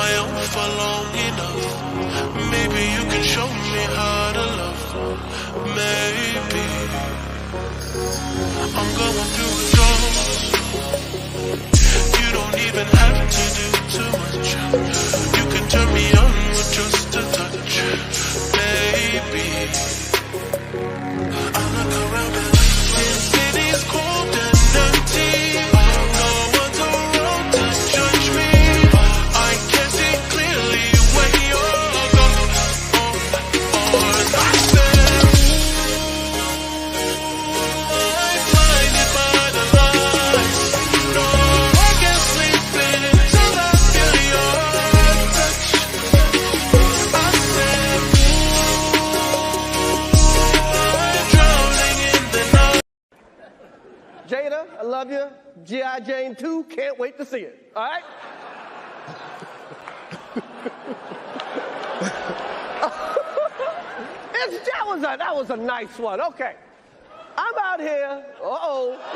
my own for long enough. Maybe you can show me how to love. Maybe I'm going through withdrawals. You don't even have to do too much. You can turn me on with just a touch. Baby, I look around and this city's cold and empty. No one's around to judge me. I can see clearly when you're gone. I said I'm blinded by the lights. No, I can't sleep until I feel your touch. I said I'm drowning in the night. Jada, I love you. G.I. Jane 2, can't wait to see it. All right? That was a nice one. Okay. I'm out here.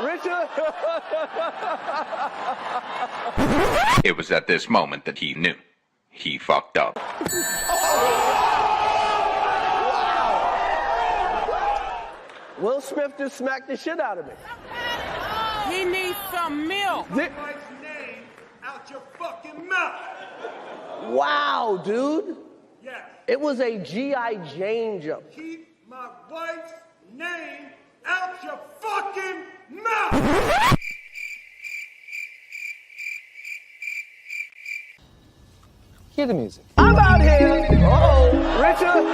Richard. It was at this moment that he knew. He fucked up. Will Smith just smacked the shit out of me. He needs some milk. Wife's name out your fucking mouth. Wow, dude. Yes. It was a G.I. Jane jump. Keep my wife's name out your fucking mouth. Hear the music. I'm out here. Richard.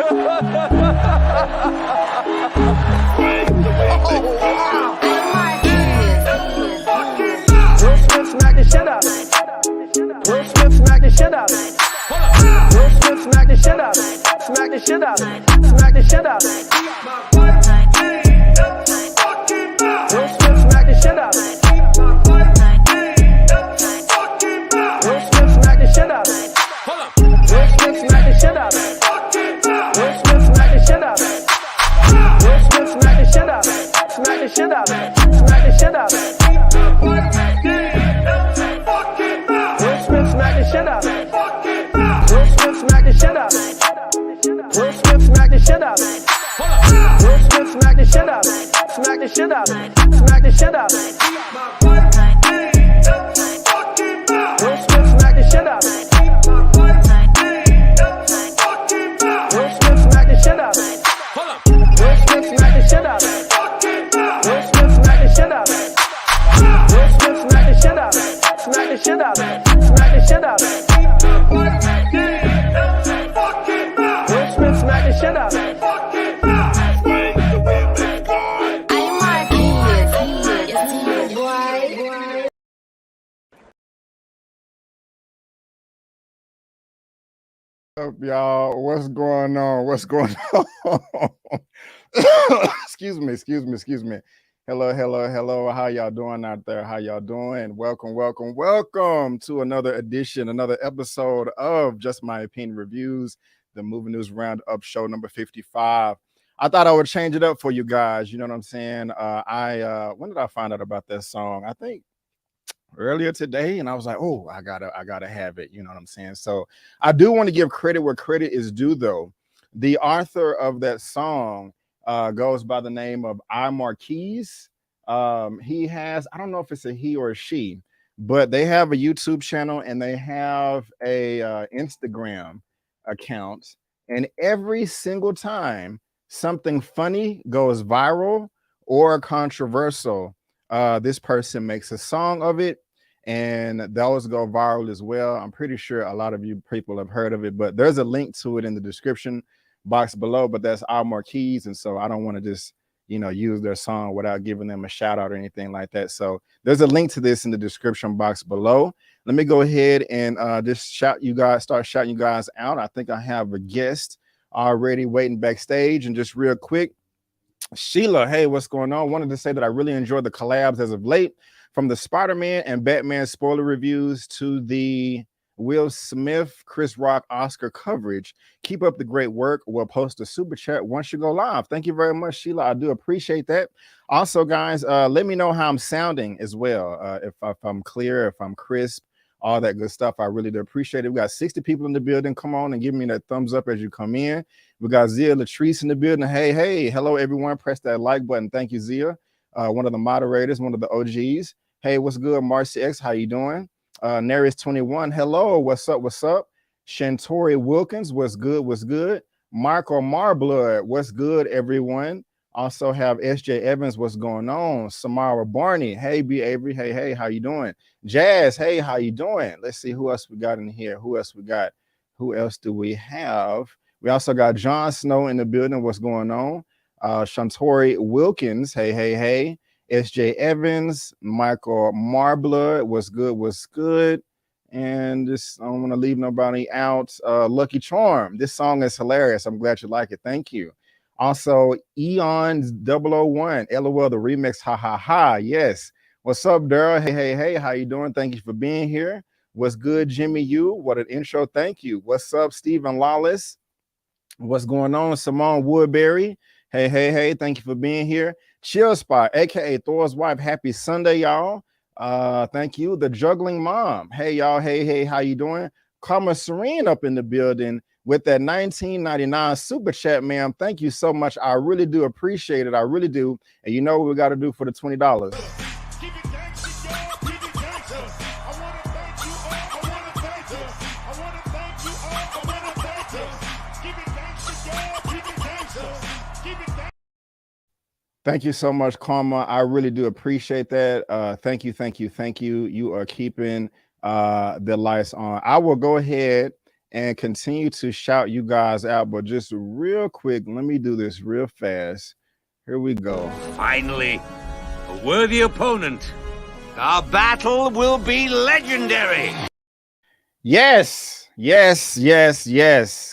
Wow. Will Smith smacked the shit out of me. Will Smith smacked the shit out of me. Will Smith smacked the shit out of me. Smack the shit out of me. Smack the shit out of me. My wife's name out your fucking mouth. Will Smith smacked the shit out of me. My wife's name out your fucking mouth. Will Smith smacked the shit out of me. Will Smith smacked the shit out of me. Fucking mouth. Will Smith smacked the shit out of me. Will Smith smacked the shit out of me. Smack the shit out of me. Smack the shit out of me. My wife's name out your fucking mouth. Will Smith smacked the shit out of me. Fucking mouth. Will Smith smacked the shit out of me. Will Smith smacked the shit out of me. Will Smith smacked the shit out of me. Smack the shit out of me. Smack the shit out of me. My wife's name out your fucking mouth. Will Smith smacked the shit out of me. My wife's name out your fucking mouth. Will Smith smacked the shit out of me. Will Smith smacked the shit out of me. Fucking mouth. Will Smith smacked the shit out of me. Will Smith smacked the shit out of me. Smack the shit out of me. Smack the shit out of me. My wife's name out your fucking mouth. Will Smith smacked the shit out of me. Fucking mouth. Up, y'all? What's going on? What's going on? Excuse me. Hello. How y'all doing out there? How y'all doing? Welcome to another edition, another episode of Just My Opinion Reviews, the Movie News Roundup show number 55. I thought I would change it up for you guys. You know what I'm saying? When did I find out about that song? I think earlier today, and I was like, oh, I gotta have it. You know what I'm saying? So I do want to give credit where credit is due, though. The author of that song goes by the name of imarkkeyz. He has, I don't know if it's a he or a she, but they have a YouTube channel and they have a Instagram account, and every single time something funny goes viral or controversial, this person makes a song of it, and those go viral as well. I'm pretty sure a lot of you people have heard of it, but there's a link to it in the description box below. But that's imarkkeyz, and so I don't want to just use their song without giving them a shout out or anything like that. So there's a link to this in the description box below. Let me go ahead and just start shouting you guys out. I think I have a guest already waiting backstage. And just real quick, Sheila, hey, what's going on? Wanted to say that I really enjoyed the collabs as of late, from the Spider-Man and Batman spoiler reviews to the Will Smith, Chris Rock, Oscar coverage. Keep up the great work. We'll post a super chat once you go live. Thank you very much, Sheila. I do appreciate that. Also, guys, let me know how I'm sounding as well. If I'm clear, if I'm crisp, all that good stuff. I really do appreciate it. We got 60 people in the building. Come on and give me that thumbs up as you come in. We got Zia Latrice in the building. Hey, hello everyone. Press that like button. Thank you, Zia. One of the moderators, one of the OGs. Hey, what's good, Marcy X? How you doing? Neris 21. Hello, what's up? Shantori Wilkins, what's good? Michael Marblood, what's good, everyone? Also have SJ Evans, what's going on? Samara Barney, hey, B. Avery, hey, how you doing? Jazz, hey, how you doing? Let's see who else we got in here. Who else do we have? We also got John Snow in the building, what's going on? Shantori Wilkins, hey. SJ Evans, Michael Marblood, what's good? And this, I don't want to leave nobody out. Lucky Charm, this song is hilarious. I'm glad you like it. Thank you. Also, Eon 001, LOL, the remix, ha. Yes. What's up, Daryl? Hey, how you doing? Thank you for being here. What's good, Jimmy U? What an intro. Thank you. What's up, Stephen Lawless? What's going on, Simone Woodbury? Hey, thank you for being here. Chill Spot, aka Thor's wife. Happy Sunday, y'all. Thank you. The Juggling Mom. Hey, y'all. Hey, how you doing? Karma Serene up in the building with that 19.99 super chat, ma'am. Thank you so much. I really do appreciate it. I really do. And you know what we got to do for the $20. Thank you so much, Karma. I really do appreciate that. Thank you. You are keeping the lights on. I will go ahead and continue to shout you guys out, but just real quick, let me do this real fast. Here we go. Finally, a worthy opponent. Our battle will be legendary. Yes,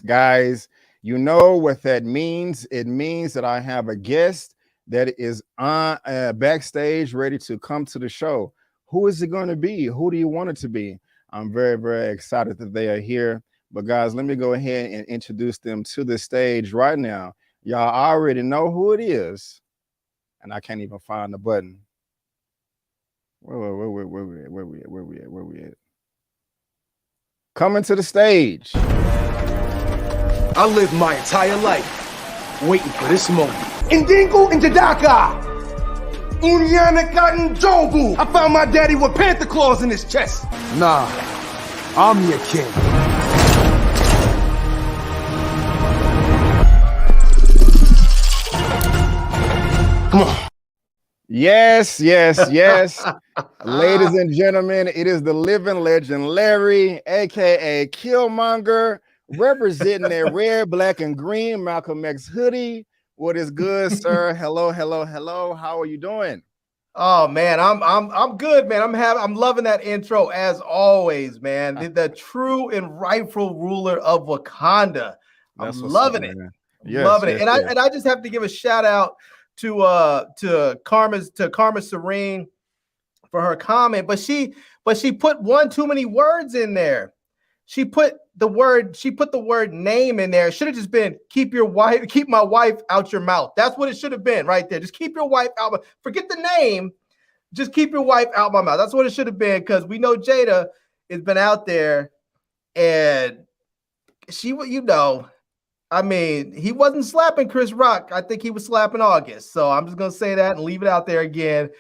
guys. You know what that means. It means that I have a guest that is on backstage ready to come to the show. Who is it going to be? Who do you want it to be? I'm very, very excited that they are here. But guys, let me go ahead and introduce them to the stage right now. Y'all already know who it is. And I can't even find the button. Where we at? Coming to the stage. I lived my entire life waiting for this moment. Indingo Indidaka! Unyanaka Njobu! I found my daddy with Panther claws in his chest. Nah, I'm your king. Come on. Yes. Ladies and gentlemen, it is the living legend Larry, aka Killmonger, representing that red, black, and green Malcolm X hoodie. What is good, sir? Hello. How are you doing? Oh man, I'm good, man. I'm loving that intro as always, man. The true and rightful ruler of Wakanda. I'm loving it. Yes, loving it. And I just have to give a shout out to Karma Serene for her comment, but she put one too many words in there. She put the word name in there. It should have just been keep my wife out your mouth. That's what it should have been right there. Just keep your wife out. Forget the name. Just keep your wife out my mouth. That's what it should have been, because we know Jada has been out there and he wasn't slapping Chris Rock. I think he was slapping August. So I'm just going to say that and leave it out there again.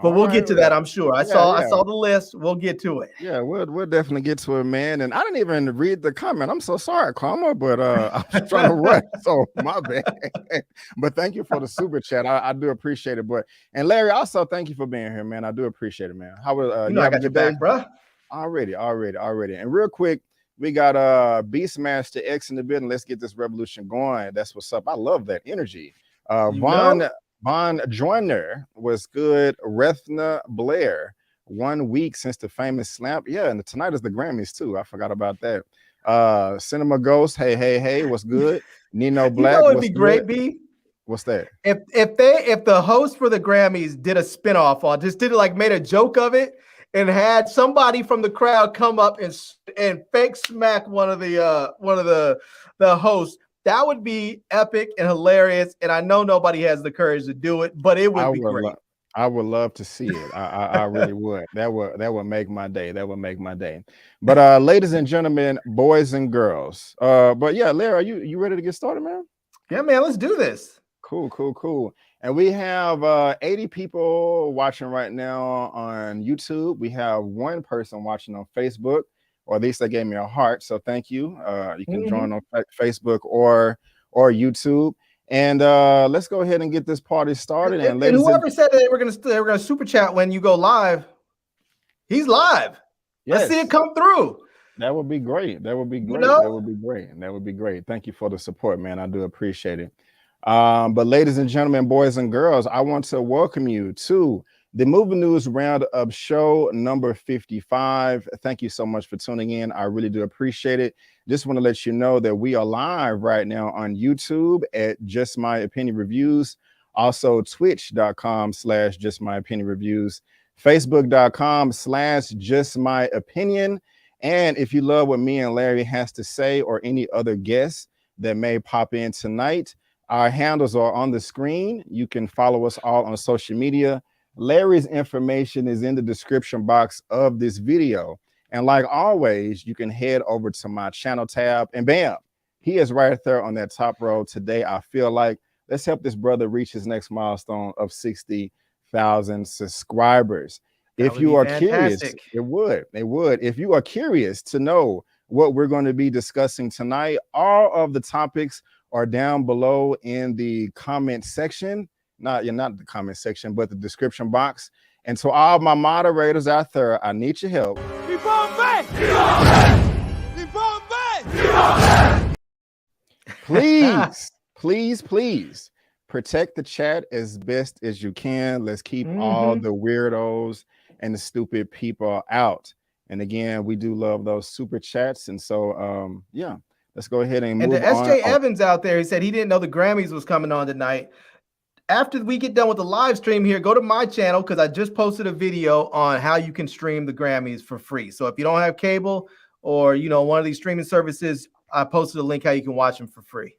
But we'll get to that, I'm sure. I saw the list. We'll get to it. Yeah, we'll definitely get to it, man. And I didn't even read the comment. I'm so sorry, Karma, but I was trying to rush, so my bad. But thank you for the super chat. I do appreciate it. And Larry, also thank you for being here, man. I do appreciate it, man. How was I got your back, bro. Already. And real quick, we got Beastmaster X in the building. Let's get this revolution going. That's what's up. I love that energy. Von Joyner was good. Rethna Blair, 1 week since the famous slap. Yeah, and tonight is the Grammys too. I forgot about that. Cinema Ghost, hey, what's good? Nino Black, it'd be great, B. What's that? If the host for the Grammys did a spinoff on, just made a joke of it and had somebody from the crowd come up and fake smack one of the hosts. That would be epic and hilarious, and I know nobody has the courage to do it, but it would be great. I would love to see it. I really would. That would make my day. That would make my day. But ladies and gentlemen, boys and girls. But yeah, Larry, are you ready to get started, man? Yeah, man, let's do this. Cool. And we have 80 people watching right now on YouTube. We have one person watching on Facebook, or at least they gave me a heart. So thank you. You can join on Facebook or YouTube. And let's go ahead and get this party started. And whoever said that they were gonna super chat when you go live, he's live. Yes. Let's see it come through. That would be great. That would be great. You know? That would be great. That would be great. Thank you for the support, man. I do appreciate it. But ladies and gentlemen, boys and girls, I want to welcome you to the Movie News Roundup show number 55. Thank you so much for tuning in. I really do appreciate it. Just want to let you know that we are live right now on YouTube at Just My Opinion Reviews, also twitch.com/Just My Opinion Reviews, facebook.com/Just My Opinion. And if you love what me and Larry has to say, or any other guests that may pop in tonight, our handles are on the screen. You can follow us all on social media. Larry's information is in the description box of this video. And like always, you can head over to my channel tab, and bam, he is right there on that top row. Today, I feel like let's help this brother reach his next milestone of 60,000 subscribers. If you are curious, it would. If you are curious to know what we're going to be discussing tonight, all of the topics are down below in the comment section. Not the comment section, but the description box. And to all my moderators out there, I need your help. Please protect the chat as best as you can. Let's keep all the weirdos and the stupid people out. And again, we do love those super chats. And so, yeah, let's go ahead and move on. And to SJ Evans out there, he said he didn't know the Grammys was coming on tonight. After we get done with the live stream here, go to my channel because I just posted a video on how you can stream the Grammys for free. So if you don't have cable or, one of these streaming services, I posted a link how you can watch them for free.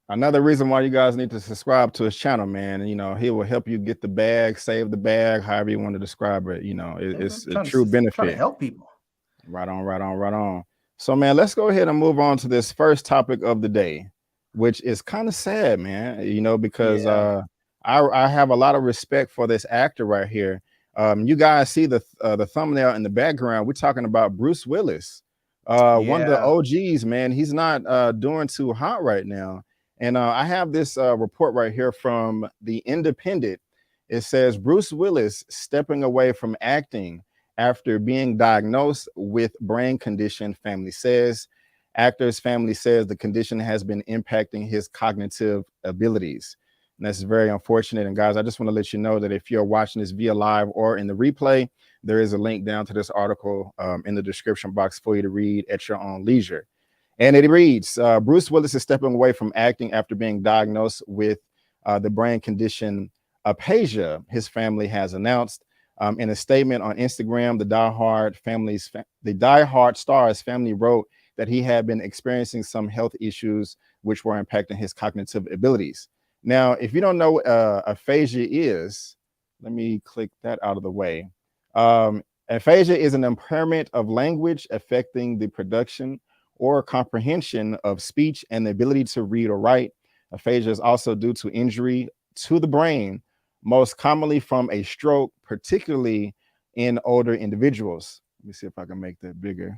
Another reason why you guys need to subscribe to his channel, man. He will help you get the bag, save the bag, however you want to describe it. It's a true benefit. Trying to help people. Right on. So, man, let's go ahead and move on to this first topic of the day, which is kind of sad, man, because I have a lot of respect for this actor right here. You guys see the thumbnail in the background. We're talking about Bruce Willis, one of the OGs, man. He's not doing too hot right now. And I have this report right here from The Independent. It says Bruce Willis stepping away from acting after being diagnosed with brain condition, family says. Actor's family says the condition has been impacting his cognitive abilities. And that's very unfortunate. And guys, I just want to let you know that if you're watching this via live or in the replay, there is a link down to this article in the description box for you to read at your own leisure. And it reads, Bruce Willis is stepping away from acting after being diagnosed with the brain condition aphasia, his family has announced. In a statement on Instagram, the Die Hard star's family wrote that he had been experiencing some health issues which were impacting his cognitive abilities. Now, if you don't know what aphasia is, let me click that out of the way. Aphasia is an impairment of language affecting the production or comprehension of speech and the ability to read or write. Aphasia is also due to injury to the brain, most commonly from a stroke, particularly in older individuals. Let me see if I can make that bigger.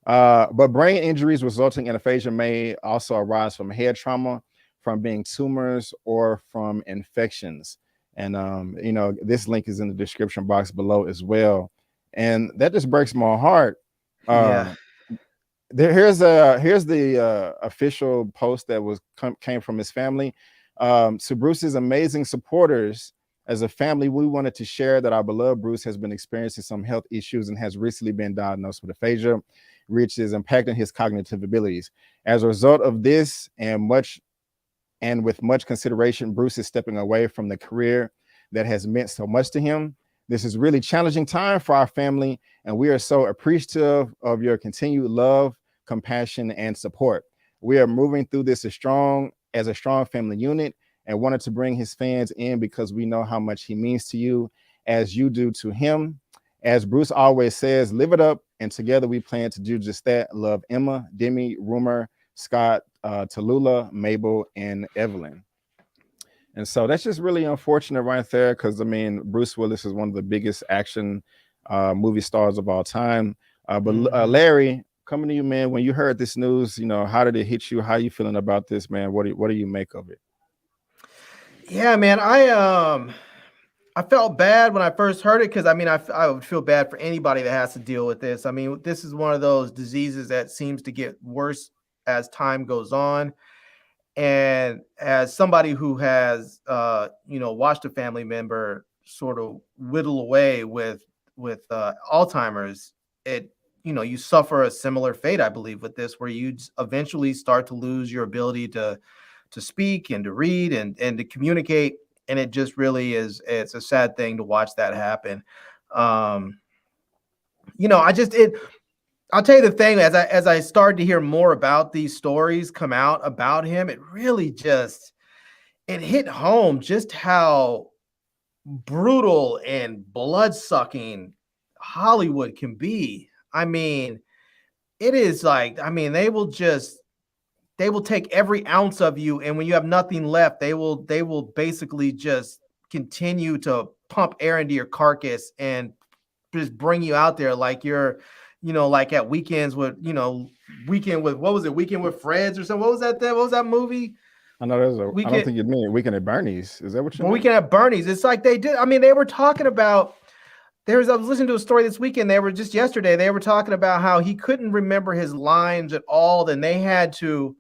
But brain injuries resulting in aphasia may also arise from head trauma, from being tumors, or from infections. And, this link is in the description box below as well. And that just breaks my heart. Here's the official post that came from his family. To Bruce's amazing supporters, as a family, we wanted to share that our beloved Bruce has been experiencing some health issues and has recently been diagnosed with aphasia, which is impacting his cognitive abilities. As a result of this and with much consideration, Bruce is stepping away from the career that has meant so much to him. This is really challenging time for our family, and we are so appreciative of your continued love, compassion, and support. We are moving through this as a strong family unit, and wanted to bring his fans in because we know how much he means to you, as you do to him. As Bruce always says, live it up, and together we plan to do just that. Love, Emma, Demi, Rumor, Scott, Tallulah, Mabel, and Evelyn. And so that's just really unfortunate right there, because I mean, Bruce Willis is one of the biggest action movie stars of all time. But Larry, coming to you, man, when you heard this news, you know, how did it hit you? How are you feeling about this, man? What do you make of it? Yeah, man, I felt bad when I first heard it, because I mean, I would feel bad for anybody that has to deal with this. I mean, this is one of those diseases that seems to get worse as time goes on. And as somebody who has, you know, watched a family member sort of whittle away with Alzheimer's, it, you know, you suffer a similar fate, I believe, with this, where you eventually start to lose your ability to speak and to read and to communicate. And it just really is, it's a sad thing to watch that happen. You know, I'll tell you the thing, as I started to hear more about these stories come out about him, it really just, it hit home just how brutal and blood-sucking Hollywood can be. I mean, it is like, I mean, they will take every ounce of you, and when you have nothing left, they will basically just continue to pump air into your carcass and just bring you out there like you're, you know, like at weekends with, you know, Weekend with Freds or something. What was that movie? I know there's a Weekend, I don't think you mean Weekend at Bernie's. Is that what you mean? Weekend at Bernie's. It's like they did. I mean, they were talking about, I was listening to a story this weekend. They were just yesterday. They were talking about how he couldn't remember his lines at all. And they had to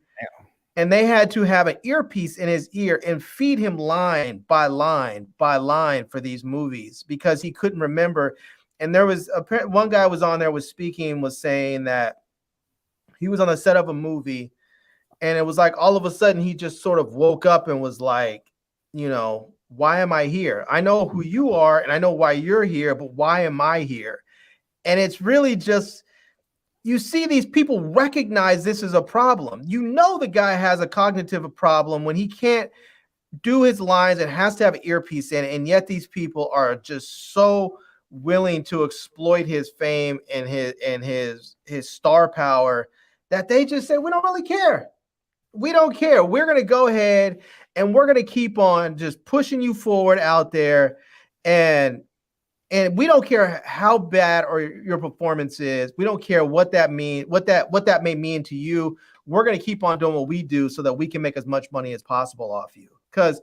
have an earpiece in his ear and feed him line by line by line for these movies, because he couldn't remember. And there was one guy was on there was saying that he was on the set of a movie, and it was like all of a sudden he just sort of woke up and was like, you know, why am I here? I know who you are and I know why you're here, but why am I here? And it's really just, you see these people recognize this as a problem. You know, the guy has a cognitive problem when he can't do his lines and has to have an earpiece in, and yet these people are just so willing to exploit his fame and his star power that they just say, we don't really care. We don't care. We're going to go ahead and we're going to keep on just pushing you forward out there. And we don't care how bad or your performance is. We don't care what that may mean to you. We're going to keep on doing what we do so that we can make as much money as possible off you. Because,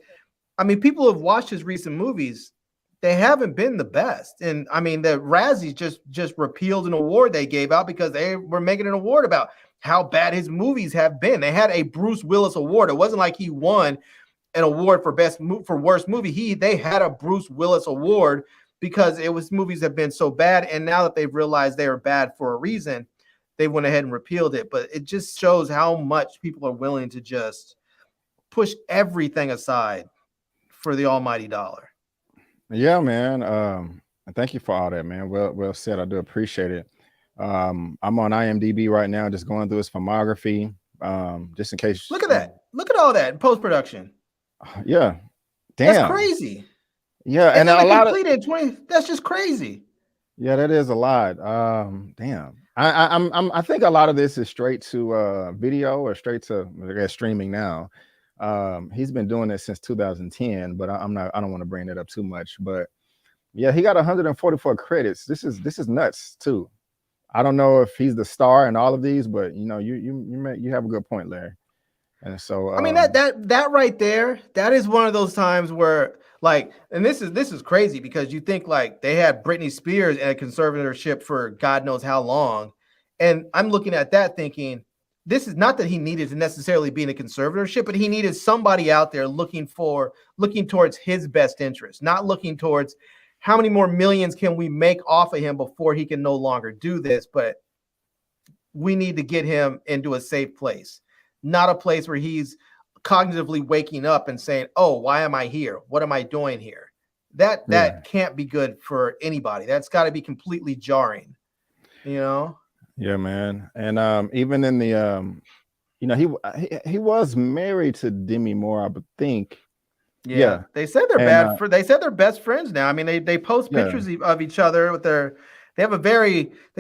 I mean, people have watched his recent movies. They haven't been the best. And I mean, the Razzies just repealed an award they gave out because they were making an award about how bad his movies have been. They had a Bruce Willis award. It wasn't like he won an award for worst movie. They had a Bruce Willis award because movies have been so bad. And now that they've realized they were bad for a reason, they went ahead and repealed it. But it just shows how much people are willing to just push everything aside for the almighty dollar. Yeah, man. Thank you for all that, man. Well said. I do appreciate it. I'm on IMDb right now, just going through his filmography. Just in case. Look at that. Look at all that in post-production. Yeah. Damn. That's crazy. Yeah, and a lot of in 20. That's just crazy. Yeah, that is a lot. Damn. I think a lot of this is straight to video or straight to, I guess, streaming now. He's been doing it since 2010, but I don't want to bring that up too much. But yeah, he got 144 credits. This is nuts too. I don't know if he's the star in all of these, but you know, you have a good point, Larry. And so I mean that right there, that is one of those times where, like, and this is crazy because you think like they had Britney Spears in a conservatorship for God knows how long, and I'm looking at that thinking, this is not that he needed to necessarily be in a conservatorship, but he needed somebody out there looking towards his best interest, not looking towards how many more millions can we make off of him before he can no longer do this, but we need to get him into a safe place, not a place where he's cognitively waking up and saying, oh, why am I here? What am I doing here? That can't be good for anybody. That's got to be completely jarring, you know? Yeah, man. And even in the, you know, he was married to Demi Moore, I would think. Yeah, they said they're And, bad. They said they're best friends now. I mean, they post yeah. pictures of each other with their. They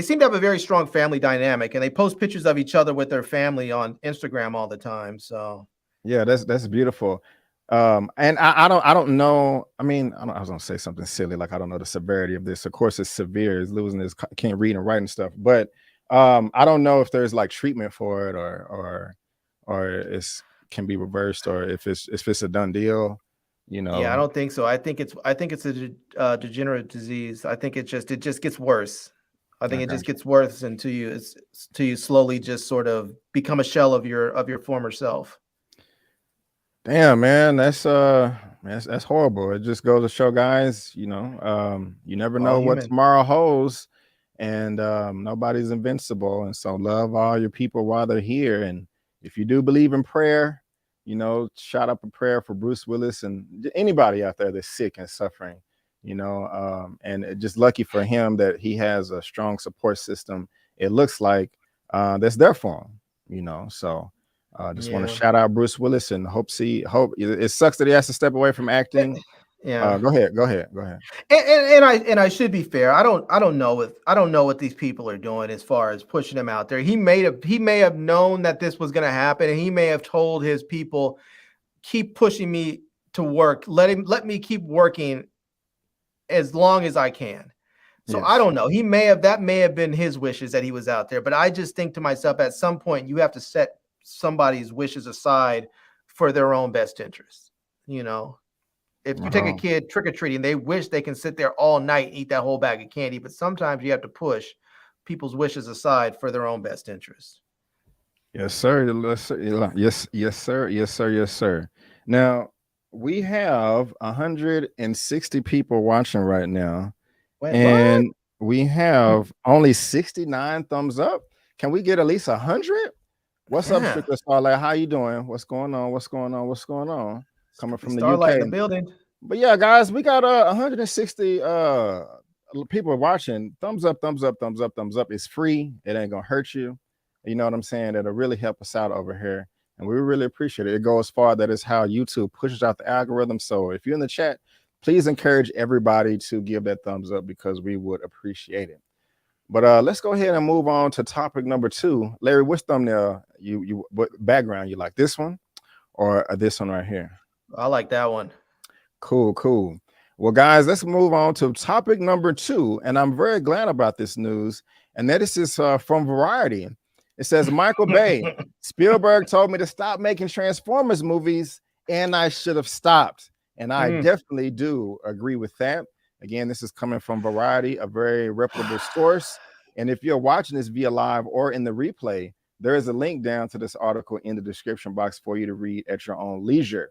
seem to have a very strong family dynamic, and they post pictures of each other with their family on Instagram all the time. So yeah, that's beautiful. And I don't know. I mean, I was gonna say something silly, like I don't know the severity of this. Of course, it's severe. He's losing his can't read and write and stuff. But I don't know if there's like treatment for it or it's can be reversed, or if it's a done deal. You know. Yeah, I don't think so. I think it's a degenerative disease. I think it just gets worse. I think it just gets worse until you slowly just sort of become a shell of your former self. Damn, man, that's horrible. It just goes to show, guys, you know, you never know what tomorrow holds, and nobody's invincible. And so love all your people while they're here. And if you do believe in prayer, you know, shout up a prayer for Bruce Willis and anybody out there that's sick and suffering, you know, and just lucky for him that he has a strong support system. It looks like that's there for him, you know. So just want to shout out Bruce Willis and hope it sucks that he has to step away from acting. Yeah, go ahead. And I should be fair. I don't know what these people are doing as far as pushing him out there. He may have known that this was going to happen, and he may have told his people, keep pushing me to work. Let me keep working as long as I can. So yes. I don't know. That may have been his wishes that he was out there. But I just think to myself, at some point, you have to set somebody's wishes aside for their own best interest. You know. If you take a kid trick-or-treating, they wish they can sit there all night and eat that whole bag of candy. But sometimes you have to push people's wishes aside for their own best interest. Yes, sir. Yes, sir. Now, we have 160 people watching right now. Wait, and we have only 69 thumbs up. Can we get at least 100? What's up, Stricker Starlight? How you doing? What's going on? Coming from the Starlight UK. in the building. But yeah, guys, we got 160 people watching. Thumbs up. It's free. It ain't gonna hurt you. You know what I'm saying? It'll really help us out over here, and we really appreciate it. It goes far. That is how YouTube pushes out the algorithm. So if you're in the chat, please encourage everybody to give that thumbs up, because we would appreciate it. But let's go ahead and move on to topic number 2. Larry, which thumbnail what background you like? This one or this one right here? I like that one. Cool. Well, guys, let's move on to topic number 2. And I'm very glad about this news. And that is from Variety. It says, Michael Bay, Spielberg told me to stop making Transformers movies, and I should have stopped. And I definitely do agree with that. Again, this is coming from Variety, a very reputable source. And if you're watching this via live or in the replay, there is a link down to this article in the description box for you to read at your own leisure.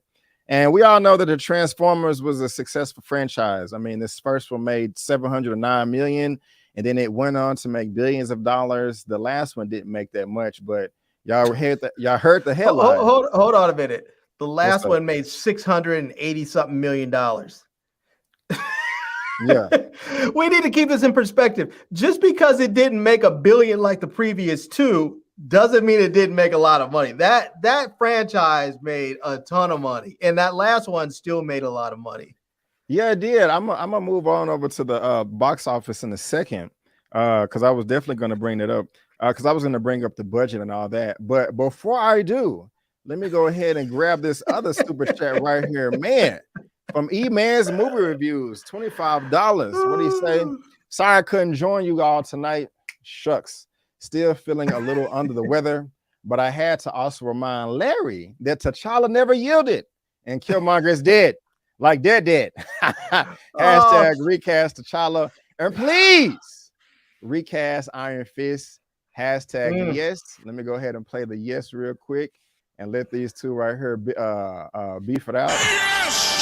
And we all know that the Transformers was a successful franchise. I mean, this first one made $709 million, and then it went on to make billions of dollars. The last one didn't make that much, but y'all heard the headline. Hold on a minute. The last one made $680-something million. Yeah. We need to keep this in perspective. Just because it didn't make $1 billion like the previous 2 doesn't mean it didn't make a lot of money. That franchise made a ton of money, and that last one still made a lot of money. Yeah, it did. I'm gonna move on over to the box office in a second, because I was definitely going to bring it up, because I was going to bring up the budget and all that. But before I do, let me go ahead and grab this other super chat right here, man. From Eman's movie reviews, $25. What do you say? Sorry I couldn't join you all tonight. Shucks. Still feeling a little under the weather, but I had to also remind Larry that T'Challa never yielded and Killmonger is dead. Like they're dead. Hashtag recast T'Challa. And please recast Iron Fist. Hashtag yes. Let me go ahead and play the yes real quick and let these two right here beef it out. Yes!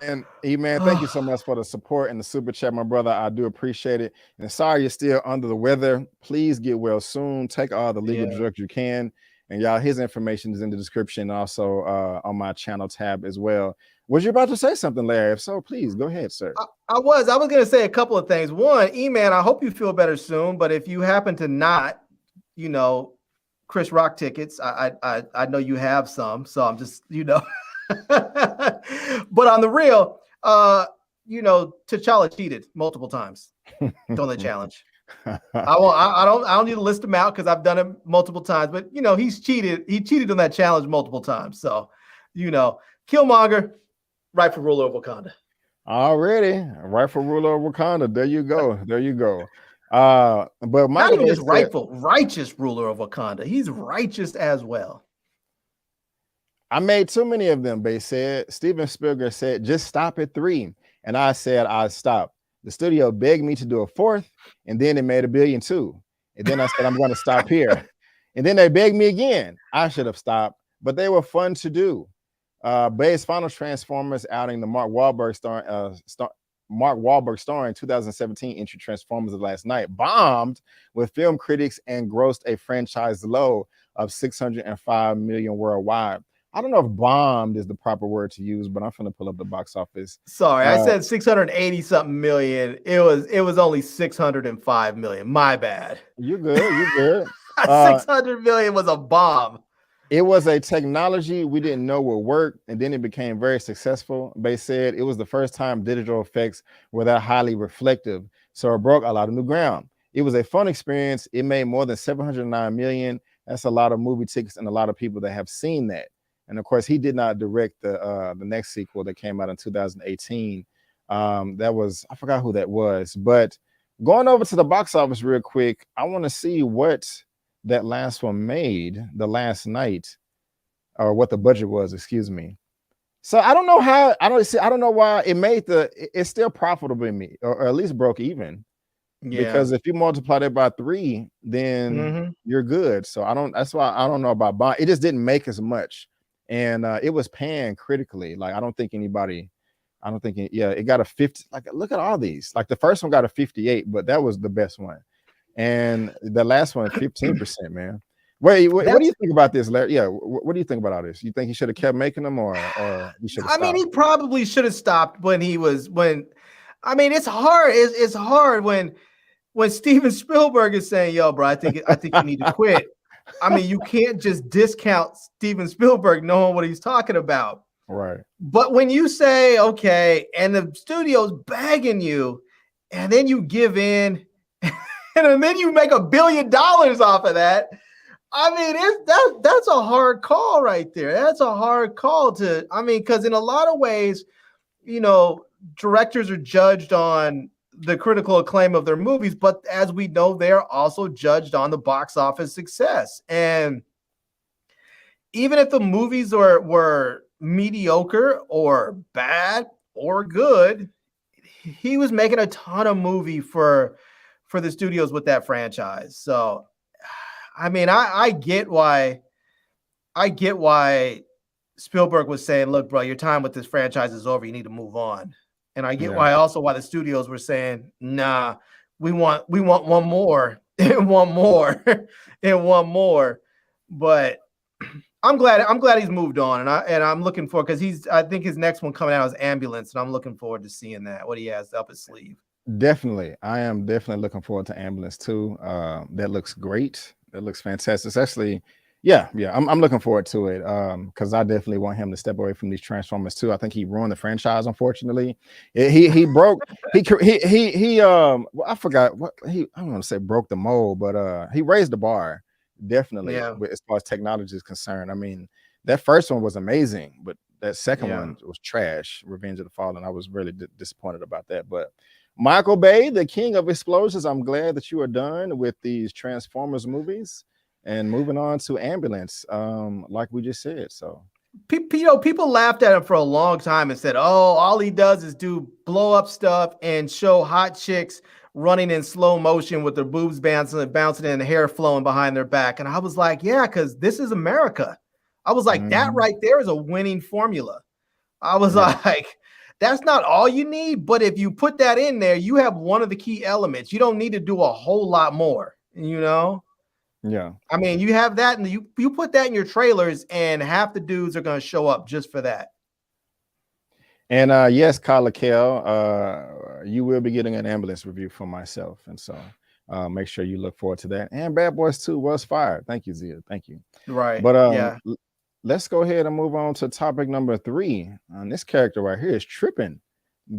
And Eman, thank you so much for the support and the super chat, my brother. I do appreciate it. And sorry you're still under the weather. Please get well soon. Take all the legal drugs you can. And y'all, his information is in the description, also on my channel tab as well. Was you about to say something, Larry? If so, please go ahead, sir. I was going to say a couple of things. One, Eman, I hope you feel better soon. But if you happen to not, Chris Rock tickets. I know you have some, so I'm just, you know. But on the real, you know, T'Challa cheated multiple times on the challenge. I don't need to list them out because I've done it multiple times, but you know, he's cheated. He cheated on that challenge multiple times. So, you know, Killmonger, rightful ruler of Wakanda. Already, rightful ruler of Wakanda. There you go. There you go. But not even just rightful, righteous ruler of Wakanda. He's righteous as well. I made too many of them, they said. Steven Spielberg said, just stop at 3. And I said, I'd stop. The studio begged me to do a 4th, and then it made $1 billion too. And then I said, I'm going to stop here. And then they begged me again. I should have stopped, but they were fun to do. Bay's final Transformers outing, the Mark Wahlberg starring 2017 entry Transformers of last night, bombed with film critics and grossed a franchise low of $605 million worldwide. I don't know if bombed is the proper word to use, but I'm going to pull up the box office. Sorry, I said 680 something million. It was only 605 million. My bad. You're good. You're good. 600 million was a bomb. It was a technology we didn't know would work, and then it became very successful. They said it was the first time digital effects were that highly reflective, so it broke a lot of new ground. It was a fun experience. It made more than 709 million. That's a lot of movie tickets and a lot of people that have seen that. And of course, he did not direct the next sequel that came out in 2018. That was, I forgot who that was. But going over to the box office real quick, I want to see what that last one made the last night, or what the budget was, excuse me. So I don't know how, I don't know why it made it's still profitable in me, or at least broke even. Yeah. Because if you multiply that by 3, then you're good. So that's why I don't know about bond. It just didn't make as much. And it was panned critically. Like, it got a 50. Like, look at all these. Like, the first one got a 58, but that was the best one. And the last one, 15%, man. Wait, what do you think about this, Larry? Yeah, what do you think about all this? You think he should have kept making them, or he should have stopped? I mean, he probably should have stopped I mean, it's hard. It's hard when Steven Spielberg is saying, yo, bro, I think you need to quit. I mean, you can't just discount Steven Spielberg knowing what he's talking about. Right. But when you say, okay, and the studio's begging you, and then you give in, and then you make $1 billion off of that, I mean, that's a hard call right there. That's a hard call because in a lot of ways, you know, directors are judged on the critical acclaim of their movies, but as we know, they're also judged on the box office success. And even if the movies were mediocre or bad or good, he was making a ton of movie for the studios with that franchise. So, I mean, I get why Spielberg was saying, look, bro, your time with this franchise is over. You need to move on. And I get why the studios were saying, nah, we want one more and one more and one more. But I'm glad he's moved on, and I'm looking forward, because I think his next one coming out is Ambulance, and I'm looking forward to seeing what he has up his sleeve. Definitely. I am definitely looking forward to Ambulance too. That looks great. That looks fantastic. Especially, I'm looking forward to it. Because I definitely want him to step away from these Transformers too. I think he ruined the franchise, unfortunately. He broke well, I forgot what I don't want to say broke the mold, but he raised the bar, definitely, as far as technology is concerned. I mean, that first one was amazing, but that second one was trash, Revenge of the Fallen. I was really disappointed about that. But Michael Bay, the king of explosions, I'm glad that you are done with these Transformers movies and moving on to Ambulance, like we just said. So, people laughed at him for a long time and said, oh, all he does is do blow up stuff and show hot chicks running in slow motion with their boobs bouncing and the hair flowing behind their back. And I was like, yeah, because this is America. I was like, that right there is a winning formula. I was like, that's not all you need, but if you put that in there, you have one of the key elements. You don't need to do a whole lot more, you know? Yeah. I mean, you have that, and you put that in your trailers, and half the dudes are going to show up just for that. And yes, Kyle, you will be getting an Ambulance review from myself. And so Make sure you look forward to that. And Bad Boys 2 was fired. Thank you, Zia. Thank you. Right. But yeah. Let's go ahead and move on to topic number 3. This character right here is tripping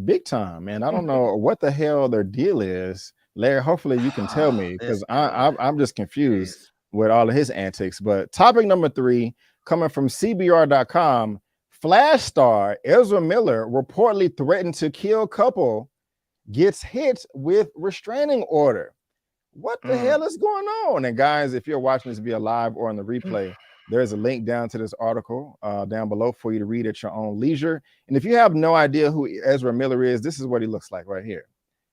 big time, man. I don't know what the hell their deal is. Larry, hopefully you can tell me, because I'm just confused with all of his antics. But topic number 3, coming from CBR.com, Flash star Ezra Miller reportedly threatened to kill couple gets hit with restraining order. What the hell is going on? And guys, if you're watching this via live or on the replay, there's a link down to this article down below for you to read at your own leisure. And if you have no idea who Ezra Miller is, this is what he looks like right here.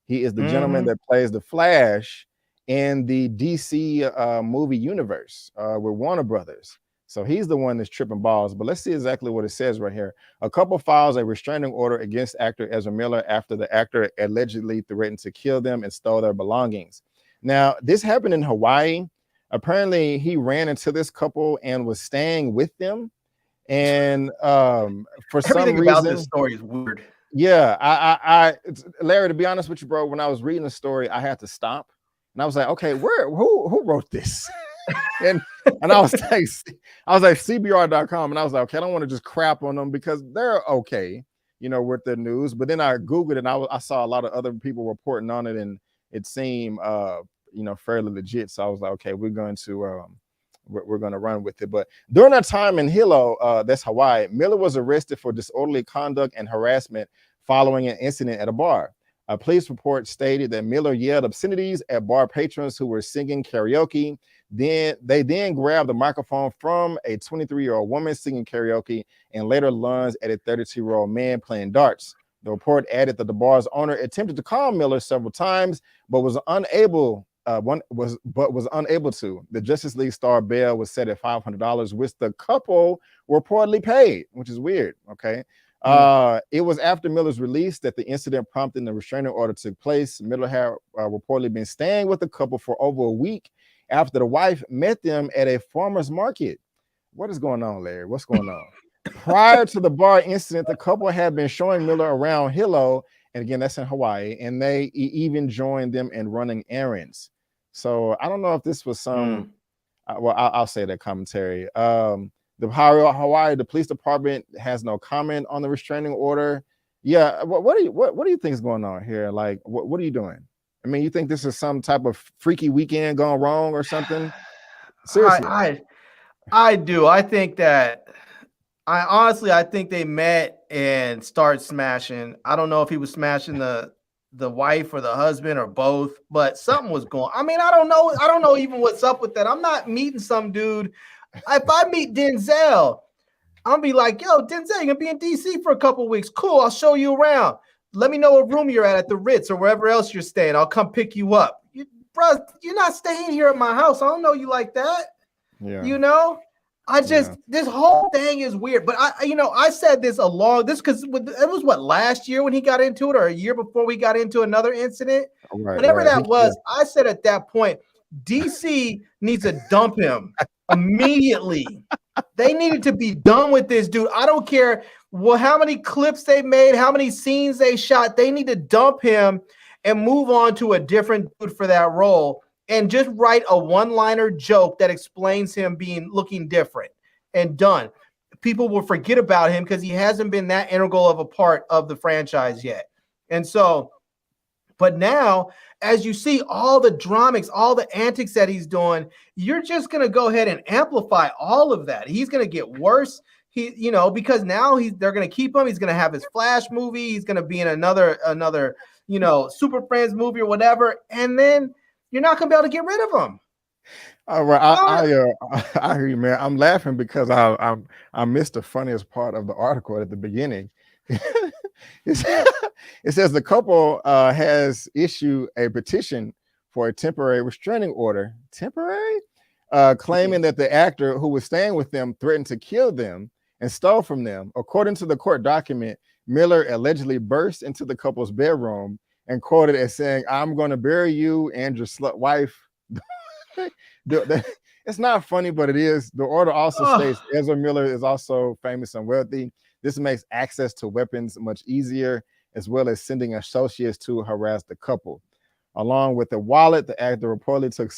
He is the gentleman that plays the Flash in the DC movie universe with Warner Brothers. So he's the one that's tripping balls. But let's see exactly what it says right here. A couple files a restraining order against actor Ezra Miller after the actor allegedly threatened to kill them and stole their belongings. Now, this happened in Hawaii. Apparently, he ran into this couple and was staying with them. And for some reason, about this story is weird. Yeah, Larry, to be honest with you, bro, when I was reading the story, I had to stop. And I was like, okay, who wrote this? and I was like CBR.com, and I was like, okay, I don't want to just crap on them because they're okay, with the news. But then I Googled it, and I saw a lot of other people reporting on it, and it seemed fairly legit. So I was like, okay, we're going to run with it. But during that time in Hilo, that's Hawaii, Miller was arrested for disorderly conduct and harassment following an incident at a bar. A police report stated that Miller yelled obscenities at bar patrons who were singing karaoke. They grabbed the microphone from a 23-year-old woman singing karaoke and later lunged at a 32-year-old man playing darts. The report added that the bar's owner attempted to call Miller several times, but was unable to. The Justice League star bail was set at $500, which the couple reportedly paid, which is weird. Okay. It was after Miller's release that the incident prompting the restraining order took place. Miller had reportedly been staying with the couple for over a week after the wife met them at a farmer's market. What is going on, Larry? What's going on? Prior to the bar incident, the couple had been showing Miller around Hilo, and again, that's in Hawaii, and they even joined them in running errands. So I don't know if this was some, I'll say that commentary. The Hawaii, the police department has no comment on the restraining order. Yeah, what do you think is going on here? Like, what are you doing? I mean, you think this is some type of freaky weekend gone wrong or something? Seriously, I do. I think that I think they met and started smashing. I don't know if he was smashing the wife or the husband or both, but something was going. I mean, I don't know. I don't know even what's up with that. I'm not meeting some dude. If I meet Denzel, I'll be like, yo, Denzel, you're gonna be in DC for a couple weeks. Cool, I'll show you around. Let me know what room you're at the Ritz or wherever else you're staying. I'll come pick you up. Bro, you're not staying here at my house. I don't know you like that. Yeah. This whole thing is weird. But I said this because it was last year when he got into it, or a year before we got into another incident. Whatever that was, I said at that point, DC needs to dump him immediately. They needed to be done with this dude. I don't care how many clips they made, how many scenes they shot. They need to dump him and move on to a different dude for that role, and just write a one-liner joke that explains him looking different, and done. People will forget about him because he hasn't been that integral of a part of the franchise yet. And so, but now, as you see all the dramatics, all the antics that he's doing, you're just going to go ahead and amplify all of that. He's going to get worse. Because now they're going to keep him. He's going to have his Flash movie. He's going to be in another Super Friends movie or whatever. And then you're not going to be able to get rid of him. All right. I hear you, man. I'm laughing because I missed the funniest part of the article at the beginning. It says the couple has issued a petition for a temporary restraining order. Claiming that the actor who was staying with them threatened to kill them and stole from them. According to the court document, Miller allegedly burst into the couple's bedroom and quoted as saying, "I'm going to bury you and your slut wife." It's not funny, but it is. The order also states Ezra Miller is also famous and wealthy. This makes access to weapons much easier, as well as sending associates to harass the couple. Along with the wallet, the actor reportedly took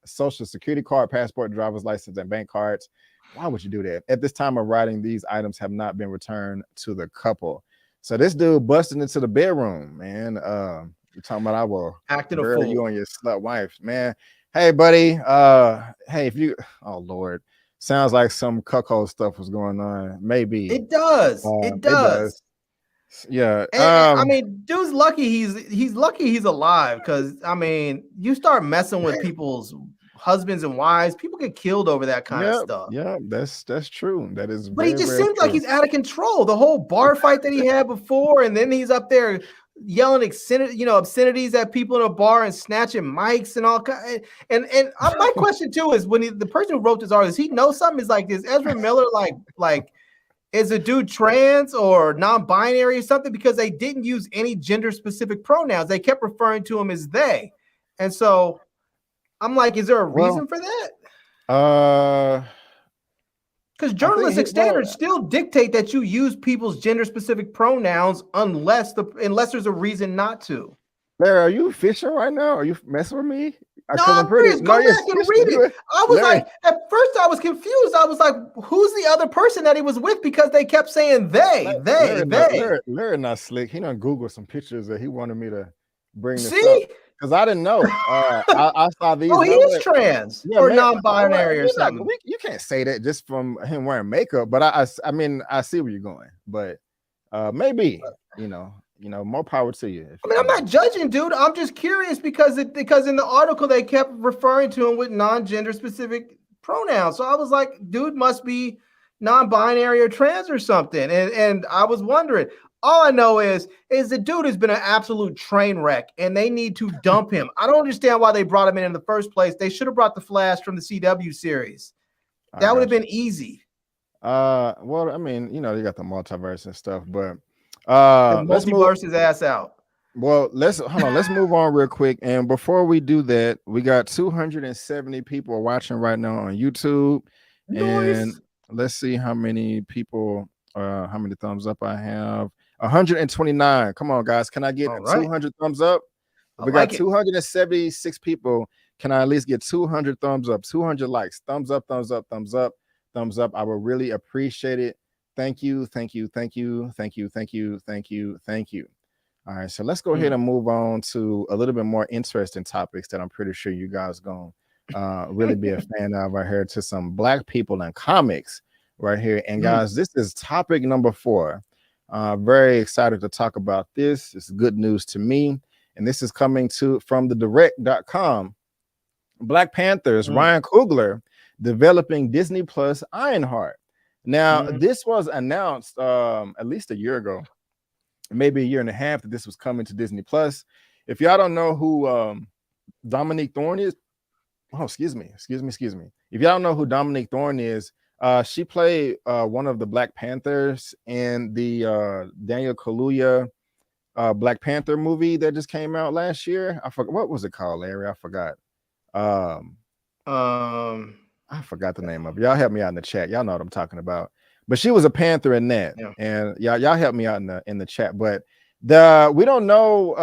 social security card, passport, driver's license, and bank cards. Why would you do that? At this time of writing, these items have not been returned to the couple. So this dude busted into the bedroom, man. You're talking about I will acting a bury fool. you and your slut wife, man. Hey, buddy. Hey, if you, oh Lord, sounds like some cuckold stuff was going on. Maybe It does. It does. Yeah. I mean, dude's lucky he's lucky he's alive, because I mean, you start messing with people's husbands and wives, people get killed over that kind of stuff. Yeah, that's true. That is, but he just seems like he's out of control. The whole bar fight that he had before, and then he's up there yelling obscenities at people in a bar and snatching mics and all kind. And my question too is, when the person who wrote this article, does he know something? Is like, is Ezra Miller like is a dude trans or non-binary or something? Because they didn't use any gender-specific pronouns. They kept referring to him as they. And so I'm like, is there a reason for that? Because journalistic standards still dictate that you use people's gender-specific pronouns unless there's a reason not to. Larry, are you fishing right now? Are you messing with me? No, I'm pretty. Go back and read it. I was like, at first I was confused. I was like, who's the other person that he was with? Because they kept saying they. Larry not slick. He done Google some pictures that he wanted me to bring this up. Because I didn't know. I saw these. Oh, he is trans or non-binary or something. You can't say that just from him wearing makeup. But I mean, I see where you're going. But maybe, more power to you. I mean, I'm not judging, dude. I'm just curious because in the article they kept referring to him with non-gender specific pronouns. So I was like, dude must be non-binary or trans or something. And I was wondering. All I know is the dude has been an absolute train wreck, and they need to dump him. I don't understand why they brought him in the first place. They should have brought the Flash from the CW series. That would have been easy. Well, I mean, you got the multiverse and stuff, but let's multiverse his ass out. Well, let's move on real quick. And before we do that, we got 270 people watching right now on YouTube. Nice. And let's see how many people, how many thumbs up I have. 129. Come on, guys. Can I get 200 thumbs up? We got 276 people. Can I at least get 200 thumbs up? 200 likes. Thumbs up, thumbs up, thumbs up, thumbs up. I would really appreciate it. Thank you, thank you, thank you, thank you, thank you, thank you, thank you. All right, so let's go ahead and move on to a little bit more interesting topics that I'm pretty sure you guys gonna really be a fan of right here, to some Black people in comics right here. And guys, this is topic number 4. Very excited to talk about this. It's good news to me. And this is coming from the direct.com. Black Panther's Ryan Coogler developing Disney Plus Ironheart. Now, this was announced at least a year ago, maybe a year and a half, that this was coming to Disney Plus. If y'all don't know who Dominique Thorne is, excuse me. If y'all don't know who Dominique Thorne is, she played one of the Black Panthers in the Daniel Kaluuya Black Panther movie that just came out last year. I forgot, what was it called, Larry? I forgot. I forgot the name of it. Y'all help me out in the chat. Y'all know what I'm talking about. But she was a Panther in that, and y'all help me out in the chat. But we don't know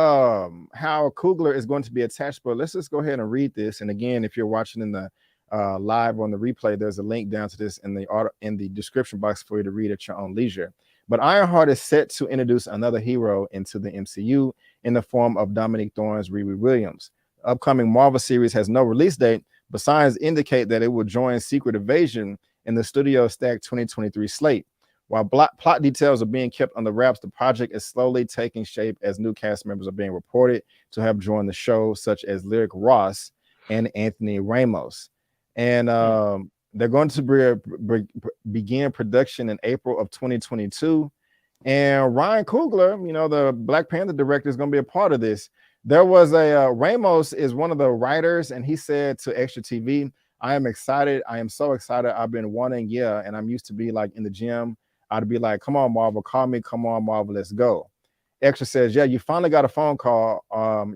how Coogler is going to be attached. But let's just go ahead and read this. And again, if you're watching in the live on the replay, there's a link down to this in the description box for you to read at your own leisure. But Ironheart is set to introduce another hero into the MCU in the form of Dominique Thorne's Riri Williams. The upcoming Marvel series has no release date, but signs indicate that it will join Secret Invasion in the studio stacked 2023 slate. While plot details are being kept under wraps, the project is slowly taking shape as new cast members are being reported to have joined the show, such as Lyric Ross and Anthony Ramos. And they're going to begin production in April of 2022. And Ryan Coogler, the Black Panther director, is going to be a part of this. There was Ramos is one of the writers, and he said to Extra TV, I am excited. I am so excited. I've been wanting, and I'm used to be like in the gym. I'd be like, come on, Marvel, call me. Come on, Marvel, let's go. Extra says, you finally got a phone call.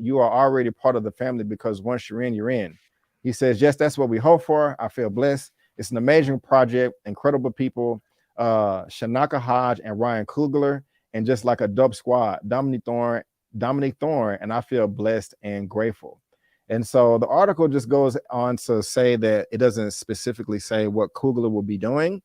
You are already part of the family because once you're in, you're in. He says, yes, that's what we hope for. I feel blessed. It's an amazing project, incredible people, Shanaka Hodge and Ryan Coogler, and just like a dope squad, Dominique Thorne Dominique Thorne, and I feel blessed and grateful. And so the article just goes on to say that it doesn't specifically say what Coogler will be doing,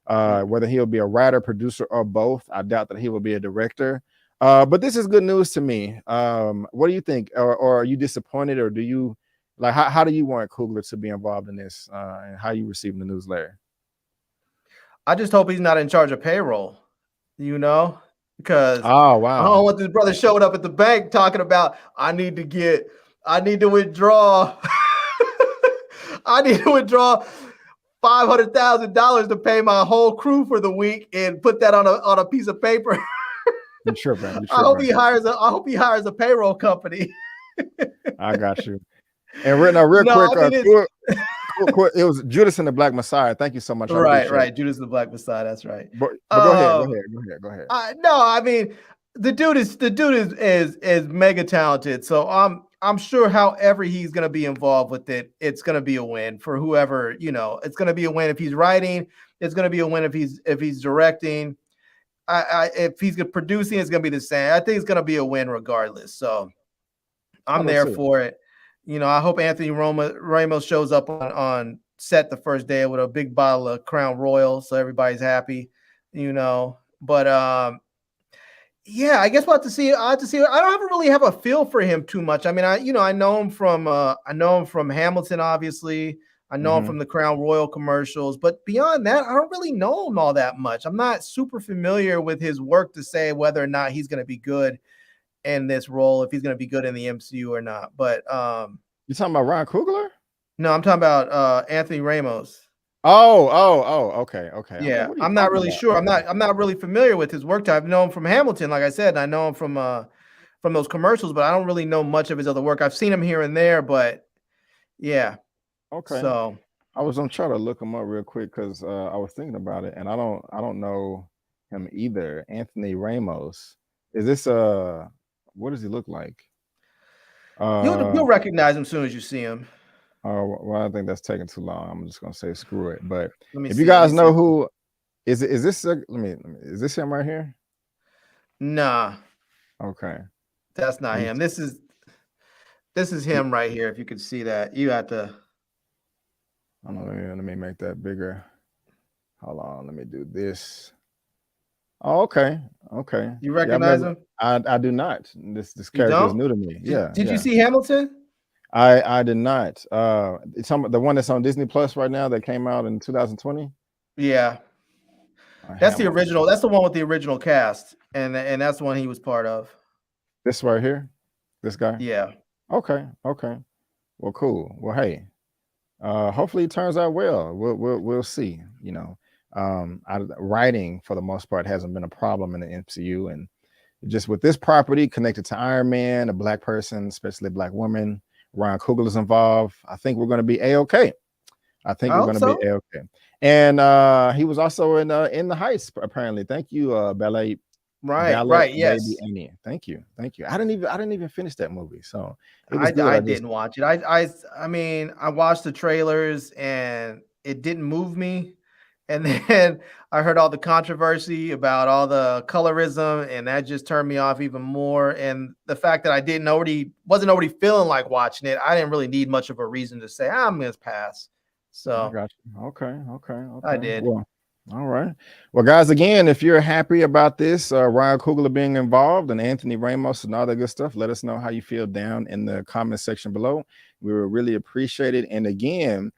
whether he'll be a writer, producer, or both. I doubt that he will be a director. But this is good news to me. What do you think? Or are you disappointed, or do you like how do you want Coogler to be involved in this? And how you receiving the news, Larry? I just hope he's not in charge of payroll, because oh wow, I don't want this brother showing up at the bank talking about I need to withdraw I need to withdraw $500,000 to pay my whole crew for the week and put that on a piece of paper. You sure, man? I hope he hires a payroll company. I got you. And real quick, it was Judas and the Black Messiah. Thank you so much. Right. Judas and the Black Messiah. That's right. But go ahead. No, I mean the dude is mega talented. So I'm sure however he's going to be involved with it, it's going to be a win for whoever, it's going to be a win if he's writing. It's going to be a win if he's directing. If he's producing, it's going to be the same. I think it's going to be a win regardless. So I'm there for it. I hope Anthony Ramos shows up on set the first day with a big bottle of Crown Royal, so everybody's happy, But yeah, I guess we'll have to see. I have to see. I don't really have a feel for him too much. I mean, I know him from Hamilton, obviously. I know him from the Crown Royal commercials, but beyond that, I don't really know him all that much. I'm not super familiar with his work to say whether or not he's going to be good in this role, if he's going to be good in the MCU or not. But you talking about Ryan Coogler? No, I'm talking about Anthony Ramos. Okay. Yeah, I'm not really sure. I'm not really familiar with his work. I've known him from Hamilton, like I said, and I know him from those commercials, but I don't really know much of his other work. I've seen him here and there, but yeah. Okay. So I was gonna try to look him up real quick because I was thinking about it, and I don't know him either. Anthony Ramos. Is this what does he look like? You'll recognize him as soon as you see him. Oh, well, I think that's taking too long. I'm just gonna say screw it. But if you guys know who is this? Let me. Is this him right here? Nah. Okay. That's not him. This is him right here. If you could see that, you have to. I don't know. Let me make that bigger. Hold on. Let me do this. Oh, okay. You recognize him? I do not. This character is new to me. Did you see Hamilton? I did not. It's the one that's on Disney Plus right now that came out in 2020. Yeah. That's the original. That's the one with the original cast, and that's the one he was part of. This right here, this guy. Yeah. Okay. Well, cool. Well, hey, hopefully it turns out well. We'll see. Writing for the most part hasn't been a problem in the MCU, and just with this property connected to Iron Man, a black person, especially a black woman, Ryan Coogler is involved. I think we're going to be A-okay. I think we're going to be A-okay. And he was also in The Heights, apparently. Thank you, Ballet. Right. Yes. Baby Annie. Thank you. I didn't even finish that movie, so I didn't watch it. I mean, I watched the trailers and it didn't move me. And then I heard all the controversy about all the colorism, and that just turned me off even more. And the fact that I wasn't already feeling like watching it, I didn't really need much of a reason to say I'm gonna pass. So I got you. Okay. I did. Well, all right. Well, guys, again, if you're happy about this, Ryan Coogler being involved and Anthony Ramos and all that good stuff, let us know how you feel down in the comment section below. We will really appreciate it. And again,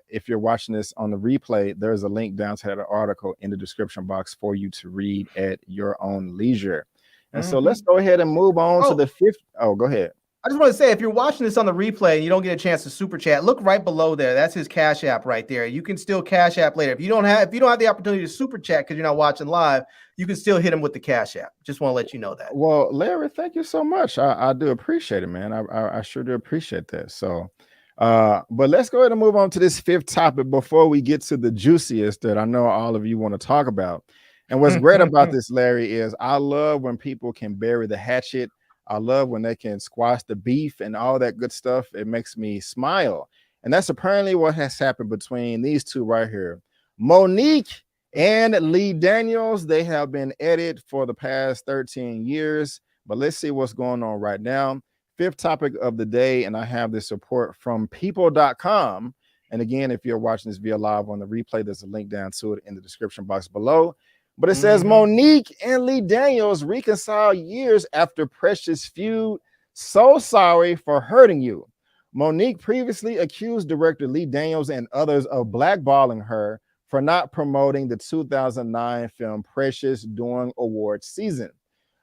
if you're watching this on the replay, there's a link down to that article in the description box for you to read at your own leisure. And so let's go ahead and move on to the fifth. Oh, go ahead. I just want to say, if you're watching this on the replay and you don't get a chance to super chat, look right below there. That's his Cash App right there. You can still Cash App later. If you don't have the opportunity to super chat because you're not watching live, you can still hit him with the Cash App. Just want to let you know that. Well, Larry, thank you so much. I do appreciate it, man. I sure do appreciate that. So but let's go ahead and move on to this fifth topic before we get to the juiciest that I know all of you want to talk about. And what's great about this, Larry, is I love when people can bury the hatchet. I love when they can squash the beef and all that good stuff. It makes me smile. And that's apparently what has happened between these two right here. Monique and Lee Daniels, they have been at it for the past 13 years. But let's see what's going on right now. Fifth topic of the day, and I have this report from people.com. And again, if you're watching this via live on the replay, there's a link down to it in the description box below. But it says Monique and Lee Daniels reconcile years after Precious feud. So sorry for hurting you. Monique previously accused director Lee Daniels and others of blackballing her for not promoting the 2009 film Precious during awards season.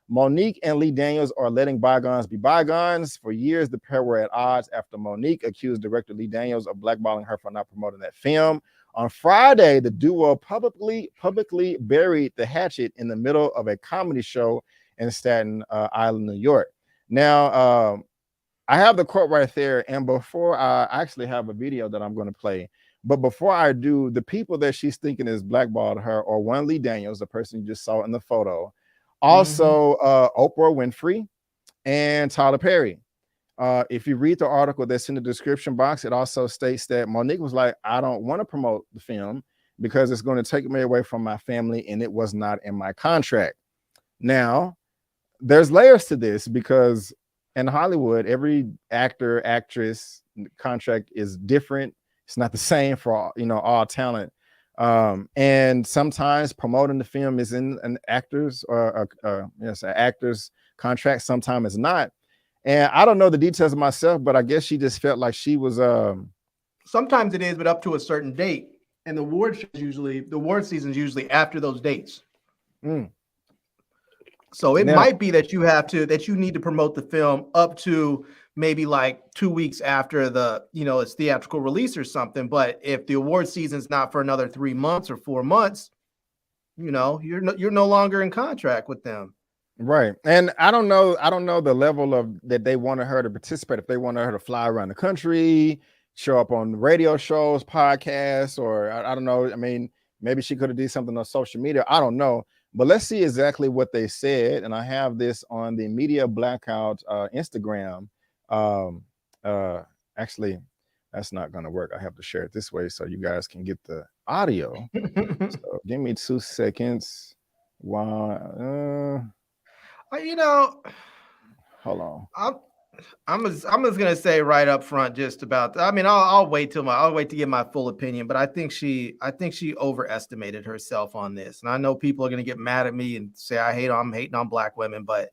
Monique and Lee Daniels are letting bygones be bygones. For years, the pair were at odds after Monique accused director Lee Daniels of blackballing her for not promoting that film. On Friday, the duo publicly buried the hatchet in the middle of a comedy show in Staten Island, New York. Now, I have the quote right there, and before I actually have a video that I'm going to play, but before I do, the people that she's thinking is blackballed her are one, Lee Daniels, the person you just saw in the photo, also Oprah Winfrey and Tyler Perry. If you read the article that's in the description box, it also states that Monique was like, I don't want to promote the film because it's going to take me away from my family, and it was not in my contract. Now, there's layers to this because in Hollywood, every actor, actress contract is different. It's not the same for all, all talent. And sometimes promoting the film is in an actor's or an actor's contract. Sometimes it's not. And I don't know the details of myself, but I guess she just felt like she was. Sometimes it is, but up to a certain date. And the award season is usually after those dates. So it might be that you need to promote the film up to maybe like 2 weeks after the, its theatrical release or something. But if the award season's not for another 3 months or 4 months, you're no longer in contract with them. Right. And I don't know the level of that they wanted her to participate. If they wanted her to fly around the country, show up on radio shows, podcasts, or I don't know. I mean, maybe she could have did something on social media. I don't know. But let's see exactly what they said. And I have this on the Media Blackout Instagram. Actually, that's not going to work. I have to share it this way so you guys can get the audio. So give me 2 seconds. While hold on. I'm just gonna say right up front just about. I mean, I'll wait to get my full opinion, but I think she overestimated herself on this, and I know people are gonna get mad at me and say I'm hating on black women, but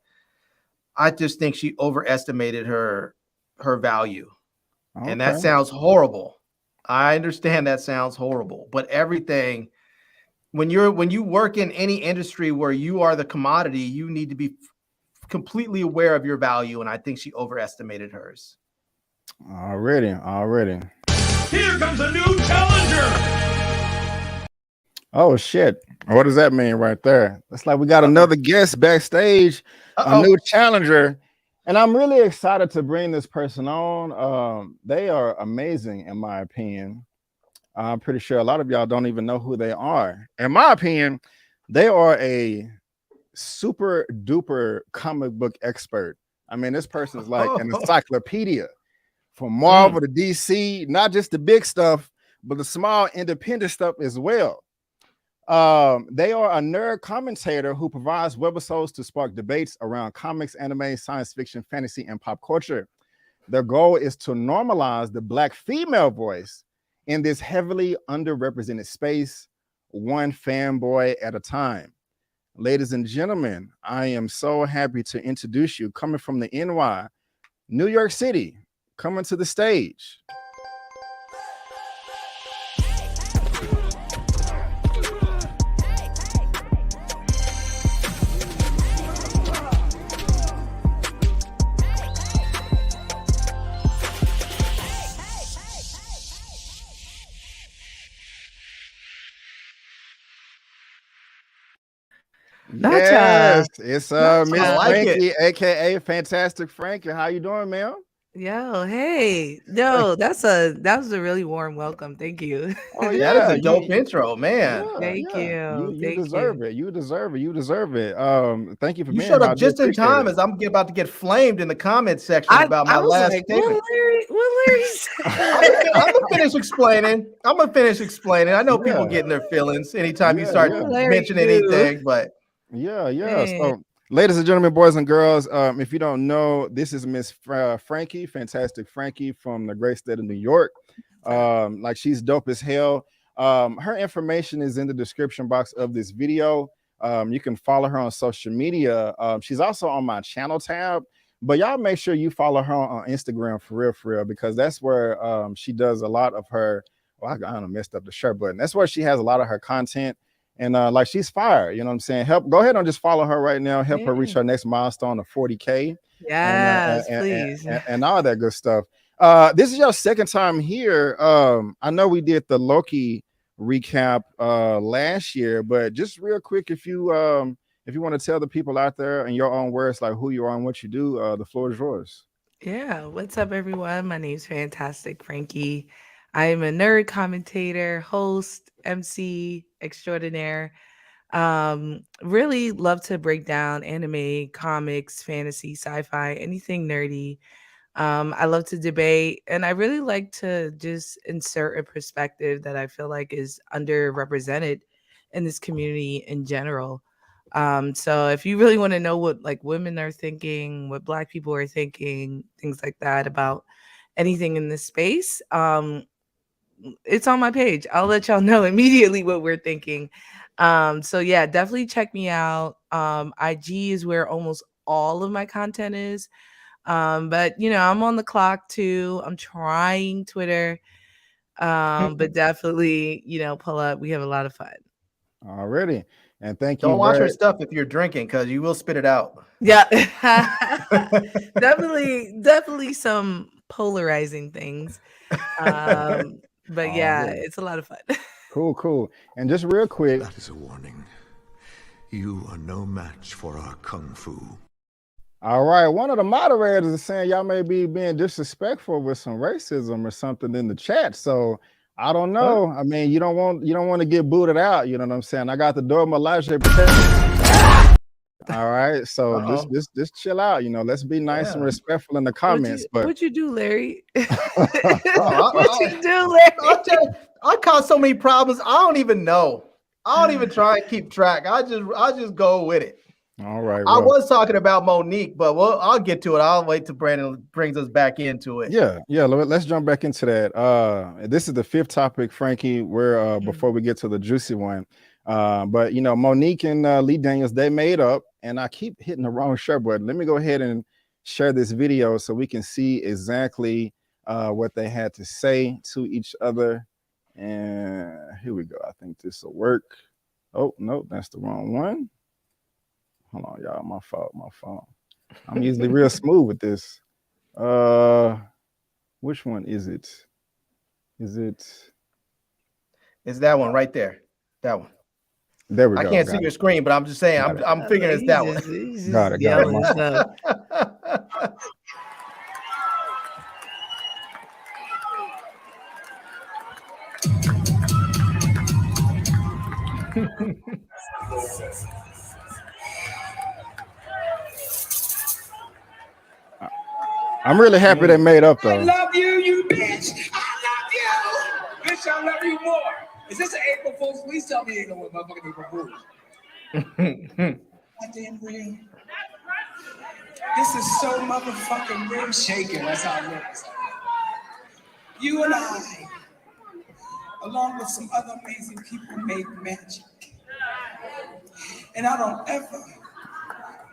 I just think she overestimated her value, and that sounds horrible. I understand that sounds horrible, but everything when you work in any industry where you are the commodity, you need to be completely aware of your value, and I think she overestimated hers. Already. Here comes a new challenger. Oh shit! What does that mean right there? It's like we got another guest backstage, a new challenger, and I'm really excited to bring this person on. They are amazing, in my opinion. I'm pretty sure a lot of y'all don't even know who they are. In my opinion, they are a super duper comic book expert. I mean, this person is like an encyclopedia from Marvel to DC, not just the big stuff, but the small independent stuff as well. They are a nerd commentator who provides webisodes to spark debates around comics, anime, science fiction, fantasy, and pop culture. Their goal is to normalize the black female voice in this heavily underrepresented space, one fanboy at a time. Ladies and gentlemen, I am so happy to introduce you, coming from the NY, New York City, coming to the stage. Yes, it's Miss Frankey, aka Fantastic Frankey. How you doing, ma'am? Yo, hey, no, that was a really warm welcome. Thank you. Oh yeah, that's a dope intro, man. Thank you. You deserve it. You deserve it. You deserve it. Thank you for being here. You showed up just in time as I'm about to get flamed in the comment section about my last statement. What Larry said? I'm gonna finish explaining. I know people getting their feelings anytime you start mentioning anything, but yeah. So Ladies and gentlemen, boys and girls, if you don't know, this is Miss Frankey, fantastic Frankey from the great state of New York. Like she's dope as hell. Her information is in the description box of this video. You can follow her on social media. She's also on my channel tab, but y'all make sure you follow her on Instagram for real, because that's where she does a lot of her. Well, I kind of messed up the shirt button. That's where she has a lot of her content. And like she's fire, you know what I'm saying? Go ahead and just follow her right now. Help her reach her next milestone of 40K. Yes, please. And all that good stuff. This is your second time here. I know we did the Loki recap last year, but just real quick, if you want to tell the people out there in your own words, like who you are and what you do, the floor is yours. Yeah, what's up, everyone? My name's Fantastic Frankey. I am a nerd commentator, host, MC extraordinaire. Really love to break down anime, comics, fantasy, sci-fi, anything nerdy. I love to debate, and I really like to just insert a perspective that I feel like is underrepresented in this community in general. So if you really want to know what like women are thinking, what Black people are thinking, things like that about anything in this space, it's on my page. I'll let y'all know immediately what we're thinking. So yeah, definitely check me out. IG is where almost all of my content is. But you know, I'm on the clock too. I'm trying Twitter. But definitely, you know, pull up. We have a lot of fun. Already. And thank you. Don't watch her stuff if you're drinking, because you will spit it out. Yeah. definitely some polarizing things. But yeah, it's a lot of fun. Cool. And just real quick. That is a warning. You are no match for our kung fu. All right. One of the moderators is saying y'all may be being disrespectful with some racism or something in the chat. So I don't know. I mean, you don't want to get booted out. You know what I'm saying? I got the door Melage protected. All right. So just chill out. You know, let's be nice and respectful in the comments. What'd you do, Larry? What'd you do, Larry? I caused so many problems. I don't even know. I don't even try and keep track. I just go with it. All right. I was talking about Monique, but I'll get to it. I'll wait till Brandon brings us back into it. Yeah. Let's jump back into that. This is the fifth topic, Frankey. Where before we get to the juicy one, but you know, Monique and Lee Daniels, they made up, and I keep hitting the wrong share button. Let me go ahead and share this video so we can see exactly what they had to say to each other. And here we go. I think this will work. Oh no, that's the wrong one. Hold on, y'all. My fault. I'm usually real smooth with this. Which one is it? It's that one right there. That one. There we go. I can't see your screen, but I'm just saying I'm figuring it's that one. Got it. I'm really happy they made up though. I love you, you bitch. I love you. Bitch, I love you more. Is this an April Fool's? Please tell me ain't no motherfucking April Fool's. Goddamn real. This is so motherfucking real shaking. That's how it looks. You and I, along with some other amazing people, made magic. And I don't ever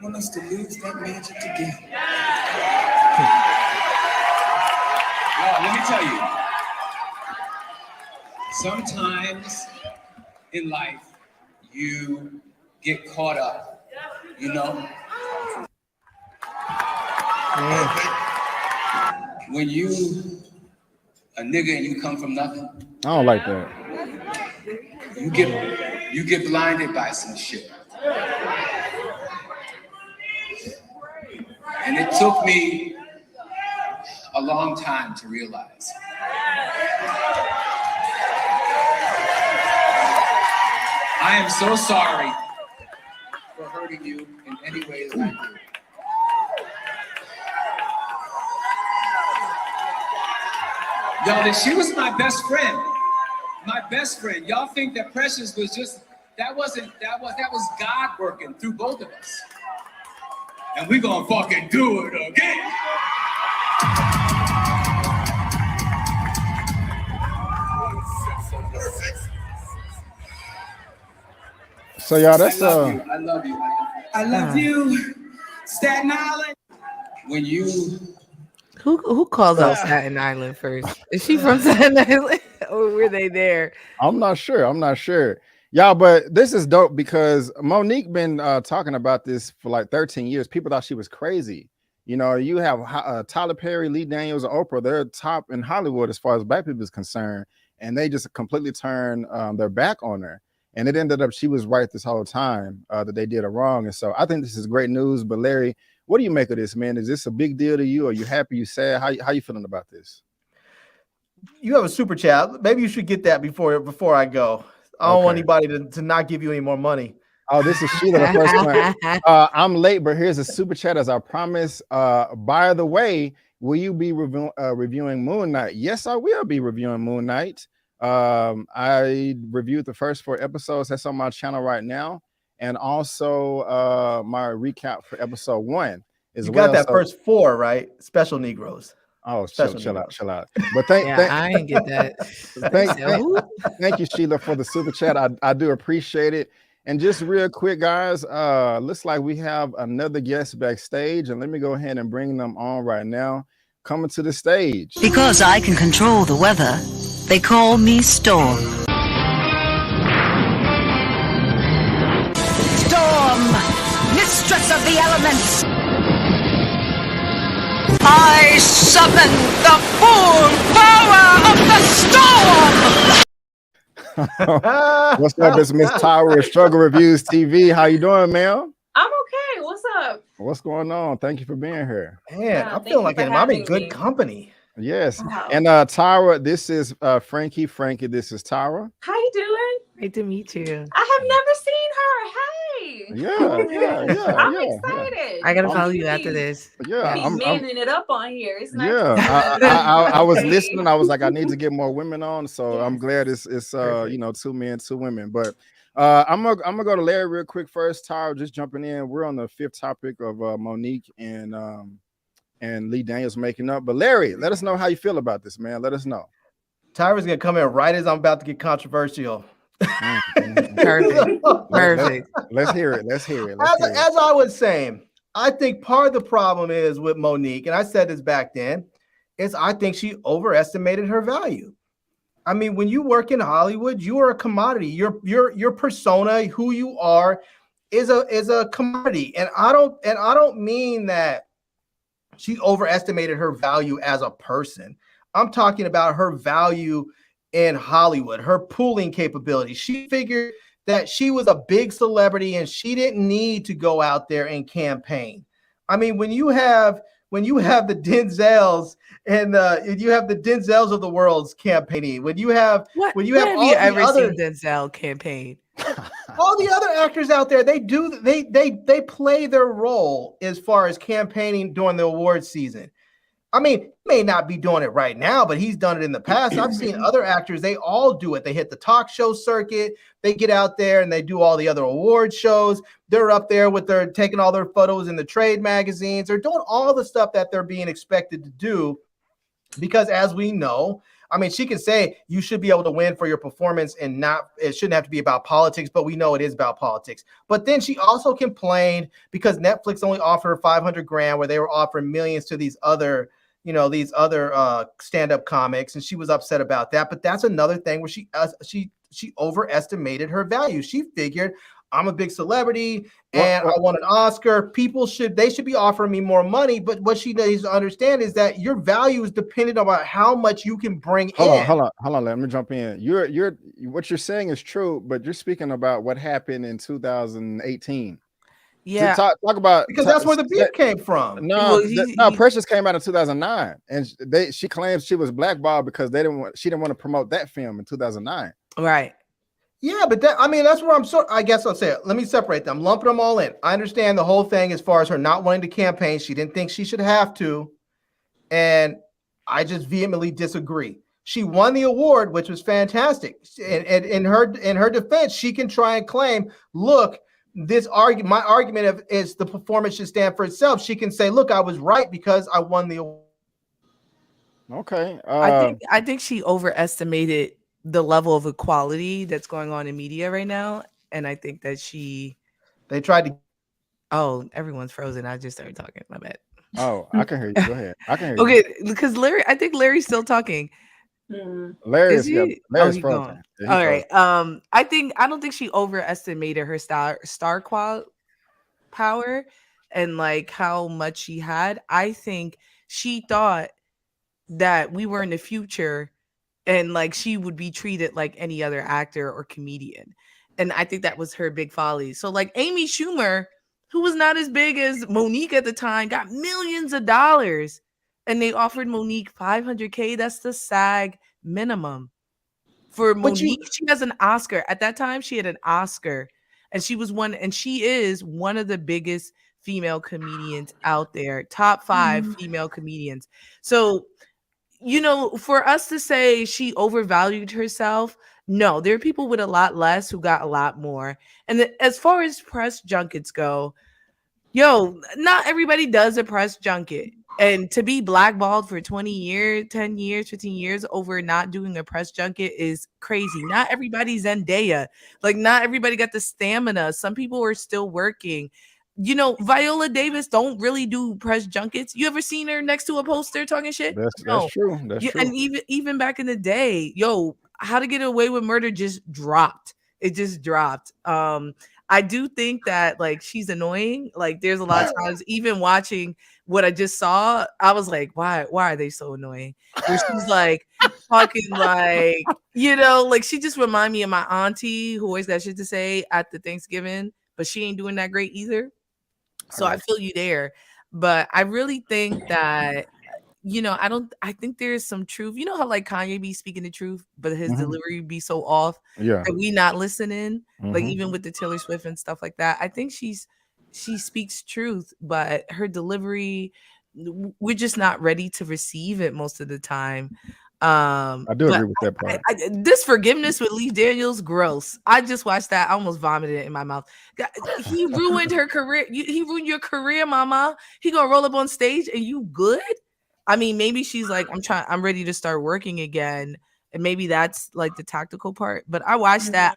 want us to lose that magic again. Let me tell you, sometimes in life, you get caught up, you know? When you a nigga and you come from nothing. I don't like that. You get blinded by some shit. And it took me a long time to realize. I am so sorry for hurting you in any way that I do. Y'all, she was my best friend. My best friend. Y'all think that Precious was just, that was God working through both of us. and we gonna fucking do it again. So y'all, that's I love you. I love you, Staten Island. When you Who calls out Staten Island first? Is she from Staten Island or were they there? I'm not sure. Y'all, but this is dope because Monique been talking about this for like 13 years. People thought she was crazy. You know, you have Tyler Perry, Lee Daniels, and Oprah. They're top in Hollywood as far as black people is concerned, and they just completely turned their back on her. And it ended up she was right this whole time that they did her wrong. And so I think this is great news. But Larry, what do you make of this, man? Is this a big deal to you? Are you happy? You sad? How you feeling about this? You have a super chat. Maybe you should get that before I go. I don't want anybody to not give you any more money. Oh, this is Sheila, the first one. I'm late, but here's a super chat as I promised. By the way, will you be reviewing Moon Knight? Yes, I will be reviewing Moon Knight. I reviewed the first 4 episodes. That's on my channel right now. And also my recap for episode 1 as well. You got that first 4, right? Special Negroes. Oh, chill out. But I ain't get that. Thank you, Sheila, for the super chat. I do appreciate it. And just real quick, guys, looks like we have another guest backstage, and let me go ahead and bring them on right now. Coming to the stage. Because I can control the weather, they call me Storm. Storm, mistress of the elements. I summon the full power of the storm. What's up? It's Miss Tyra of Struggle Reviews TV. How you doing, ma'am? I'm okay. What's up? What's going on? Thank you for being here. Man, I feel like I'm in good company. Yes. Wow. And Tyra, this is Frankey. Frankey, this is Tyra. How you doing? Great to meet you. I have never seen her. Hey. Yeah. I'm excited. I gotta follow you after this. Yeah, I'm manning it up on here. It's nice. Yeah, I was listening. I was like, I need to get more women on. So I'm glad it's 2 men, 2 women. But I'm gonna go to Larry real quick first. Tyra, just jumping in. We're on the 5th topic of Monique and Lee Daniels making up. But Larry, let us know how you feel about this, man. Let us know. Tyra's gonna come in right as I'm about to get controversial. Perfect. Let's hear it. As I was saying, I think part of the problem is with Monique, and I said this back then, is I think she overestimated her value. I mean, when you work in Hollywood, you are a commodity. Your persona, who you are, is a commodity. And I don't mean that she overestimated her value as a person. I'm talking about her value in Hollywood, her pooling capability. She figured that she was a big celebrity and she didn't need to go out there and campaign. I mean, when you have the Denzels and you have the Denzels of the world's campaigning, when you have all the other Denzel campaign, all the other actors out there, they play their role as far as campaigning during the awards season. I mean, he may not be doing it right now, but he's done it in the past. I've seen other actors, they all do it. They hit the talk show circuit. They get out there and they do all the other award shows. They're up there taking all their photos in the trade magazines. They're doing all the stuff that they're being expected to do because, as we know, I mean, she can say you should be able to win for your performance and it shouldn't have to be about politics, but we know it is about politics. But then she also complained because Netflix only offered her $500,000 where they were offering millions to these other stand-up comics, and she was upset about that. But that's another thing where she overestimated her value. She figured, I'm a big celebrity and I won an Oscar. They should be offering me more money. But what she needs to understand is that your value is dependent on how much you can bring in. Hold on. Let me jump in. What you're saying is true, but you're speaking about what happened in 2018. Yeah, talk about because that's where the beef came from. No, Precious came out in 2009, and she claims she was blackballed because she didn't want to promote that film in 2009. Right. Yeah, but that's where I guess I'll say it. Let me separate them, lumping them all in. I understand the whole thing as far as her not wanting to campaign. She didn't think she should have to, and I just vehemently disagree. She won the award, which was fantastic. And in her defense, she can try and claim, look, my argument is the performance should stand for itself. She can say, look, I was right because I won the award. Okay. I think she overestimated the level of equality that's going on in media right now. And I think that they tried to. Oh, everyone's frozen. I just started talking. My bad. Oh, I can hear you. Go ahead. I can hear you. Okay, because I think Larry's still talking. Larry's Larry's frozen. Yeah, all right. I don't think she overestimated her star power and like how much she had. I think she thought that we were in the future and like she would be treated like any other actor or comedian. And I think that was her big folly. So like Amy Schumer, who was not as big as Monique at the time, got millions of dollars. And they offered Monique $500K. That's the SAG minimum. For Monique, she has an Oscar. At that time, she had an Oscar. And she is one of the biggest female comedians out there. Top 5 female comedians. So, for us to say she overvalued herself, no, there are people with a lot less who got a lot more. And as far as press junkets go, not everybody does a press junket. And to be blackballed for 20 years, 10 years, 15 years over not doing a press junket is crazy. Not everybody's Zendaya. Like, not everybody got the stamina. Some people are still working. Viola Davis don't really do press junkets. You ever seen her next to a poster talking shit? That's true. That's true. And even back in the day, How to Get Away with Murder just dropped. It just dropped. I do think that like she's annoying. Like there's a lot of times, even watching what I just saw, I was like, why are they so annoying? Where she's like talking like, like she just remind me of my auntie who always got shit to say at the Thanksgiving, but she ain't doing that great either. So I feel you there. But I really think that I think there's some truth. You know how like Kanye be speaking the truth, but his delivery be so off that we not listening, like even with the Taylor Swift and stuff like that. I think she speaks truth, but her delivery, we're just not ready to receive it most of the time. I do agree with that part. This Forgiveness with Lee Daniels, gross. I just watched that. I almost vomited it in my mouth. He ruined her career. He ruined your career, mama. He gonna roll up on stage and you good? I mean, maybe she's like, I'm ready to start working again. And maybe that's like the tactical part. But I watched that.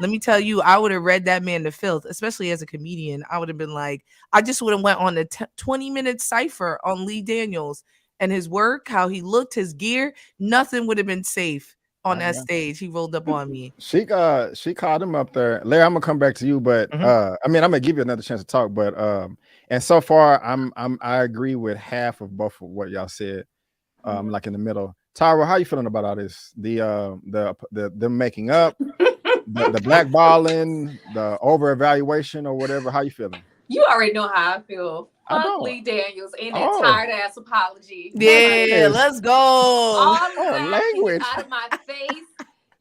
Let me tell you, I would have read that man to filth, especially as a comedian. I would have been like, I just would have went on a 20-minute cipher on Lee Daniels and his work, how he looked, his gear. Nothing would have been safe on that stage. He rolled up on me. She called him up there. Larry, I'm gonna come back to you, but I'm gonna give you another chance to talk. But and so far I agree with half of both of what y'all said. Like in the middle. Tyra, how you feeling about all this? The making up, the blackballing, the over evaluation or whatever. How you feeling? You already know how I feel. Fuck Lee Daniels and that tired ass apology. Yeah, let's go. All language out of my face.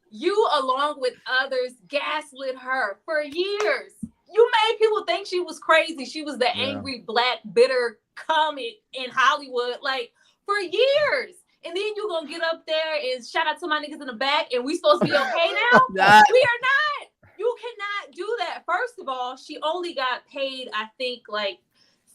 You, along with others, gaslit her for years. You made people think she was crazy. She was the angry, black, bitter comic in Hollywood, like for years. And then you gonna get up there and shout out to my niggas in the back, and we supposed to be okay now? We are not. You cannot do that. First of all, she only got paid, I think, like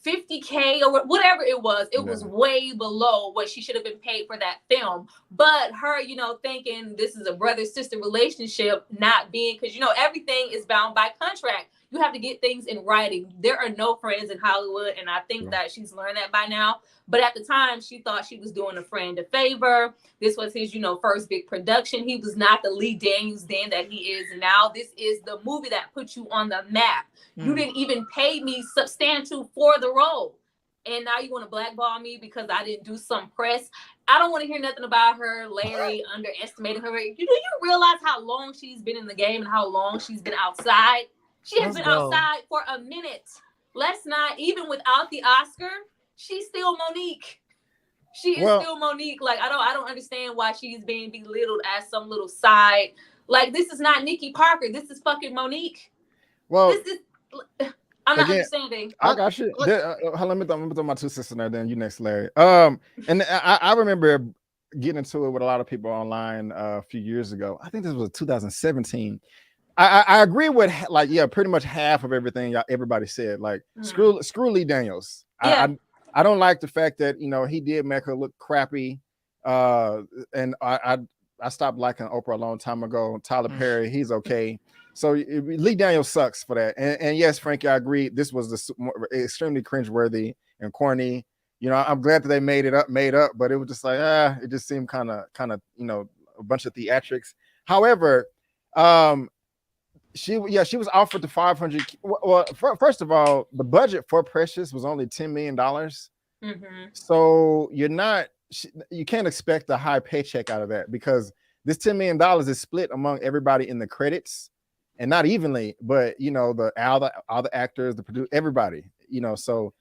$50K or whatever it was. It was way below what she should have been paid for that film. But her, thinking this is a brother-sister relationship, not being, because, everything is bound by contract. You have to get things in writing. There are no friends in Hollywood, and I think that she's learned that by now. But at the time, she thought she was doing a friend a favor. This was his, first big production. He was not the Lee Daniels then that he is now. This is the movie that put you on the map. You didn't even pay me substantial for the role. And now you want to blackball me because I didn't do some press. I don't want to hear nothing about her. Larry underestimating her. Do you realize how long she's been in the game and how long she's been outside? She has been outside for a minute. Let's not, even without the Oscar, she's still Monique. She is still Monique. Like, I don't understand why she's being belittled as some little side. Like, this is not Nikki Parker. This is fucking Monique. Well, this is, I'm not understanding. I got you. Let me throw my two sisters in there. Then you next, Larry. And I remember getting into it with a lot of people online a few years ago. I think this was 2017. I agree with like pretty much half of everything everybody said. Like screw Lee Daniels. Yeah. I don't like the fact that he did make her look crappy. And I stopped liking Oprah a long time ago. Tyler Perry, he's okay. So Lee Daniels sucks for that. And yes, Frankie, I agree. This was extremely cringeworthy and corny. I'm glad that they made up, but it was just like it just seemed kind of a bunch of theatrics. However, she was offered the 500. Well, first of all, the budget for Precious was only $10 million. So you can't expect a high paycheck out of that, because this $10 million is split among everybody in the credits, and not evenly, but all the actors, the producer, everybody. So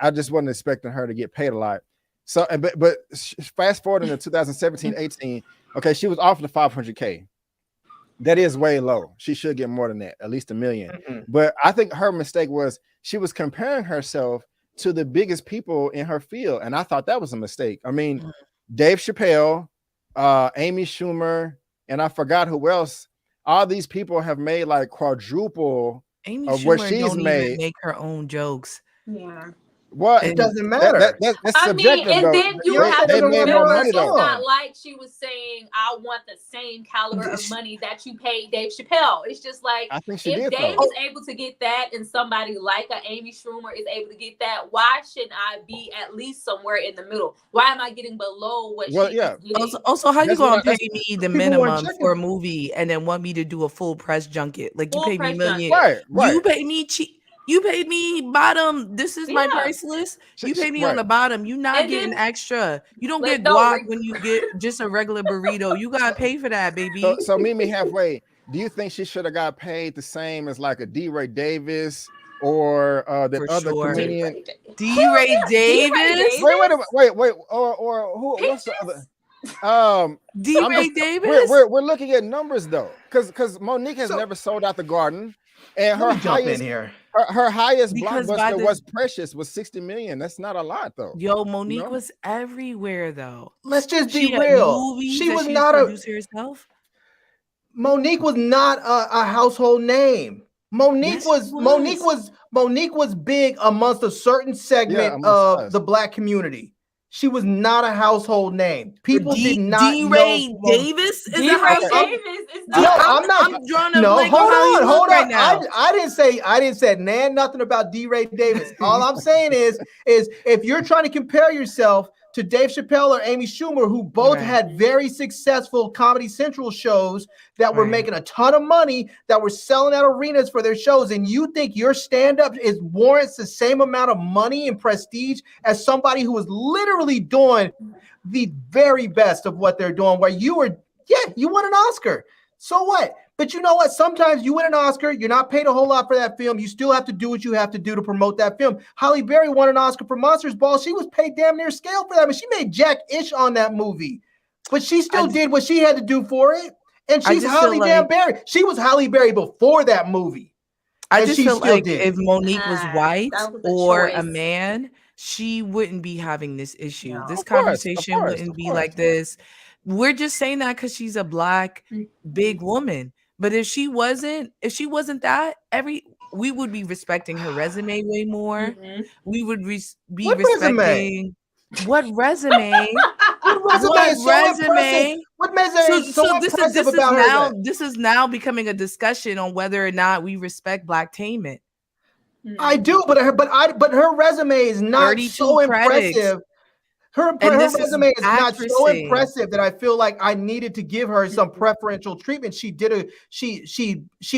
I just wasn't expecting her to get paid a lot. So, but fast forward into 2017-18, okay, she was offered the $500K. That is way low. She should get more than that, at least $1 million. But I think her mistake was she was comparing herself to the biggest people in her field, and I thought that was a mistake. I mean, Dave Chappelle, Amy Schumer, and I forgot who else. All these people have made like quadruple Amy of Schumer what she's don't made. even make her own jokes. Yeah. Well, it doesn't matter. That's I subjective, mean, and though. then you have They to made more remember, money, it's though. not like she was saying, I want the same caliber of money that you paid Dave Chappelle. It's just like, I think she if did, Dave though. is able to get that and somebody like a Amy Schumer is able to get that, why shouldn't I be at least somewhere in the middle? Why am I getting below what she's getting? Also, how you That's gonna what pay me the people minimum weren't checking. for a movie and then want me to do a full press junket? Like, you Full pay me press million. junket. Right. You pay me cheap. You paid me bottom. This is my Yeah. price list. You pay me on Right. the bottom. You not And getting then- extra. You don't Like, get no, guac like- when you get just a regular burrito. You gotta pay for that, baby. So meet me halfway. Do you think she should have got paid the same as like a D. Ray Davis or the For other sure. comedian? D. Ray Davis. Wait. Or who? What's the other? D. Ray Davis. We're looking at numbers though, because Monique has never sold out the Garden, and her Let me jump in highest here. her highest Because by blockbuster the- was Precious, was 60 million. That's not a lot though. Yo, Monique know? was everywhere though. Let's just She be had real. movies She that was she not a producer herself. Monique was not a household name. Monique Yes, was she was. Monique was big amongst a certain segment amongst of us. the Black community. She was not a household name. People did not D. Ray know. Davis is D. a Ray household. Davis is No, not. I'm not. I'm drawing a No, blank hold on how he on, look hold right on. now. I didn't say nothing about D. Ray Davis. All I'm saying is if you're trying to compare yourself to Dave Chappelle or Amy Schumer, who both Right. had very successful Comedy Central shows that were Right. making a ton of money, that were selling out arenas for their shows, and you think your stand-up warrants the same amount of money and prestige as somebody who was literally doing the very best of what they're doing, where you won an Oscar. So what? But you know what? Sometimes you win an Oscar, you're not paid a whole lot for that film. You still have to do what you have to do to promote that film. Halle Berry won an Oscar for Monsters Ball. She was paid damn near scale for that. I mean, she made Jack-ish on that movie, but she still did what she had to do for it. And I she's just Halle feel damn like- Berry. She was Halle Berry before that movie. I And just she feel still like did. if Monique was white that was a or a choice. man, she wouldn't be having this issue. No. This Of course, conversation wouldn't be like this. We're just saying that because she's a Black big woman. But if she wasn't that, we would be respecting her resume way more. We would be What resume? respecting what resume? What resume is so impressive? What resume is so impressive about her? then? This is now becoming a discussion on whether or not we respect Blacktainment. I do, but her resume is not 32 so credits. impressive. Her this is resume is not so actressing. impressive that I feel like I needed to give her some preferential treatment. She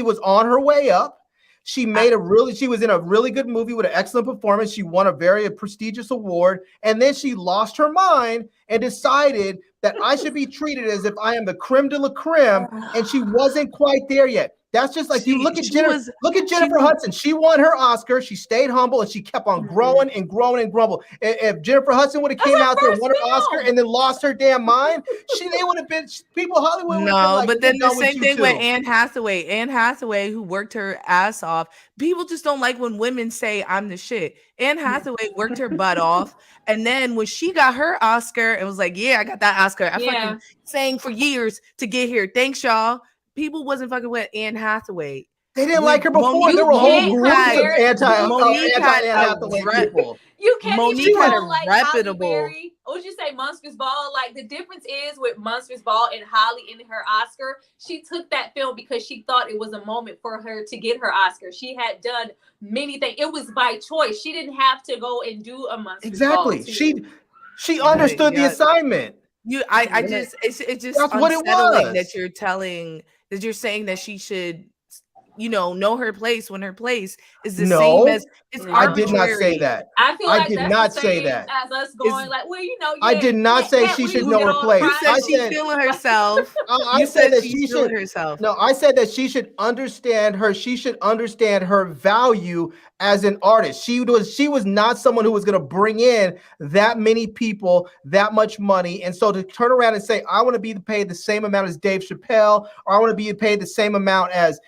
was on her way up. She was in a really good movie with an excellent performance. She won a very prestigious award, and then she lost her mind and decided that I should be treated as if I am the creme de la creme, and she wasn't quite there yet. That's just like you look at Jennifer Hudson. She won her Oscar. She stayed humble and she kept on growing and growing and growing. If Jennifer Hudson would have came out there, won her Oscar, and then lost her damn mind, they would have been people. Hollywood would have been like, but then "We're the done with same you thing too." with Anne Hathaway. Anne Hathaway, who worked her ass off. People just don't like when women say I'm the shit. Anne Hathaway worked her butt off, and then when she got her Oscar, it was like, yeah, I got that Oscar. I fucking sang for years to get here. Thanks, y'all. people wasn't fucking with Anne Hathaway. They didn't like her before. There were whole groups of Monique anti had Anne Hathaway people. You can't Monique even had call a like reputable. Halle Berry. Or would you say Monsters Ball? Like the difference is with Monsters Ball and Holly in her Oscar, she took that film because she thought it was a moment for her to get her Oscar. She had done many things. It was by choice. She didn't have to go and do a Monsters Ball. Exactly. She understood the assignment. It's just That's what it unsettling was. that you're saying that she should, know her place when her place is the No, same as it's I did not arbitrary. say that. I feel I like did that's not the say same that. as us going like, well, I did not say she should know her place. You said I she's said feeling herself. I You said that she's she feeling should herself. No, I said that she should understand her. She should understand her value as an artist. She was not someone who was going to bring in that many people, that much money, and so to turn around and say, I want to be paid the same amount as Dave Chappelle, or I want to be paid the same amount as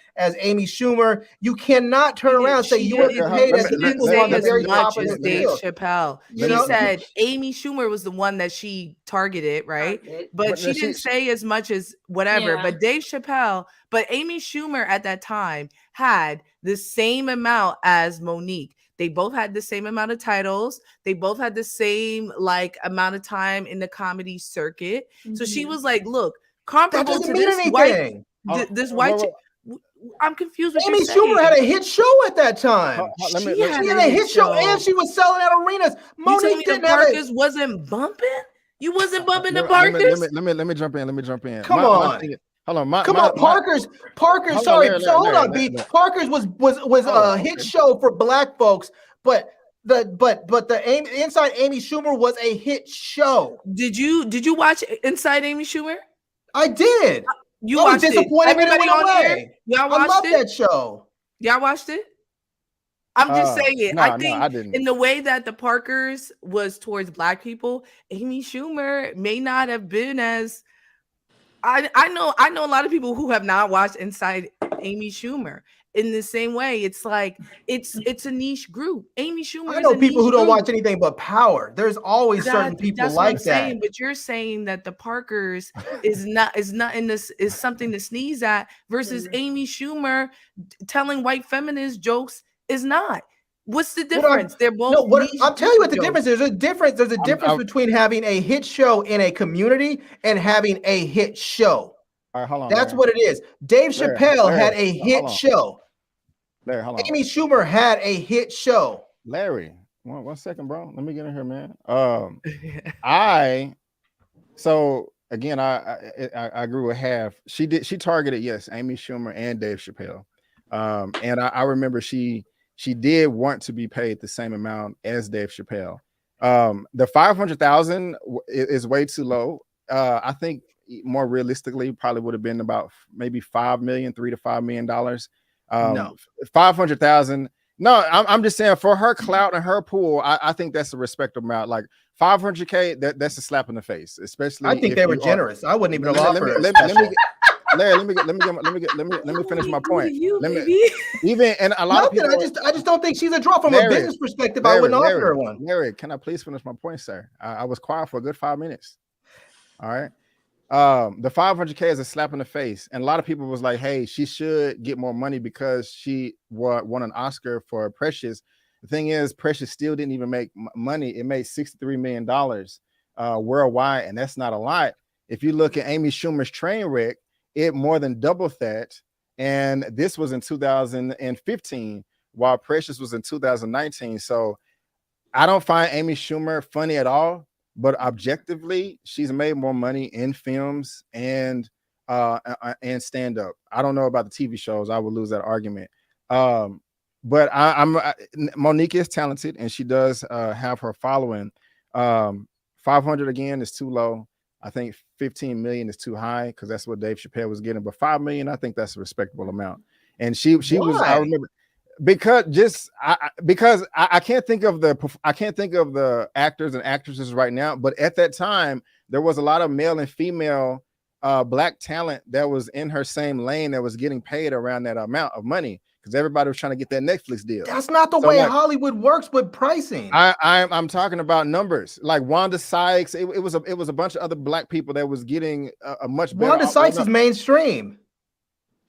Amy Schumer. You cannot turn around and say you want to be paid as the people who are on the very top of the Dave field. Chappelle. You She know? said Amy Schumer was the one that she targeted, right? But she didn't say as much as whatever. Yeah. But Dave Chappelle, but Amy Schumer at that time had the same amount as Monique. They both had the same amount of titles. They both had the same amount of time in the comedy circuit. So she was like, look, comparable to this white, this white. I'm confused with Amy Schumer had a hit show at that time. She had a hit show and she was selling out arenas. Monique didn't have Parkers wasn't bumping. You wasn't bumping the Parkers. Let me jump in. Let me jump in. Come on. Hold on. Parker's. Hold on, B. Parker's was a hit show for Black folks, but the Inside Amy Schumer was a hit show. Did you watch Inside Amy Schumer? I did. You I was watched it. disappointed when it Everybody went on away. here? Y'all watched I love it? that show. Y'all watched it? I'm just saying. No, I think I didn't. in the way that the Parkers was towards Black people, Amy Schumer may not have been as. I know a lot of people who have not watched Inside Amy Schumer. In the same way, it's like it's a niche group. Amy Schumer. I know is a people who niche don't group. watch anything but Power. There's always certain people That's what like I'm that. saying, but you're saying that the Parkers is not in this is something to sneeze at versus Amy Schumer telling white feminist jokes is not. What's the difference? They're both. I'll tell you what the difference is. There's a difference between having a hit show in a community and having a hit show. All right, hold on. That's what it is. Dave Chappelle had a hit show. Larry, hold on. Amy Schumer had a hit show. Larry, one second, bro. Let me get in here, man. So again, I agree with half. She targeted, yes, Amy Schumer and Dave Chappelle. And I remember she did want to be paid the same amount as Dave Chappelle. The 500,000 is way too low. I think more realistically probably would have been about maybe $5 million, $3 to $5 million. No, 500,000. No, I'm just saying for her clout and her pool, I think that's a respectable amount. Like 500K, that's a slap in the face, especially. I think they were generous. I wouldn't even allow for it. Larry, let me finish my point. Even and a lot of people. I just don't think she's a draw from a business perspective. I wouldn't offer her one. Larry, can I please finish my point, sir? I was quiet for a good 5 minutes. All right. The 500K is a slap in the face, and a lot of people was like, "Hey, she should get more money because she won an Oscar for Precious." The thing is, Precious still didn't even make money. It made $63 million worldwide, and that's not a lot. If you look at Amy Schumer's Trainwreck, it more than doubled that, and this was in 2015, while Precious was in 2019. So I don't find Amy Schumer funny at all. But objectively, she's made more money in films and stand up. I don't know about the TV shows. I would lose that argument. But Monique is talented and she does have her following. 500 again is too low. I think 15 million is too high because that's what Dave Chappelle was getting. But 5 million, I think that's a respectable amount. And she was. I remember. Because I can't think of the actors and actresses right now, but at that time there was a lot of male and female black talent that was in her same lane that was getting paid around that amount of money because everybody was trying to get that Netflix deal. That's not the way Hollywood works with pricing. I'm talking about numbers like Wanda Sykes. It was a bunch of other black people that was getting a much better. Wanda Sykes is mainstream.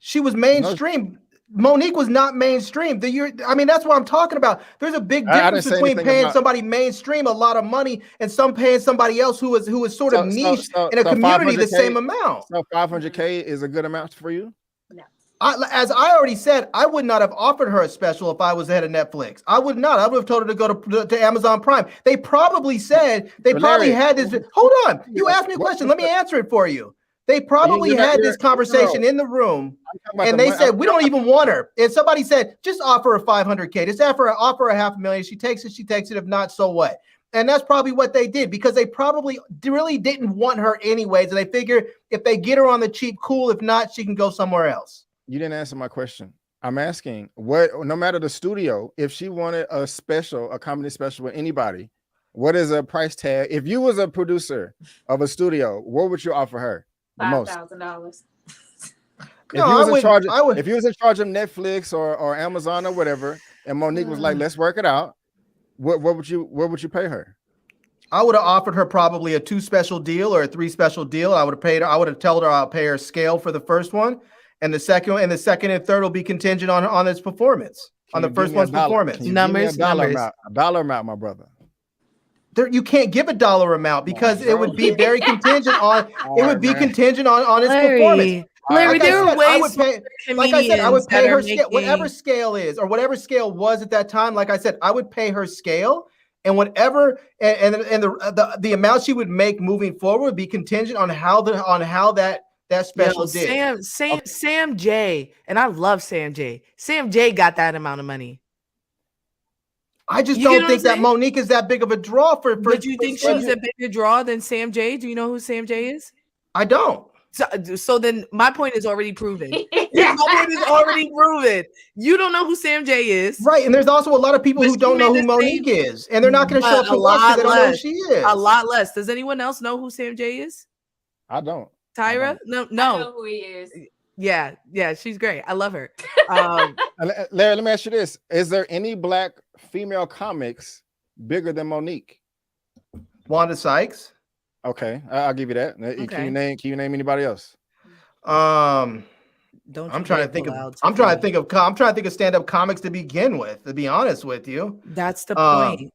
She was mainstream. Monique was not mainstream. I mean, that's what I'm talking about. There's a big difference between paying somebody mainstream a lot of money and some paying somebody else who is sort of niche in a community the same amount. So $500K is a good amount for you? No. As I already said, I would not have offered her a special if I was the head of Netflix. I would not. I would have told her to go to Amazon Prime. They probably said, probably had this. Hold on. You asked me a question. Let me answer it for you. They probably had this conversation in the room, and they said, we don't even want her. And somebody said, just offer her $500K. Just offer her $500,000. She takes it, she takes it. If not, so what? And that's probably what they did, because they probably really didn't want her anyways. And they figured if they get her on the cheap, cool. If not, she can go somewhere else. You didn't answer my question. I'm asking, no matter the studio, if she wanted a comedy special with anybody, what is a price tag? If you was a producer of a studio, what would you offer her? $5,000. If you was in charge of Netflix or Amazon or whatever, and Monique was like, let's work it out, what would you pay her? I would have offered her probably a 2 special deal or a 3 special deal. I would have paid her. I would have told her I'll pay her scale for the first one, and the second and third will be contingent on its performance, on the first one's performance. Numbers. A dollar amount, my brother. You can't give a dollar amount because it would be very contingent on contingent on its performance. Larry, there are ways. Like I said, I would pay her scale, whatever scale is, or whatever scale was at that time. Like I said, I would pay her scale, and whatever, and the amount she would make moving forward would be contingent on how that special did. Sam J, and I love Sam J. Sam J got that amount of money. I just don't think that Monique is that big of a draw for. But you think she's a bigger draw than Sam J? Do you know who Sam J is? I don't. So then my point is already proven. My point is already proven. You don't know who Sam J is. Right. And there's also a lot of people who don't know who Monique is. And they're not going to show up to watch because they don't know who she is. A lot less. Does anyone else know who Sam J is? I don't. Tyra? No. I know who he is. Yeah, she's great. I love her. Larry, let me ask you this. Is there any black female comics bigger than Monique? Wanda Sykes. Okay, I'll give you that. Okay. Can you name anybody else? I'm trying to think of stand-up comics to begin with, to be honest with you. That's the point.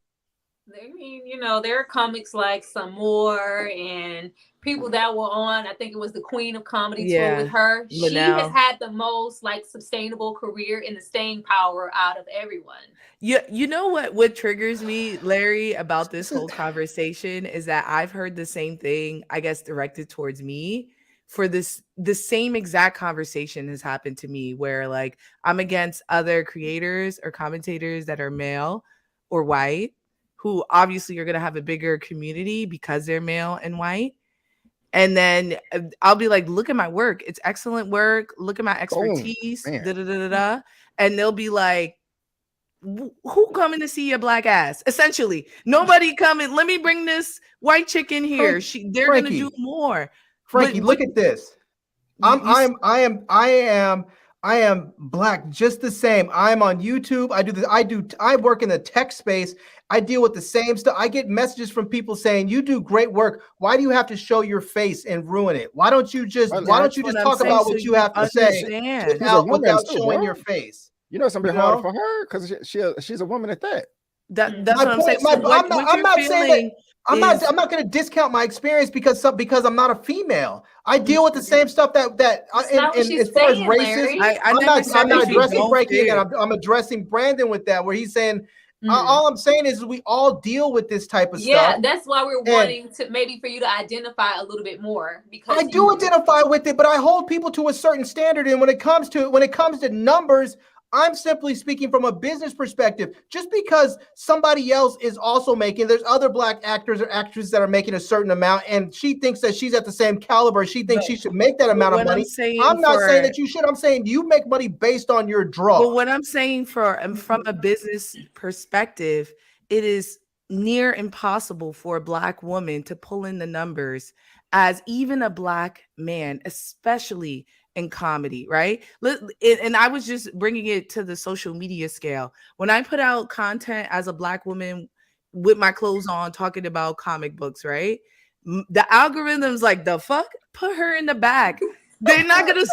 I mean, there are comics like some more and people that were on. I think it was the Queen of Comedy tour with her. She has had the most sustainable career and the staying power out of everyone. Yeah, you know what triggers me, Larry, about this whole conversation is that I've heard the same thing, I guess, directed towards me. For the same exact conversation has happened to me where I'm against other creators or commentators that are male or white, who obviously are going to have a bigger community because they're male and white. And then I'll be like, look at my work. It's excellent work. Look at my expertise. And they'll be like, who coming to see your black ass? Essentially, nobody coming. Let me bring this white chick in here. They're going to do more. Frankie, look at this. I am black just the same. I'm on YouTube. I work in the tech space. I deal with the same stuff. I get messages from people saying, you do great work. Why do you have to show your face and ruin it? Why don't you just talk about what you have to say without showing your face? It's gonna be hard for her because she's a woman at that. That's what I'm saying. I'm not going to discount my experience because I'm not a female. I deal with the same stuff that as far as racist. I'm not addressing Frankie, and I'm addressing Brandon with that, where he's saying, all I'm saying is we all deal with this type of stuff. Yeah, that's why we're wanting to maybe for you to identify a little bit more, because I do identify with it, but I hold people to a certain standard, and when it comes to numbers, I'm simply speaking from a business perspective. Just because somebody else is also there's other black actors or actresses that are making a certain amount, and she thinks that she's at the same caliber. She thinks she should make that amount of money. I'm not saying that you should. I'm saying you make money based on your draw. But what I'm saying from a business perspective, it is near impossible for a black woman to pull in the numbers as even a black man, especially in comedy, right? And I was just bringing it to the social media scale. When I put out content as a black woman with my clothes on, talking about comic books, right? The algorithm's like, the fuck? Put her in the back. They're not gonna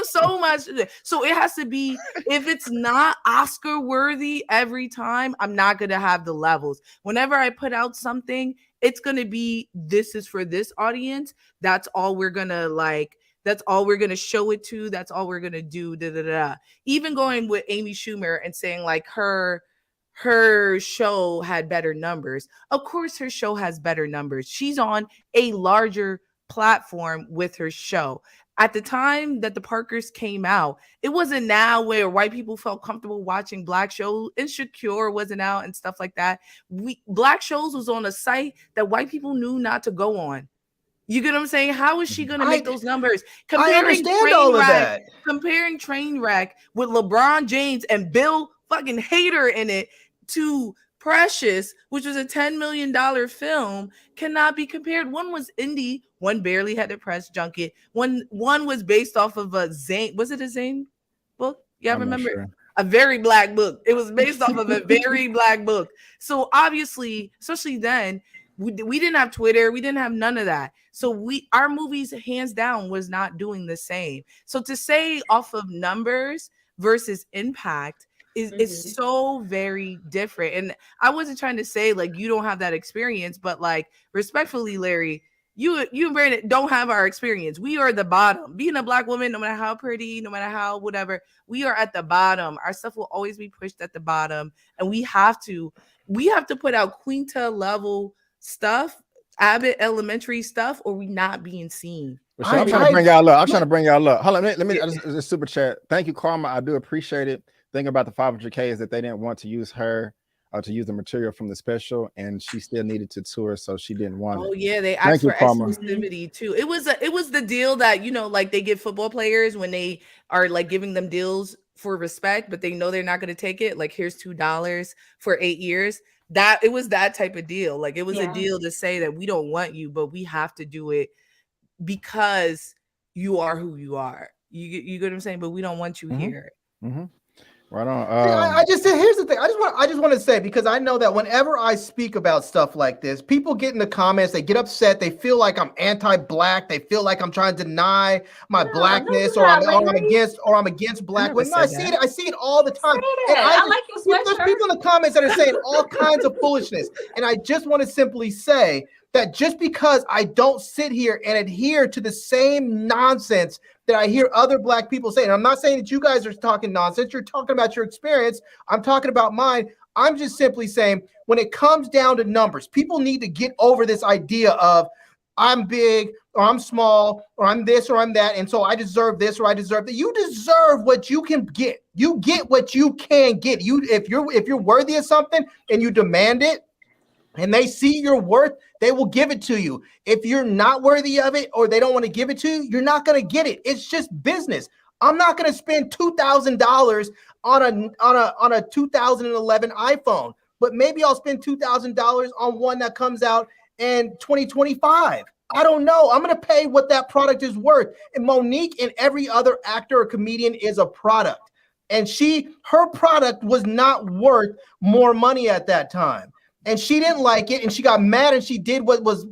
so much. So it has to be, if it's not Oscar worthy every time, I'm not gonna have the levels. Whenever I put out something, it's gonna be, this is for this audience. That's all we're gonna like. That's all we're gonna show it to. That's all we're gonna do. Da, da, da. Even going with Amy Schumer and saying like her show had better numbers. Of course, her show has better numbers. She's on a larger platform with her show. At the time that the Parkers came out, it wasn't now where white people felt comfortable watching black shows. Insecure wasn't out and stuff like that. Black shows was on a site that white people knew not to go on. You get what I'm saying? How is she going to make those numbers? I understand all of that. Comparing Trainwreck with LeBron James and Bill fucking Hader in it to Precious, which was a $10 million film, cannot be compared. One was indie, one barely had a press junket. One was based off of a Zane. Was it a Zane book? Yeah, I remember. Sure. A very black book. It was based off of a very black book. So obviously, especially then, we didn't have Twitter. We didn't have none of that. So our movies, hands down, was not doing the same. So to say off of numbers versus impact is so very different. And I wasn't trying to say like you don't have that experience, but like respectfully, Larry, you and Brandon don't have our experience. We are the bottom. Being a black woman, no matter how pretty, no matter how whatever, we are at the bottom. Our stuff will always be pushed at the bottom, and we have to put out Quinta level stuff, Abbott Elementary stuff, or we not being seen. I'm trying to bring y'all up. Hold on, let me just super chat. Thank you, Karma. I do appreciate it. Think about the 500K is that they didn't want to use her to use the material from the special, and she still needed to tour, so she didn't want it. Oh yeah, they asked for exclusivity too. It was the deal that, you know, like they give football players when they are like giving them deals for respect, but they know they're not going to take it. Like, here's $2 for 8 years. That it was that type of deal. Like, it was a deal to say that we don't want you, but we have to do it because you are who you are. You get what I'm saying? But we don't want you here. Mm-hmm. Right on. Here's the thing. I just want to say, because I know that whenever I speak about stuff like this, people get in the comments, they get upset, they feel like I'm anti-black, they feel like I'm trying to deny my blackness, or I'm against black women. No, I see it all the time. And I like your sweatshirt. There's people in the comments that are saying all kinds of foolishness, and I just want to simply say that just because I don't sit here and adhere to the same nonsense that I hear other black people say, and I'm not saying that you guys are talking nonsense, you're talking about your experience, I'm talking about mine. I'm just simply saying, when it comes down to numbers, people need to get over this idea of I'm big or I'm small or I'm this or I'm that, and so I deserve this or I deserve that. You deserve what you can get. You get what you can get. If you're worthy of something and you demand it, and they see your worth, they will give it to you. If you're not worthy of it or they don't want to give it to you, you're not going to get it. It's just business. I'm not going to spend $2,000 on a 2011 iPhone, but maybe I'll spend $2,000 on one that comes out in 2025. I don't know. I'm going to pay what that product is worth. And Monique and every other actor or comedian is a product. And her product was not worth more money at that time. And she didn't like it, and she got mad, and she did what was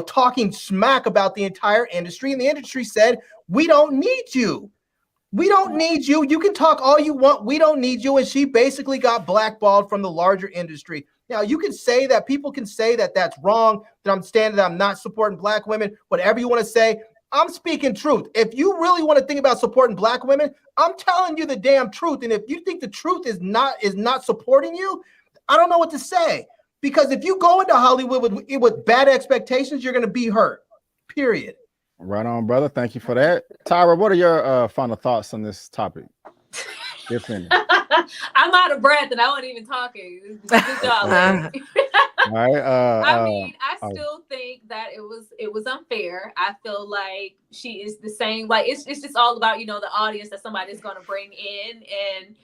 talking smack about the entire industry. And the industry said, we don't need you. We don't need you. You can talk all you want. We don't need you. And she basically got blackballed from the larger industry. Now, you can say that, people can say that that's wrong, that I'm not supporting black women, whatever you want to say. I'm speaking truth. If you really want to think about supporting black women, I'm telling you the damn truth. And if you think the truth is not supporting you, I don't know what to say. Because if you go into Hollywood with bad expectations, you're going to be hurt. Period. Right on, brother. Thank you for that. Tyra, what are your final thoughts on this topic? If any. I'm out of breath and I wasn't even talking. Good job. All right. I still think that it was unfair. I feel like she is the same. Like it's just all about, the audience that somebody's going to bring in, and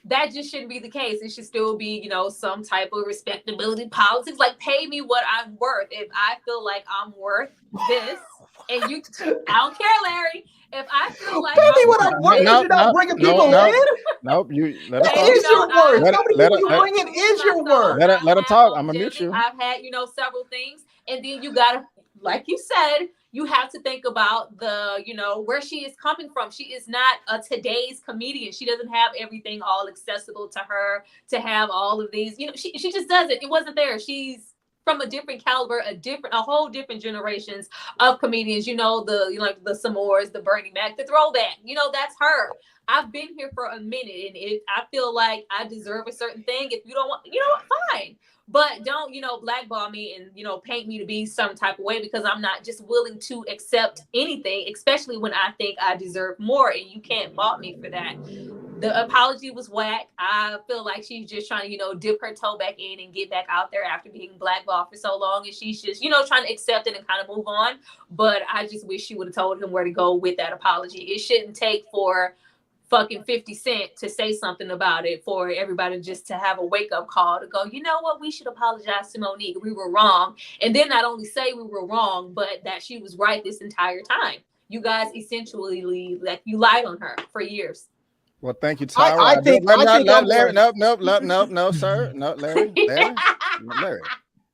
that just shouldn't be the case. It should still be, some type of respectability politics. Like, pay me what I'm worth. If I feel like I'm worth this, and I don't care, Larry. If I feel like pay me what I'm worth, you're not bringing people in. Nope, you let her talk. Is your worth. Nobody you bring in is your worth. Let her talk. I'm gonna mute you. I've had, several things, and then you gotta, like you said, you have to think about the, you know, where she is coming from. She is not a today's comedian. She doesn't have everything all accessible to her to have all of these, you know, she just doesn't. It wasn't there. She's from a different caliber, a whole different generations of comedians, you know, the S'mores, the Bernie Mac, the throwback, you know, that's her. I've been here for a minute, and if I feel like I deserve a certain thing, if you don't want, you know what, fine. But don't, you know, blackball me and, you know, paint me to be some type of way, because I'm not just willing to accept anything, especially when I think I deserve more, and you can't fault me for that. The apology was whack. I feel like she's just trying to, you know, dip her toe back in and get back out there after being blackballed for so long. And she's just, you know, trying to accept it and kind of move on. But I just wish she would have told him where to go with that apology. It shouldn't take for fucking 50 Cent to say something about it for everybody just to have a wake-up call to go, you know what, we should apologize to Monique. We were wrong. And then not only say we were wrong, but that she was right this entire time. You guys essentially, like, you lied on her for years. Well, thank you, Tyra. I think Larry. No, sir. No, Larry. Larry.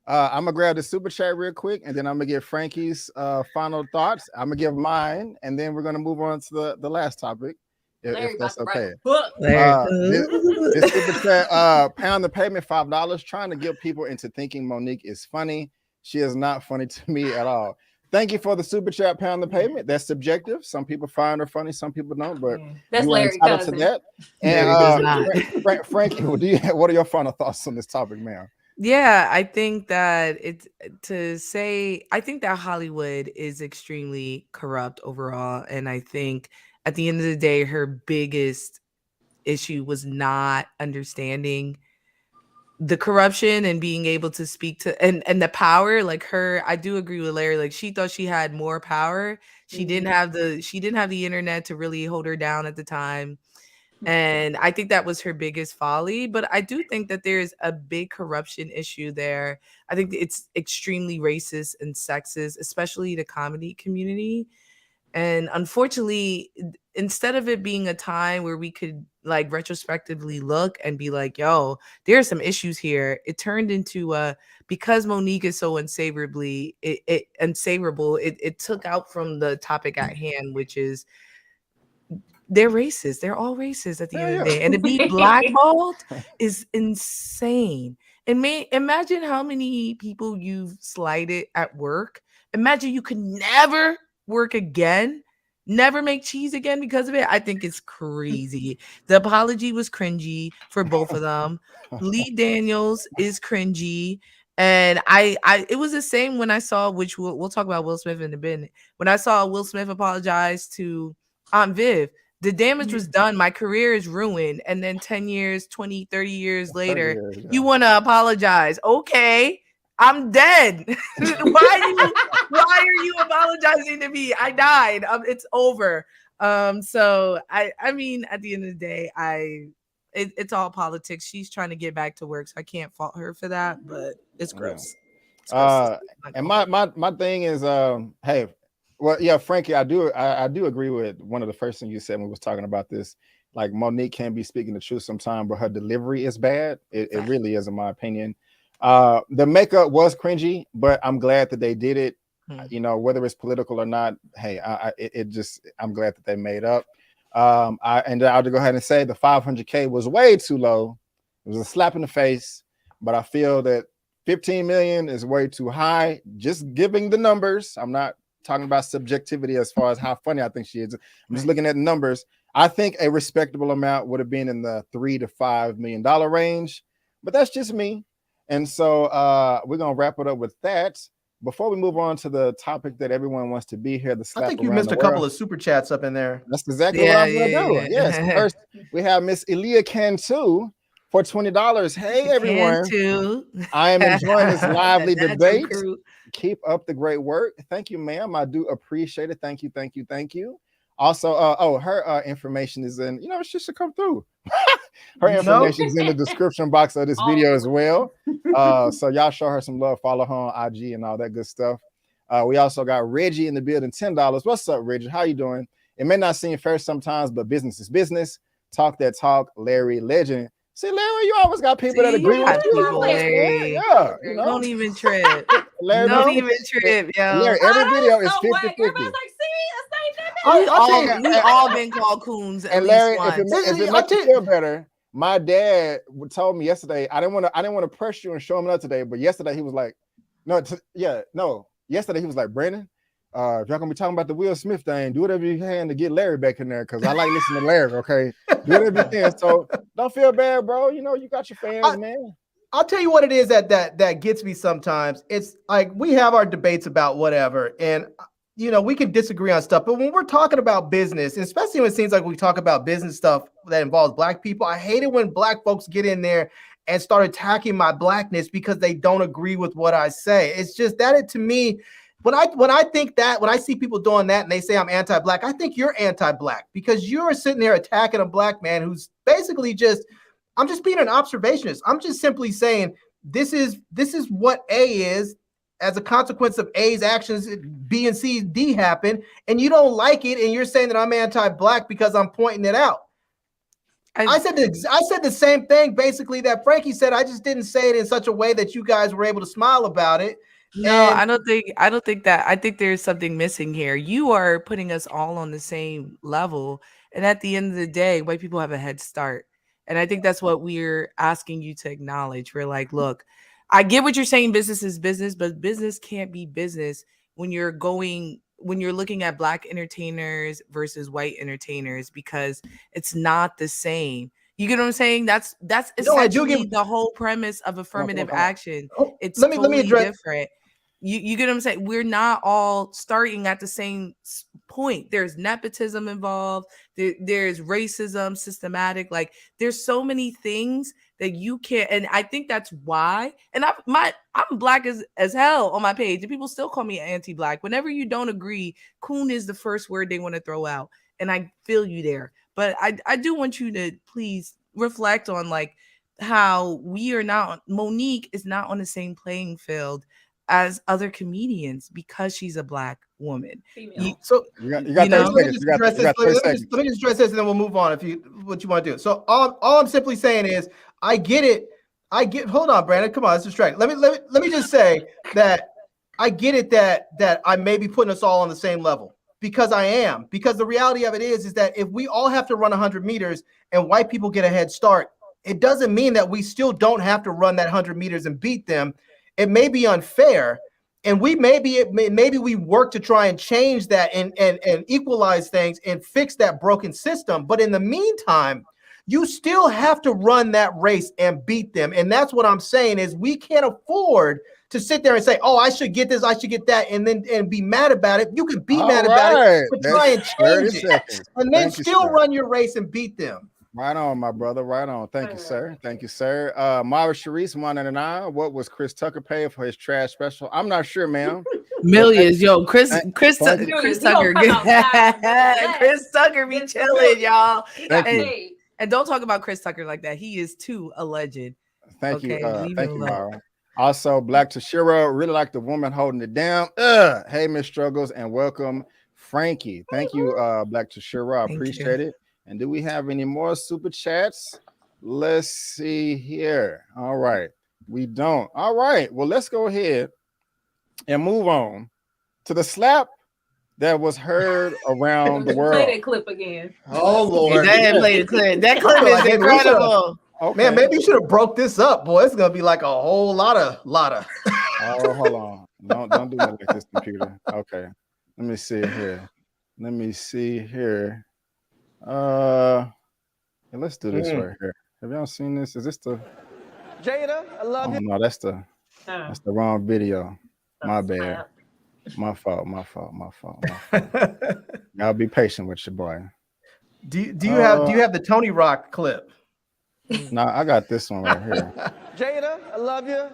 I'm gonna grab the super chat real quick, and then I'm gonna give Frankie's final thoughts. I'm gonna give mine, and then we're gonna move on to the last topic, if that's okay. This super chat, pound the payment, $5. Trying to get people into thinking Monique is funny. She is not funny to me at all. Thank you for the super chat, pound the payment. That's subjective. Some people find her funny, some people don't. But that's you are entitled to that. And Frankie, what are your final thoughts on this topic, ma'am? Yeah, I think that I think that Hollywood is extremely corrupt overall. And I think at the end of the day, her biggest issue was not understanding the corruption and being able to speak to and the power. Like her, I do agree with Larry. Like, she thought she had more power. She didn't have the internet to really hold her down at the time. And I think that was her biggest folly. But I do think that there's a big corruption issue there. I think it's extremely racist and sexist, especially the comedy community. And unfortunately, instead of it being a time where we could like retrospectively look and be like, yo, there are some issues here, it turned into because Monique is so unsavourable, it took out from the topic at hand, which is they're racist. They're all racist at the end of the day. And to be blackballed is insane. And imagine how many people you've slighted at work. Imagine you could never work again, never make cheese again because of it. I think it's crazy. The apology was cringy for both of them. Lee Daniels is cringy. And it was the same when I saw, which we'll talk about Will Smith in a bit. When I saw Will Smith apologize to Aunt Viv, the damage was done. My career is ruined. And then 10 years, 20, 30 years later, you want to apologize. Okay, I'm dead. Why are you apologizing to me? I died. It's over. So I mean, at the end of the day, it's all politics. She's trying to get back to work, so I can't fault her for that. But it's gross. It's gross. And my thing is, hey, well, yeah, Frankie, I do agree with one of the first things you said when we was talking about this. Like, Monique can be speaking the truth sometimes, but her delivery is bad. It really is, in my opinion. The makeup was cringy, but I'm glad that they did it. You know, whether it's political or not, hey, I'm glad that they made up. I'll go ahead and say the 500K was way too low. It was a slap in the face, but I feel that 15 million is way too high. Just giving the numbers. I'm not talking about subjectivity as far as how funny I think she is. I'm just looking at numbers. I think a respectable amount would have been in the $3 to $5 million range, but that's just me. And so we're gonna wrap it up with that. Before we move on to the topic that everyone wants to be here, I think you missed a couple of super chats up in there. That's exactly what I'm gonna do. Yes. First, we have Miss Elia Cantu for $20. Hey everyone, I am enjoying this lively debate. Keep up the great work. Thank you, ma'am. I do appreciate it. Thank you. Also, her information is in. It's just to come through. Her information is in the description box of this video as well. So y'all show her some love. Follow her on IG and all that good stuff. We also got Reggie in the building, $10. What's up, Reggie? How you doing? It may not seem fair sometimes, but business is business. Talk that talk, Larry Legend. See, Larry, you always got people that agree with you. Larry. Yeah, Don't even trip. Larry Don't be even 50. trip, yo. Larry, every video is 50-50. Everybody's like, see, We all been called coons at And least Larry, once. if it makes you feel better, my dad told me yesterday. I didn't want to press you and show him up today, but yesterday he was like, Yesterday he was like, Brandon, if y'all gonna be talking about the Will Smith thing, do whatever you can to get Larry back in there because I like listening to Larry. Okay, do whatever you can. So don't feel bad, bro. You know you got your fans, man. I'll tell you what it is that gets me sometimes. It's like we have our debates about whatever, and we can disagree on stuff. But when we're talking about business, and especially when it seems like we talk about business stuff that involves Black people, I hate it when Black folks get in there and start attacking my Blackness because they don't agree with what I say. It's just that to me, when I think that, when I see people doing that and they say I'm anti-Black, I think you're anti-Black because you're sitting there attacking a Black man who's basically I'm just being an observationist. I'm just simply saying this is what A is as a consequence of A's actions. B and C, D happen, and you don't like it, and you're saying that I'm anti-Black because I'm pointing it out. I said the same thing basically that Frankey said. I just didn't say it in such a way that you guys were able to smile about it. No, I don't think that. I think there's something missing here. You are putting us all on the same level, and at the end of the day, white people have a head start. And I think that's what we're asking you to acknowledge. We're like, look, I get what you're saying. Business is business, but business can't be business when you're looking at Black entertainers versus white entertainers because it's not the same. You get what I'm saying? That's essentially the whole premise of affirmative action. It's totally different. You get what I'm saying? We're not all starting at the same point. There's nepotism involved. There's racism, systematic. Like there's so many things that you can't. And I think that's why. And I'm Black as hell on my page, and people still call me anti-Black. Whenever you don't agree, coon is the first word they want to throw out, and I feel you there. But I do want you to please reflect on like how Monique is not on the same playing field as other comedians because she's a Black woman. So you got 30 seconds. Let me just address this and then we'll move on what you want to do. So all I'm simply saying is I get it. Hold on, Brandon. Come on, let's distract. Let me just say that I get it that I may be putting us all on the same level because I am. Because the reality of it is that if we all have to run 100 meters and white people get a head start, it doesn't mean that we still don't have to run that 100 meters and beat them. It may be unfair, and maybe we work to try and change that and equalize things and fix that broken system. But in the meantime, you still have to run that race and beat them. And that's what I'm saying is we can't afford to sit there and say, oh, I should get this, I should get that, and be mad about it. You can be mad about it, but try and change it. And then still run your race and beat them. Right on, my brother. Right on. Thank you, sir. Thank you, sir. Mara Sharice, 199. What was Chris Tucker paid for his trash special? I'm not sure, ma'am. Millions, yo. Chris Tucker. Chris Tucker be chilling, y'all. And don't talk about Chris Tucker like that. He is too a legend. Thank you. Thank you, Mara. Also, Black Tashira, really like the woman holding it down. Hey, Miss Struggles, and welcome, Frankey. Thank you, Black Tashira. I appreciate it. And do we have any more super chats? Let's see here. All right. We don't. All right. Well, let's go ahead and move on to the slap that was heard around the world. Play that clip again. Oh, Lord. Play the clip. That clip is incredible. Okay. Man, maybe you should have broke this up, boy. It's going to be like a whole lot of. Oh, hold on. Don't do that like this, computer. Okay. Let me see here. Let's do this right here. Have y'all seen this? Is this the Jada? I love you. No, that's the wrong video. My bad. My fault. Y'all be patient with your boy. Do you have the Tony Rock clip? No, I got this one right here. Jada, I love you.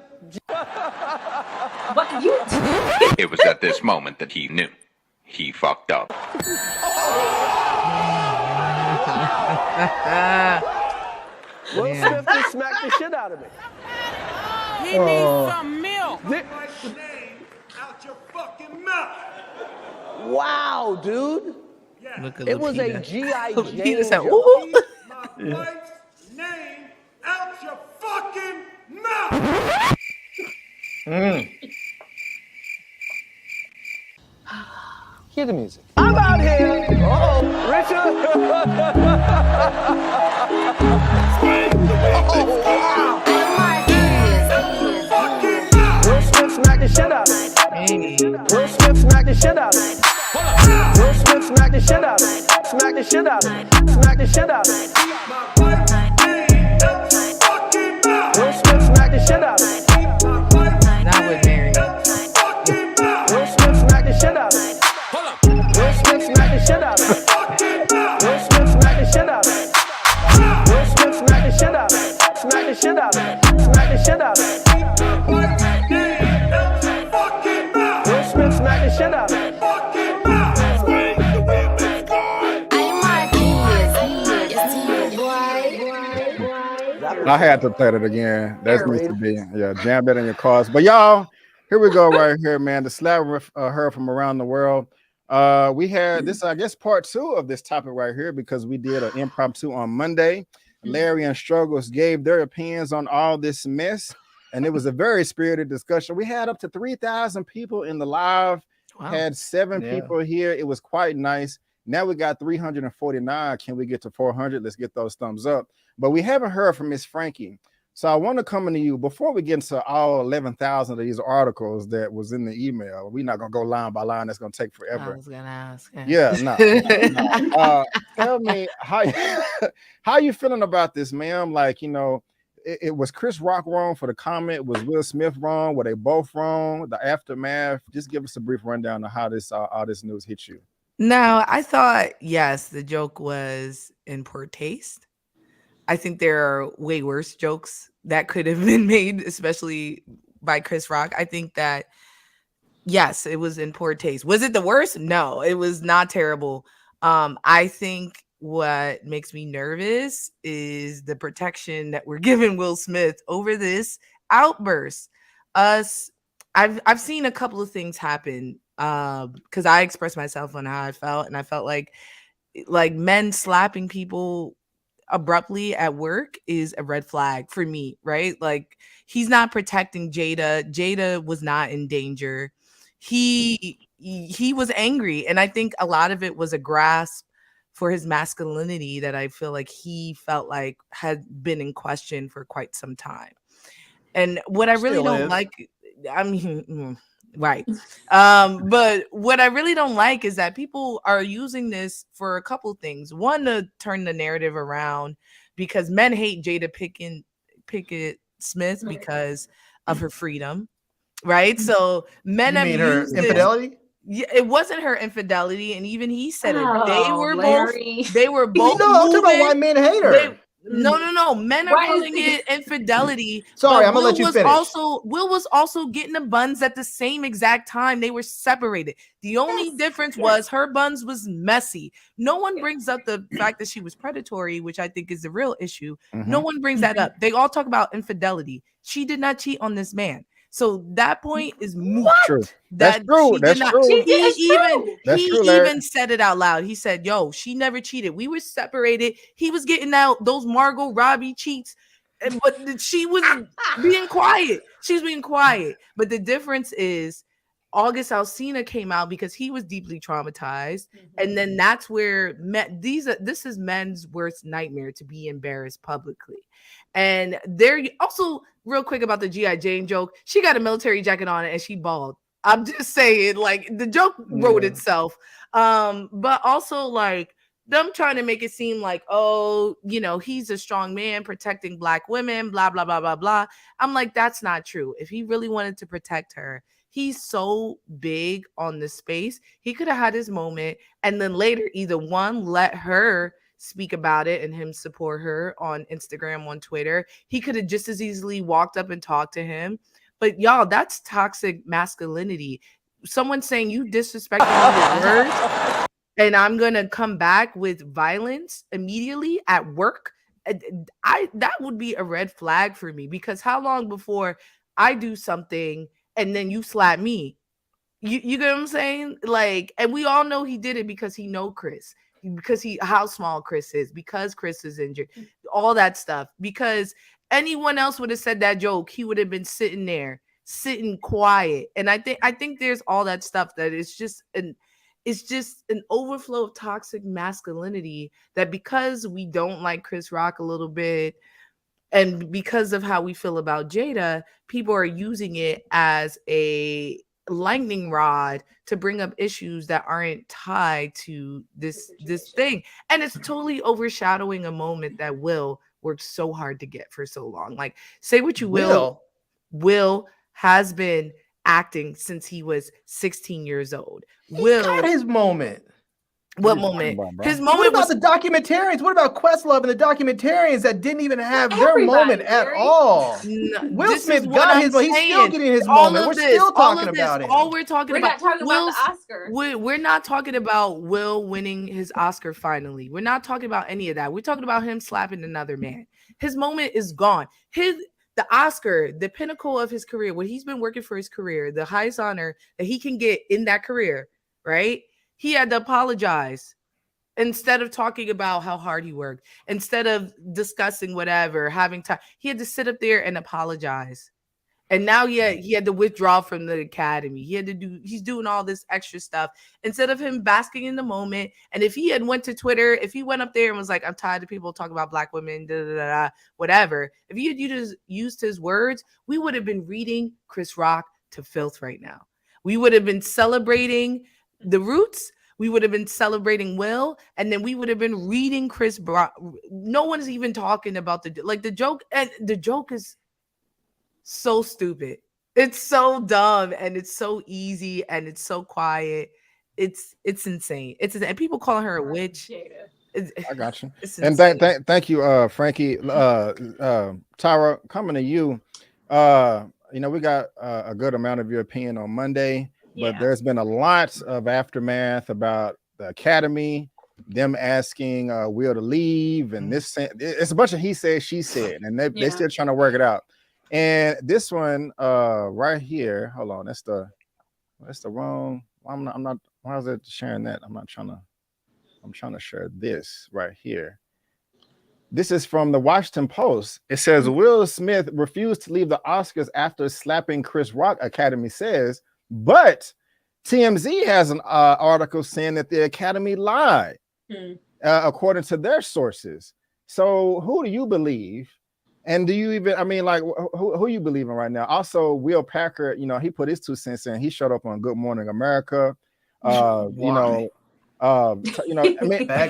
It was at this moment that he knew he fucked up. Will Smith just smacked the shit out of me. He needs some milk. Out your fucking mouth. Wow, dude. Yeah. It was a G.I. Jane said, joke. My wife's name out your fucking mouth. Cue the music. I'm out here. Oh, Richard. Oh, wow. Will Smith smack the shit out. Will Smith smack the shit out. Will Smith smack the shit out. Smack the shit out. Smack the shit out. Will Smith smack the shit out. Not with Mary. Will Smith smack the shit out. Will Smith smack the shit out. Will Smith smack the shit out. Will Smith smack the shit out. Smack the shit out. Smack the shit out. Will Smith smack the shit out. I had to play that again. That needs to be, jam that in your cars. But y'all, here we go right here, man. The slap heard from around the world. We had this, I guess, part 2 of this topic right here because we did an impromptu on Monday. Larry and Struggles gave their opinions on all this mess, and it was a very spirited discussion. We had up to 3,000 people in the live, had 7 people here. It was quite nice. Now we got 349. Can we get to 400? Let's get those thumbs up. But we haven't heard from Miss Frankey. So I want to come into you before we get into all 11,000 of these articles that was in the email. We're not going to go line by line. That's going to take forever. I was going to ask. Yeah, no. Tell me, how you feeling about this, ma'am? Like, you know, it was Chris Rock wrong for the comment. Was Will Smith wrong? Were they both wrong? The aftermath. Just give us a brief rundown of how this all this news hit you. No, I thought, yes, the joke was in poor taste. I think there are way worse jokes that could have been made, especially by Chris Rock. I think that, yes, it was in poor taste. Was it the worst? No, it was not terrible. I think what makes me nervous is the protection that we're giving Will Smith over this outburst. I've seen a couple of things happen because I expressed myself on how I felt, and I felt like men slapping people abruptly at work is a red flag for me, right? Like, he's not protecting Jada. Jada was not in danger. He was angry, and I think a lot of it was a grasp for his masculinity that I feel like he felt like had been in question for quite some time. And what I really don't like, I mean, right. But what I really don't like is that people are using this for a couple things. One, to turn the narrative around because men hate Jada Pinkett Smith because of her freedom, right? So men have used her infidelity. Yeah, it wasn't her infidelity, and even he said it. They were Larry. both. They were both. I'm talking about why men hate her. No. Men are calling it infidelity. Sorry, I'm gonna let you finish. Will was also getting the buns at the same exact time. They were separated. The only difference was her buns was messy. No one brings up the fact that she was predatory, which I think is the real issue. No one brings that up. They all talk about infidelity. She did not cheat on this man. So that point is moot. That's true. That's true. He even said it out loud. He said, "Yo, she never cheated. We were separated. He was getting out those Margot Robbie cheats, but she was being quiet. She was being quiet. But the difference is, August Alsina came out because he was deeply traumatized, and then that's where this is men's worst nightmare, to be embarrassed publicly. And there also, real quick about the G.I. Jane joke, she got a military jacket on and she bald. I'm just saying, like, the joke wrote itself. But also, like, them trying to make it seem like, oh, you know, he's a strong man protecting Black women, blah, blah, blah, blah, blah. I'm like, that's not true. If he really wanted to protect her, he's so big on the space. He could have had his moment and then later either one, let her speak about it and him support her on Instagram, on Twitter. He could have just as easily walked up and talked to him. But y'all, that's toxic masculinity. Someone saying you disrespected me with words and I'm going to come back with violence immediately at work. That would be a red flag for me, because how long before I do something and then you slap me? You get what I'm saying? Like, and we all know he did it because he know Chris, because how small Chris is, because Chris is injured, all that stuff. Because anyone else would have said that joke, he would have been sitting there, sitting quiet. And I think there's all that stuff that is just it's just an overflow of toxic masculinity that because we don't like Chris Rock a little bit, and because of how we feel about Jada, people are using it as a lightning rod to bring up issues that aren't tied to this thing. And it's totally overshadowing a moment that Will worked so hard to get for so long. Like, say what you will, Will has been acting since he was 16 years old. Will got his moment. What moment? His moment. What about the documentarians? What about Questlove and the documentarians that didn't even have their moment at all? Will Smith got his, but he's still getting his moment. We're still talking about it. All we're talking about. We're not talking about the Oscar. We're not talking about Will winning his Oscar finally. We're not talking about any of that. We're talking about him slapping another man. His moment is gone. The Oscar, the pinnacle of his career, what he's been working for his career, the highest honor that he can get in that career, right? He had to apologize instead of talking about how hard he worked, instead of discussing whatever, having time. He had to sit up there and apologize. And now he had to withdraw from the Academy. He's doing all this extra stuff instead of him basking in the moment. And if he had went to Twitter, if he went up there and was like, I'm tired of people talking about black women, whatever. If he had used his words, we would have been reading Chris Rock to filth right now. We would have been celebrating the Roots, we would have been celebrating Will, and then we would have been reading Chris Brock. No one's even talking about the joke, and the joke is so stupid. It's so dumb, and it's so easy, and it's so quiet. It's insane. And people calling her a witch. I got you. And thank you, Frankie. Tyra, coming to you. We got a good amount of your opinion on Monday. But there's been a lot of aftermath about the Academy, them asking Will to leave, and it's a bunch of he said, she said, and they're still trying to work it out. And this one right here, hold on, that's the wrong. I'm not. Why is it sharing that? I'm trying to share this right here. This is from the Washington Post. It says Will Smith refused to leave the Oscars after slapping Chris Rock, Academy says. But TMZ has an article saying that the Academy lied, according to their sources. So who do you believe? And do you even, who are you believing right now? Also, Will Packer, he put his 2 cents in. He showed up on Good Morning America. Bad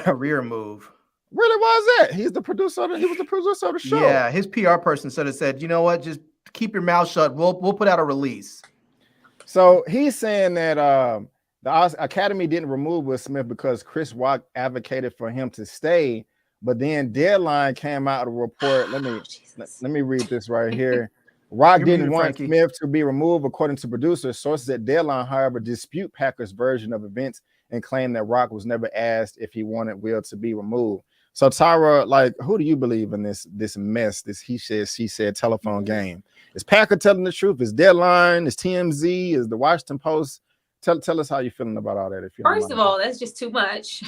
career move. Really was it? He was the producer of the show. Yeah, his PR person said, you know what? Just keep your mouth shut. We'll put out a release. So he's saying that the Academy didn't remove Will Smith because Chris Rock advocated for him to stay. But then Deadline came out with a report. Let me read this right here. Rock didn't want Smith to be removed, according to producers. Sources at Deadline, however, dispute Packer's version of events and claim that Rock was never asked if he wanted Will to be removed. So Tyra, who do you believe in this mess, this he said, she said telephone game? Is Packer telling the truth? Is Deadline? Is TMZ? Is the Washington Post? Tell us how you're feeling about all that. If you First of all, that's just too much.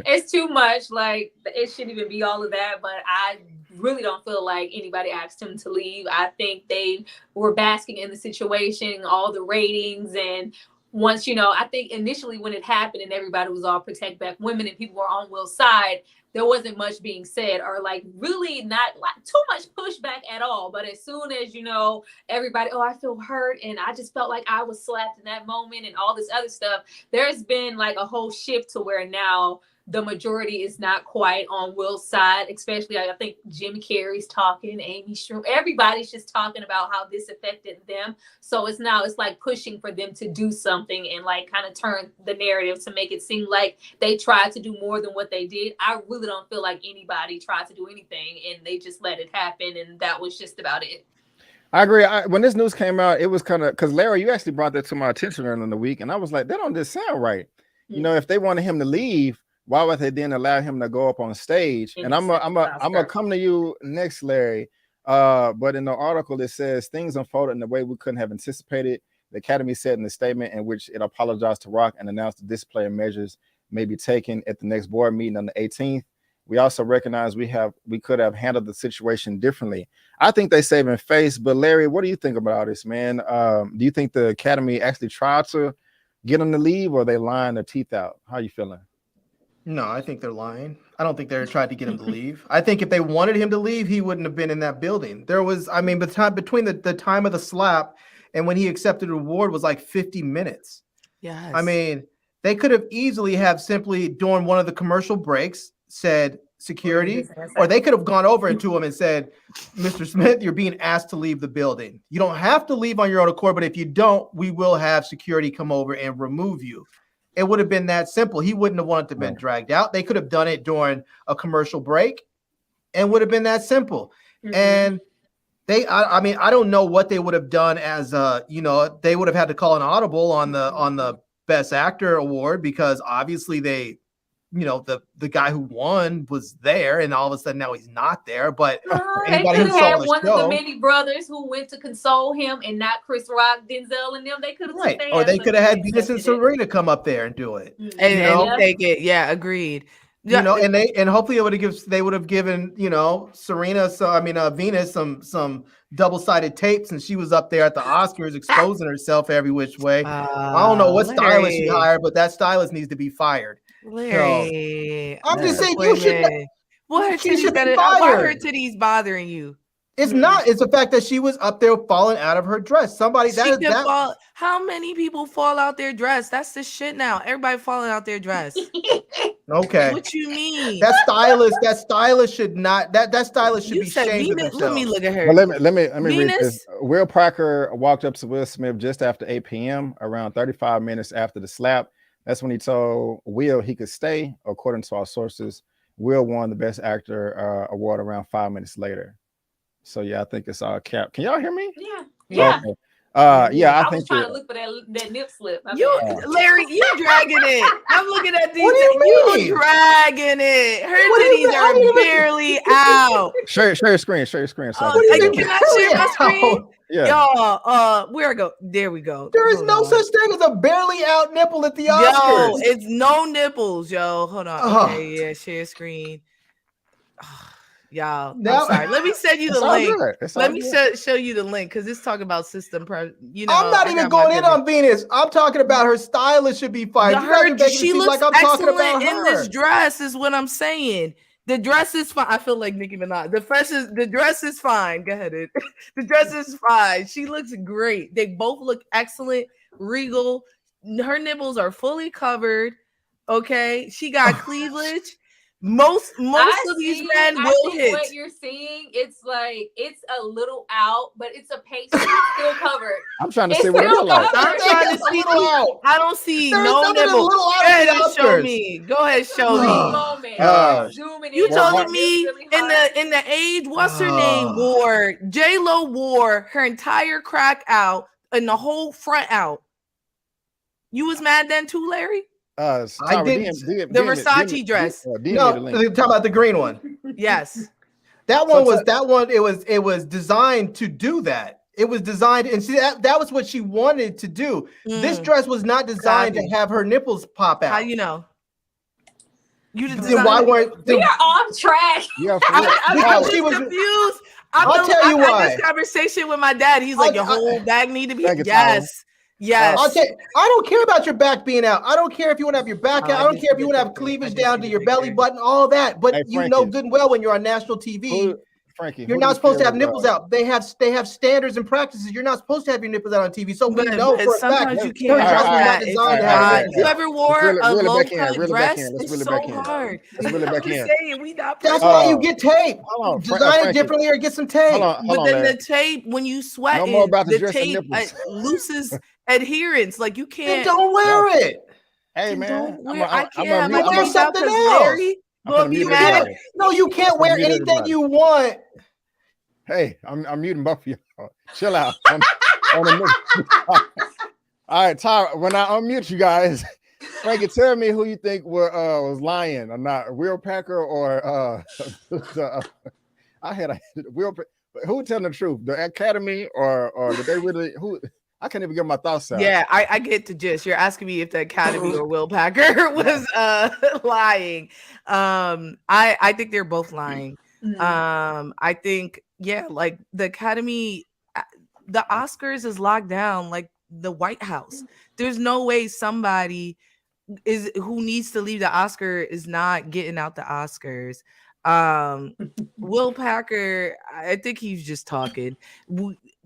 It's too much. It shouldn't even be all of that. But I really don't feel like anybody asked him to leave. I think they were basking in the situation, all the ratings, and once I think initially when it happened and everybody was all protect black women and people were on Will's side, there wasn't much being said or really not too much pushback at all. But as soon as, everybody, I feel hurt and I just felt like I was slapped in that moment and all this other stuff, there's been a whole shift to where now the majority is not quite on Will's side, especially I think Jim Carrey's talking, Amy Schumer, everybody's just talking about how this affected them. So it's pushing for them to do something and kind of turn the narrative to make it seem like they tried to do more than what they did. I really don't feel like anybody tried to do anything and they just let it happen. And that was just about it. I agree. When this news came out, it was kind of, because Larry, you actually brought that to my attention earlier in the week. And I was like, that don't just sound right. If they wanted him to leave, why would they then allow him to go up on stage? And I'm gonna come to you next, Larry. But in the article, it says things unfolded in the way we couldn't have anticipated. The Academy said in the statement in which it apologized to Rock and announced the disciplinary measures may be taken at the next board meeting on the 18th. We also recognize we could have handled the situation differently. I think they saving face. But Larry, what do you think about all this, man? Do you think the Academy actually tried to get them to leave, or are they lying their teeth out? How you feeling? No, I think they're lying. I don't think they're trying to get him to leave. I think if they wanted him to leave, he wouldn't have been in that building. There was, I mean, between the time of the slap and when he accepted the award was like 50 minutes. Yes. I mean, they could have easily have simply during one of the commercial breaks said security, or they could have gone over to him and said, Mr. Smith, you're being asked to leave the building. You don't have to leave on your own accord, but if you don't, we will have security come over and remove you. It would have been that simple. He wouldn't have wanted to been dragged out. They could have done it during a commercial break and would have been that simple. And I mean, I don't know what they would have done as they would have had to call an audible on the Best Actor award, because obviously they, the guy who won was there, and all of a sudden now he's not there. But they could have had one of the many brothers who went to console him, and not Chris Rock, Denzel, and them. They could have or they could have had Venus and Serena come up there and do it, and take it. Yeah, agreed. And hopefully they would have given Serena, Venus some double-sided tapes, and she was up there at the Oscars exposing herself every which way. I don't know what stylist she hired, but that stylist needs to be fired. Larry, I'm just saying you should. Why are her titties bothering you? It's not. It's the fact that she was up there falling out of her dress. How many people fall out their dress? That's the shit now. Everybody falling out their dress. Okay. What you mean? That stylist should not. That stylist should be ashamed of themselves. Let me look at her. Well, let me read this. Will Parker walked up to Will Smith just after 8 p.m., around 35 minutes after the slap. That's when he told Will he could stay. According to our sources, Will won the Best Actor award around 5 minutes later. So yeah, I think it's all cap. Can y'all hear me? Yeah. Okay. I was trying to look for that nip slip. Larry, you dragging it. I'm looking at these. What do you mean? You dragging it. Her titties are barely out. Share your screen. Share your screen. Can I share my screen? Yeah. Y'all, where I go? There we go. There is no such thing as a barely out nipple at the Oscars. Yo, it's no nipples, yo. Hold on. Okay, yeah, share screen. Y'all, I'm sorry. Let me send you the link. Let me show you the link, because it's talking about system. I'm not even going in on Venus. I'm talking about her stylist should be fired. She looks like I'm talking about in this dress, is what I'm saying. The dress is fine. I feel like Nicki Minaj. The dress is fine. Go ahead. The dress is fine. She looks great. They both look excellent, regal. Her nipples are fully covered. Okay, she got cleavage. Most of these men will hit. What you're seeing, it's like it's a little out, but it's a patient still covered. I'm trying to see what it looks like. I'm trying to see. I don't see no nipple. Go ahead and show me. Go ahead, show me. You told me in the age, what's her name wore J-Lo wore her entire crack out and the whole front out. You was mad then too, Larry? I didn't. The Versace dress. No, talking about the green one. Yes, that one was that one. It was designed to do that. It was designed, and see that was what she wanted to do. This dress was not designed to have her nipples pop out. How you know? You just we are off track. Yeah, I'm confused. I'll tell you why. I had this conversation with my dad. He's like, your whole bag need to be. Yes. I don't care about your back being out. I don't care if you want to have your back out. I don't care if you want to have cleavage down to your belly button, all that. But you know good and well when you're on national TV, Frankey, you're not supposed to have nipples out. They have standards and practices. You're not supposed to have your nipples out on TV. So we know for a fact you can't have that. You ever wore a low cut dress? It's so hard. That's why you get tape. Design it differently or get some tape. But then the tape, when you sweat, the tape loses adherence. Like you can't. Don't wear it. Hey man, I can't. I'm wear something else. No, you can't wear anything you want. Hey, I'm muting both of y'all. Chill out. All right, Tyra. When I unmute you guys, Frankey, tell me who you think was lying or not, Will Packer or I had a Will. Who telling the truth, the Academy or did they really? Who? I can't even get my thoughts out. Yeah, I get the gist. You're asking me if the Academy or Will Packer was lying. I think they're both lying. I think, like the Academy, the Oscars is locked down. Like the White House. There's no way somebody who needs to leave the Oscar is not getting out the Oscars. Will Packer, I think he's just talking.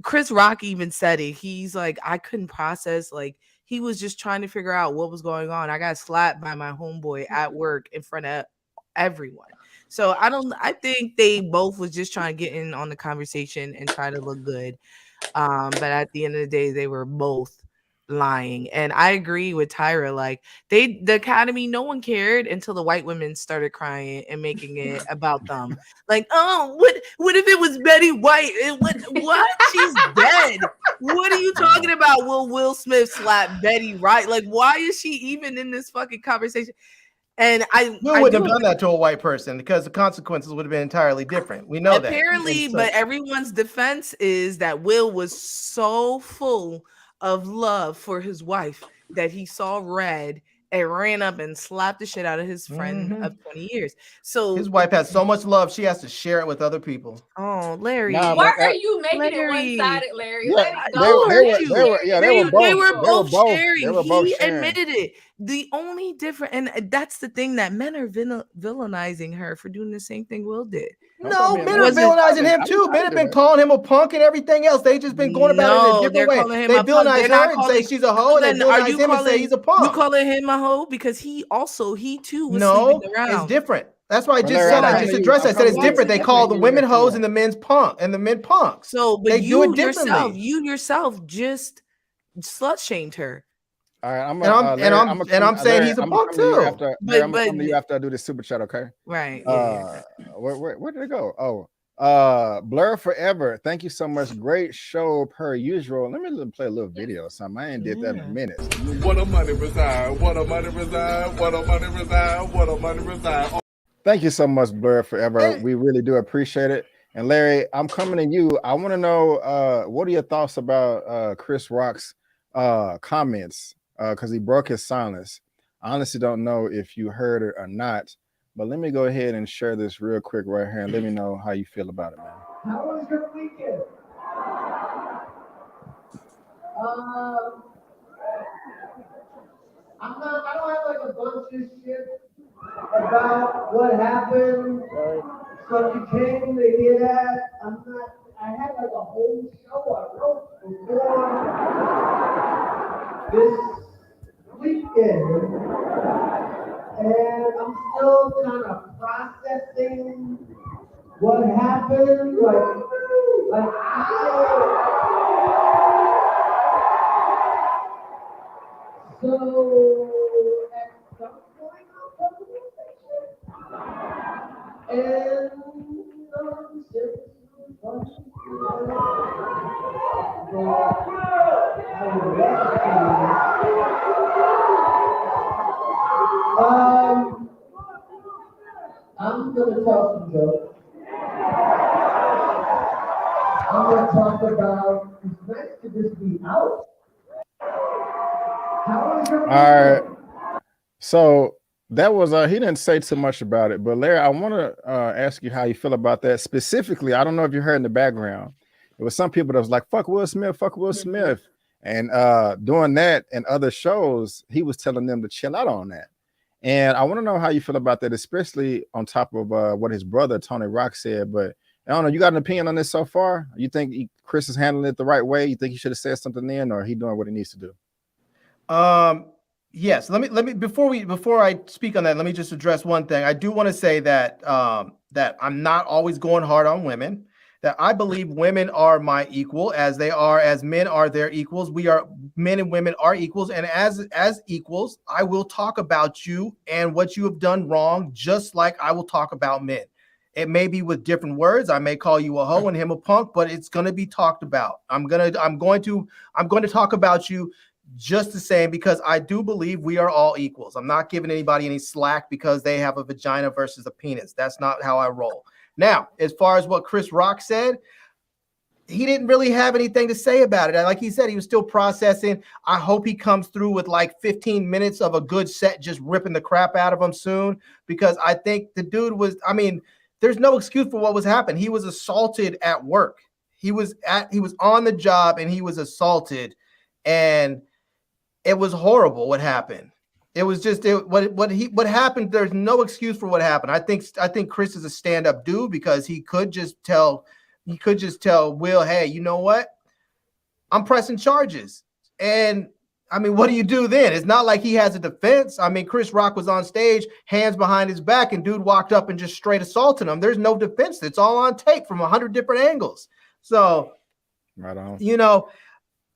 Chris Rock even said it. He's like, I couldn't process, like, he was just trying to figure out what was going on. I got slapped by my homeboy at work in front of everyone. So I think they both was just trying to get in on the conversation and try to look good. But at the end of the day, they were both lying. And I agree with Tyra. Like, the Academy, no one cared until the white women started crying and making it about them. Like, oh, what if it was Betty White? What? She's dead. What are you talking about? Will Smith slap Betty White? Like, why is she even in this fucking conversation? And I wouldn't have done that to a white person because the consequences would have been entirely different. We know apparently, that. But everyone's defense is that Will was so full of love for his wife that he saw red and ran up and slapped the shit out of his friend of 20 years. So his wife has so much love, she has to share it with other people. Oh, Larry. Why are you making it one-sided, Larry? Let it go. They were both sharing. He admitted it. The only difference, and that's the thing, that men are villainizing her for doing the same thing Will did. No, men are villainizing him too. Men have been calling him a punk and everything else. They just been going about it in a different way. They villainize her and say she's a hoe, and they villainize him and say he's a punk. You calling him a hoe because he too was sleeping around. It's different. That's why I just said, I just addressed that. I said it's different. They call the women hoes and the men's punk and the men punks. So, but you yourself just slut shamed her. All right, I'm saying he's a punk too. I'm coming to you after I do this super chat, okay? Right. Where did it go? Blur Forever. Thank you so much. Great show per usual. Let me play a little video or something. I ain't did that in a minute. What a money reside. What a money reside. What a money reside. What a money reside. Thank you so much, Blur Forever. We really do appreciate it. And Larry, I'm coming to you. I want to know what are your thoughts about Chris Rock's comments? Because he broke his silence. I honestly don't know if you heard it or not, but let me go ahead and share this real quick right here and let me know how you feel about it, man. How was your weekend? I don't have like a bunch of shit about what happened. So you came to hear that. I had like a whole show I wrote before this weekend, and I'm still kind of processing what happened. So at some point I'll come to this picture, and I'm gonna tell some jokes. I'm gonna talk about, it's nice to just be out. How was your all right. So that was he didn't say too much about it, but Larry, I want to ask you how you feel about that specifically. I don't know if you heard in the background. There was some people that was like, fuck Will Smith, fuck Will Smith. And doing that and other shows, he was telling them to chill out on that. And I want to know how you feel about that, especially on top of what his brother Tony Rock said. But I don't know, you got an opinion on this so far? You think Chris is handling it the right way? You think he should have said something then, or he doing what he needs to do? Yes. Let me before I speak on that, let me just address one thing. I do want to say that that I'm not always going hard on women. That I believe women are my equal, as men are their equals. Men and women are equals, and as equals, I will talk about you and what you have done wrong, just like I will talk about men. It may be with different words. I may call you a hoe and him a punk, but it's going to be talked about. I'm going to talk about you just the same, because I do believe we are all equals. I'm not giving anybody any slack because they have a vagina versus a penis. That's not how I roll. Now, as far as what Chris Rock said, he didn't really have anything to say about it. Like he said, he was still processing. I hope he comes through with like 15 minutes of a good set, just ripping the crap out of him soon, because I think the dude was, I mean, there's no excuse for what was happening. He was assaulted at work. He was on the job and he was assaulted. and it was horrible what happened. It was just what happened. There's no excuse for what happened. I think Chris is a stand-up dude because he could just tell Will, hey, you know what? I'm pressing charges. And I mean, what do you do then? It's not like he has a defense. I mean, Chris Rock was on stage, hands behind his back, and dude walked up and just straight assaulted him. There's no defense. It's all on tape from 100 different angles. So, right on. You know,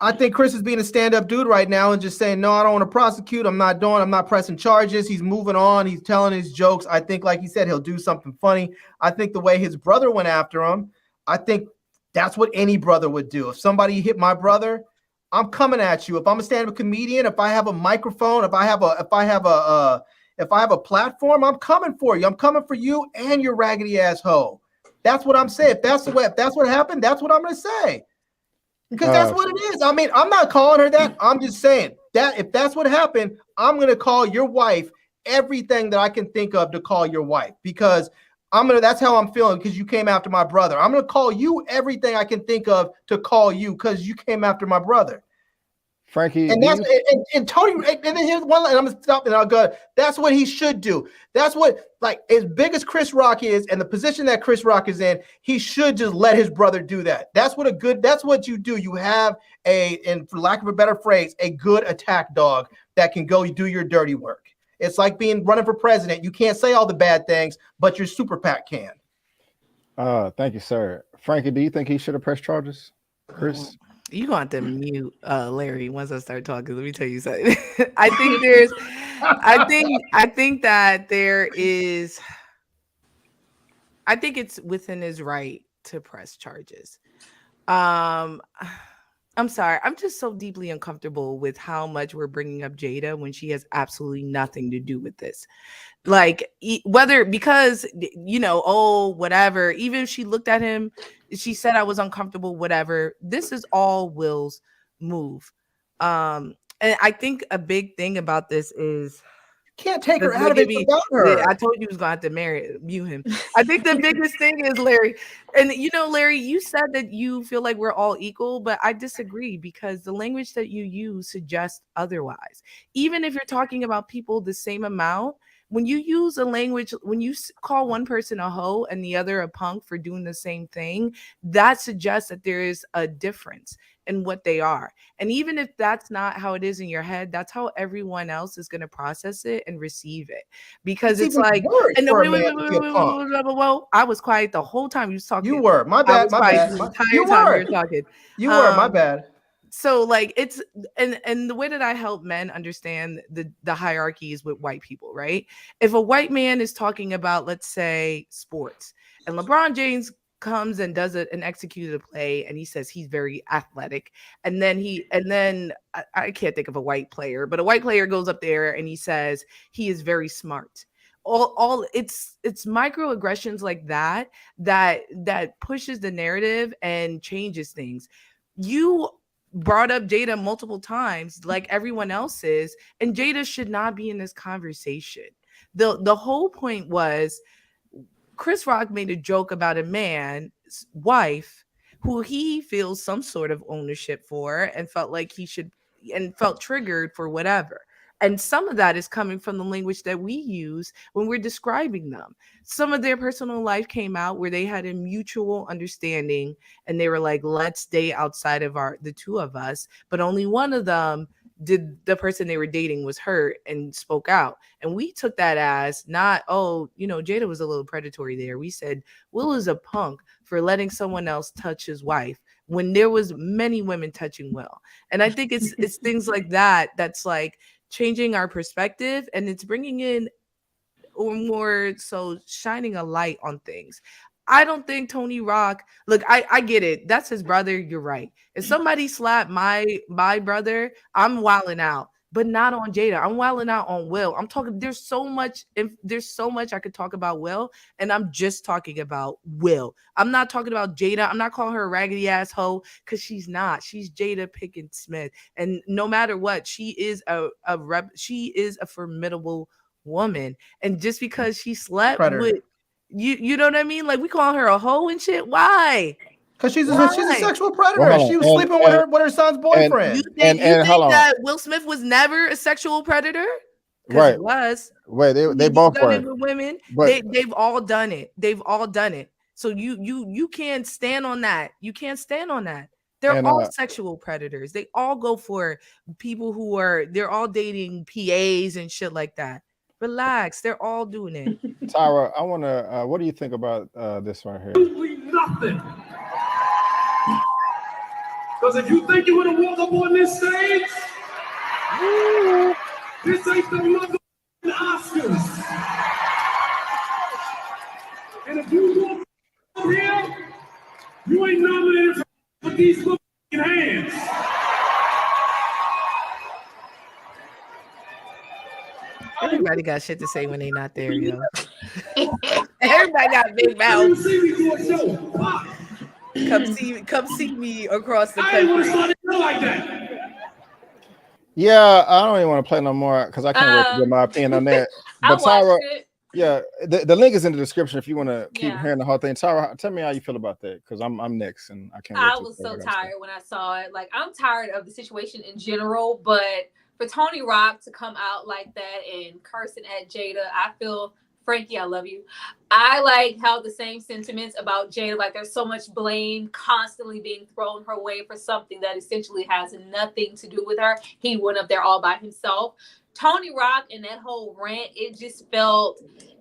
I think Chris is being a stand-up dude right now and just saying, no, I don't want to prosecute. I'm not pressing charges. He's moving on. He's telling his jokes. I think, like he said, he'll do something funny. I think the way his brother went after him, I think that's what any brother would do. If somebody hit my brother, I'm coming at you. If I'm a stand-up comedian, if I have a microphone, if I have a platform, I'm coming for you. I'm coming for you and your raggedy ass hoe. That's what I'm saying. If that's what happened, that's what I'm gonna say. Because that's what it is. I mean, I'm not calling her that. I'm just saying that if that's what happened, I'm going to call your wife everything that I can think of to call your wife, because that's how I'm feeling, because you came after my brother. I'm going to call you everything I can think of to call you because you came after my brother. Frankie, and that's and Tony, and then here's one line, and I'm gonna stop and I'll go. That's what he should do. That's what, like, as big as Chris Rock is and the position that Chris Rock is in, he should just let his brother do that. That's what you do. You have and for lack of a better phrase, a good attack dog that can go do your dirty work. It's like running for president. You can't say all the bad things, but your super PAC can. Thank you, sir. Frankie, do you think he should have pressed charges? Chris? You gonna have to mute Larry once I start talking. Let me tell you something. I think it's within his right to press charges. I'm sorry. I'm just so deeply uncomfortable with how much we're bringing up Jada when she has absolutely nothing to do with this. Like, whether because, whatever, even if she looked at him, she said I was uncomfortable, whatever. This is all Will's move. And I think a big thing about this is can't take her out of it without her. I told you was gonna have to mute him. I think the biggest thing is Larry. And Larry, you said that you feel like we're all equal, but I disagree because the language that you use suggests otherwise. Even if you're talking about people the same amount, when you use a language, when you call one person a hoe and the other a punk for doing the same thing, that suggests that there is a difference in what they are. And even if that's not how it is in your head, that's how everyone else is going to process it and receive it. Because it's like, and whoa, I was quiet the whole time you was talking. You were, my bad, my bad. You were talking. You were, my bad. So like it's and the way that I help men understand the hierarchies with white people, right? If a white man is talking about, let's say, sports, and LeBron James comes and does an executed play and he says he's very athletic, and then I can't think of a white player, but a white player goes up there and he says he is very smart. All it's microaggressions like that pushes the narrative and changes things. You brought up Jada multiple times like everyone else is, and Jada should not be in this conversation. The whole point was Chris Rock made a joke about a man's wife who he feels some sort of ownership for and felt like he should and felt triggered for whatever. And some of that is coming from the language that we use when we're describing them. Some of their personal life came out where they had a mutual understanding and they were like, let's date outside of the two of us. But only one of them did, the person they were dating was hurt and spoke out. And we took that as not, Jada was a little predatory there. We said, Will is a punk for letting someone else touch his wife when there was many women touching Will. And I think it's things like that that's like changing our perspective, and it's bringing in or more so shining a light on things. I don't think Tony Rock, look, I get it. That's his brother. You're right. If somebody slapped my brother, I'm wilding out, but not on Jada. I'm wilding out on Will. I'm talking, there's so much I could talk about Will, and I'm just talking about Will. I'm not talking about Jada. I'm not calling her a raggedy ass hoe because she's not. She's Jada Pinkett Smith. And no matter what, she is a formidable woman. And just because she slept with you know what I mean? Like, we call her a hoe and shit. Why? Because she's a sexual predator. Well, she was sleeping with her son's boyfriend. You think that Will Smith was never a sexual predator? Right. He was. Wait, they both done were. it with women. But They've all done it. They've all done it. So you can't stand on that. You can't stand on that. They're all sexual predators. They all go for people they're all dating PAs and shit like that. Relax. They're all doing it. Tyra, I want to, what do you think about this right here? Absolutely nothing. Because if you think you're going to walk up on this stage, this ain't the motherfucking Oscars. And if you walk up here, you ain't nominated for these motherfucking hands. Everybody got shit to say when they not there, yo. Everybody got big mouths. Come see me across the country. Yeah, I don't even want to play no more because I can't wait to get my opinion on that. But Tyra, yeah, the link is in the description if you want to keep hearing the whole thing. Tyra, tell me how you feel about that because I'm next and I can't. I was so tired when I saw it. Like I'm tired of the situation in general, but for Tony Rock to come out like that and cursing at Jada, I feel, Frankey, I love you. I like how the same sentiments about Jada, like there's so much blame constantly being thrown her way for something that essentially has nothing to do with her. He went up there all by himself. Tony Rock and that whole rant, it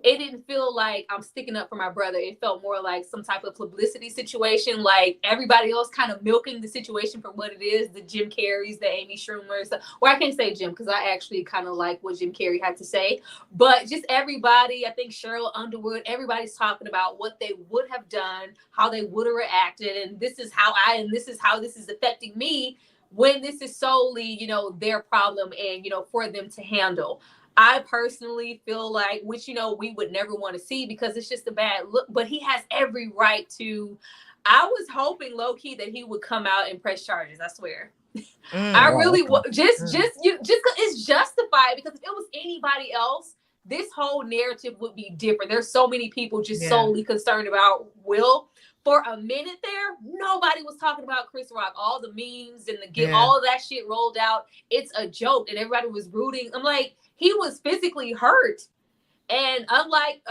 didn't feel like I'm sticking up for my brother. It felt more like some type of publicity situation, like everybody else kind of milking the situation for what it is, the Jim Carreys, the Amy Schumers. Well, I can't say Jim because I actually kind of like what Jim Carrey had to say. But just everybody, I think Cheryl Underwood, everybody's talking about what they would have done, how they would have reacted, and this is how this is affecting me. When this is solely, their problem and, for them to handle. I personally feel like, which, we would never want to see because it's just a bad look, but he has every right to. I was hoping low key that he would come out and press charges. I swear. I really just it's justified because if it was anybody else, this whole narrative would be different. There's so many people just solely concerned about Will. For a minute there, nobody was talking about Chris Rock. All the memes and all of that shit rolled out. It's a joke, and everybody was rooting. I'm like, he was physically hurt, and unlike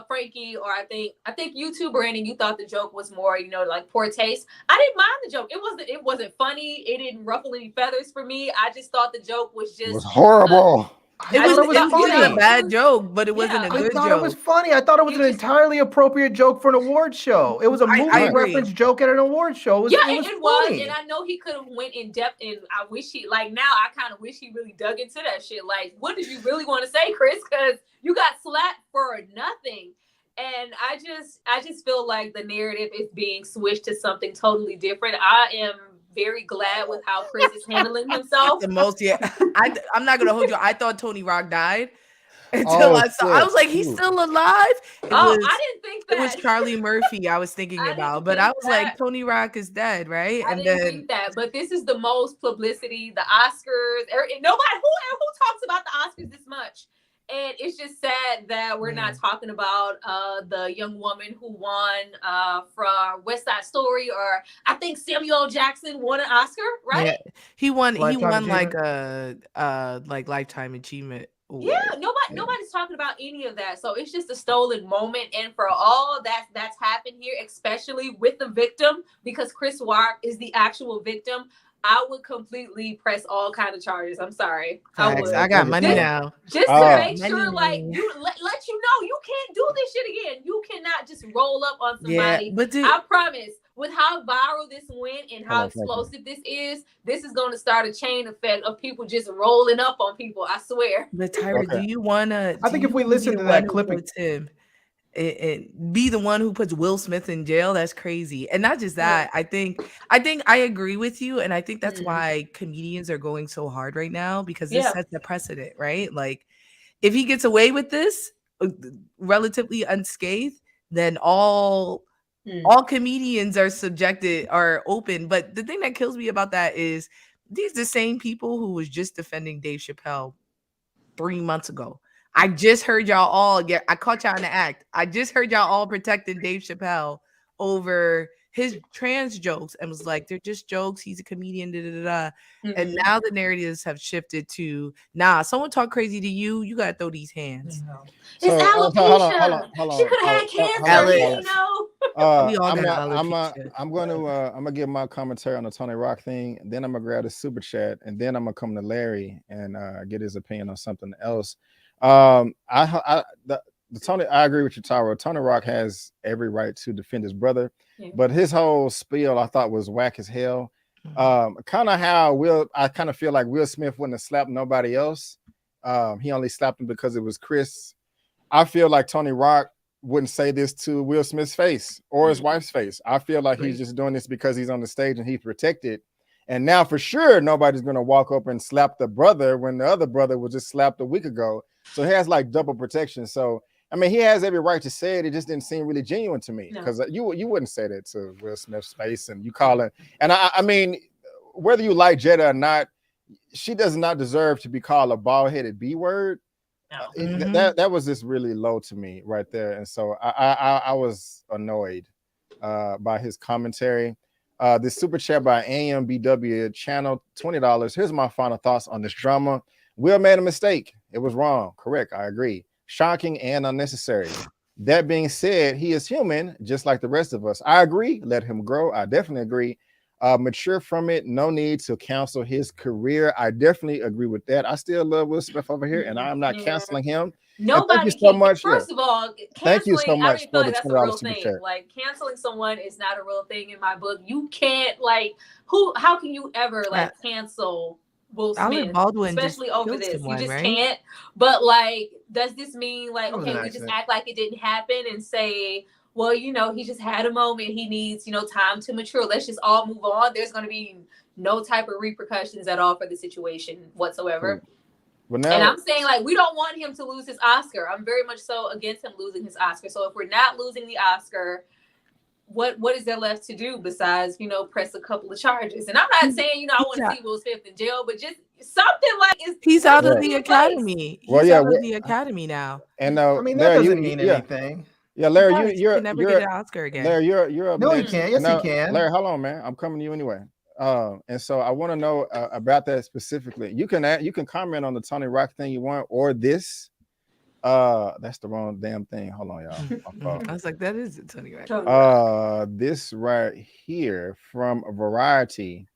Frankey or I think you too, Brandon, you thought the joke was more like poor taste. I didn't mind the joke. It wasn't funny. It didn't ruffle any feathers for me. I just thought the joke was horrible. It wasn't a bad joke, but it wasn't a good joke. I thought it was funny. I thought it was an entirely appropriate joke for an award show. It was a movie reference joke at an award show. It was, and I know he could have went in depth, and I wish he now I kind of wish he really dug into that shit. Like, what did you really want to say, Chris? Because you got slapped for nothing. And I just feel like the narrative is being switched to something totally different. I am very glad with how Chris is handling himself. The most, I'm not gonna hold you. I thought Tony Rock died until I was like, he's still alive. I didn't think that. It was Charlie Murphy I was thinking about, but I was like, Tony Rock is dead, right? I didn't think that, but this is the most publicity. The Oscars, nobody who talks about the Oscars this much. And it's just sad that we're not talking about the young woman who won from West Side Story, or I think Samuel Jackson won an Oscar, right? Yeah. He won Lifetime like a Lifetime Achievement Award. Yeah, nobody's talking about any of that. So it's just a stolen moment. And for all that's happened here, especially with the victim, because Chris Rock is the actual victim, I would completely press all kind of charges. I'm sorry. I would. I got money now. Just to make sure, like, you let you know you can't do this shit again. You cannot just roll up on somebody. Yeah, but I promise, with how viral this went and how explosive this is going to start a chain effect of people just rolling up on people. I swear. But Tyra, do you want to? I think if we listen to that clip, and be the one who puts Will Smith in jail, that's crazy. And not just that, I think I agree with you, and I think that's why comedians are going so hard right now, because this sets a precedent, right? Like, if he gets away with this relatively unscathed, then all comedians are open. But the thing that kills me about that is these the same people who was just defending Dave Chappelle 3 months ago. I just heard y'all all I caught y'all in the act. I just heard y'all all protecting Dave Chappelle over his trans jokes and was like, they're just jokes. He's a comedian, And now the narratives have shifted to, nah, someone talk crazy to you, you gotta throw these hands. It's alopecia. She could have had cancer, you know. I'm gonna give my commentary on the Tony Rock thing. Then I'm gonna grab the super chat, and then I'm gonna come to Larry and get his opinion on something else. Tony, I agree with you, Tyro. Tony Rock has every right to defend his brother, but his whole spiel I thought was whack as hell. Kind of how I kind of feel like Will Smith wouldn't have slapped nobody else. He only slapped him because it was Chris. I feel like Tony Rock wouldn't say this to Will Smith's face or his wife's face. I feel like he's just doing this because he's on the stage and he's protected. And now for sure, nobody's going to walk up and slap the brother when the other brother was just slapped a week ago. So he has like double protection. So, I mean, he has every right to say it. It just didn't seem really genuine to me because you wouldn't say that to Will Smith's face and you call it. And I mean, whether you like Jada or not, she does not deserve to be called a bald-headed B word. That was just really low to me right there. And so I was annoyed by his commentary. This super chat by AMBW channel, $20. Here's my final thoughts on this drama. Will made a mistake. It was wrong. Correct. I agree. Shocking and unnecessary. That being said, he is human, just like the rest of us. I agree. Let him grow. I definitely agree. Mature from it. No need to cancel his career. I definitely agree with that. I still love Will Smith over here, and I'm not canceling him. Nobody. Thank you so much. First of all, thank you so much for the that's a real thing. Like canceling someone is not a real thing in my book. You can't how can you ever cancel Will Smith, especially over this? You just can't. But does this mean okay, we just act like it didn't happen and say, well, he just had a moment. He needs, time to mature. Let's just all move on. There's going to be no type of repercussions at all for the situation whatsoever. And I'm saying we don't want him to lose his Oscar. I'm very much so against him losing his Oscar. So if we're not losing the Oscar, what is there left to do besides, press a couple of charges? And I'm not saying, I want to see Will Smith in jail, but just something he's out of the academy. He's out of the academy now. And I mean, that doesn't mean anything. Yeah, Larry, you're never get an Oscar again. Larry, you're up no, next. he can. Yes, he can. Larry, hold on, man. I'm coming to you anyway. And so I want to know about that specifically. You can comment on the Tony Rock thing you want or this. That's the wrong damn thing. Hold on, y'all. I was like, that is a Tony Rock. This right here from Variety,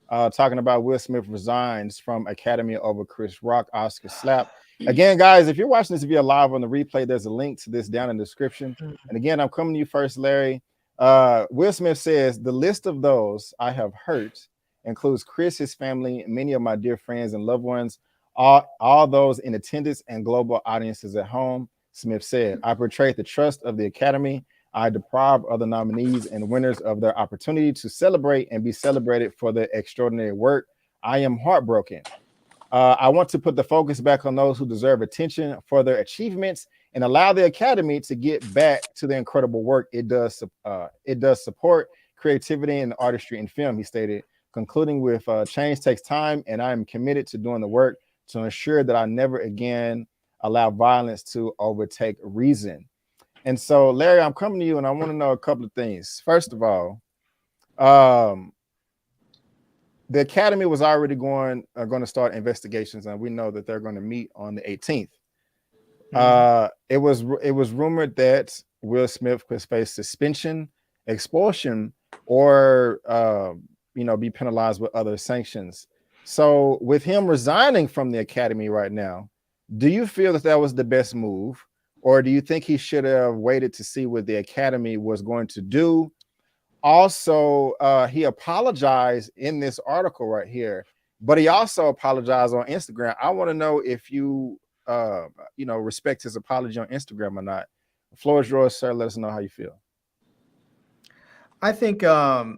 talking about Will Smith resigns from Academy over Chris Rock Oscar slap. Again, guys, if you're watching this via live on the replay, there's a link to this down in the description. And again, I'm coming to you first, Larry. Will Smith says, the list of those I have hurt includes Chris, his family, many of my dear friends and loved ones, all those in attendance and global audiences at home. Smith said, I betrayed the trust of the Academy. I deprived other nominees and winners of their opportunity to celebrate and be celebrated for their extraordinary work. I am heartbroken. I want to put the focus back on those who deserve attention for their achievements and allow the Academy to get back to the incredible work it does support creativity and artistry in film, he stated, concluding with change takes time, and I am committed to doing the work to ensure that I never again allow violence to overtake reason. And so, Larry, I'm coming to you, and I want to know a couple of things. First of all, the Academy was already going to start investigations, and we know that they're going to meet on the 18th. It was rumored that Will Smith could face suspension, expulsion, or be penalized with other sanctions. So, with him resigning from the Academy right now, do you feel that was the best move, or do you think he should have waited to see what the Academy was going to do? Also, he apologized in this article right here, but he also apologized on Instagram. I want to know if you, respect his apology on Instagram or not. The floor is yours, sir. Let us know how you feel. I think just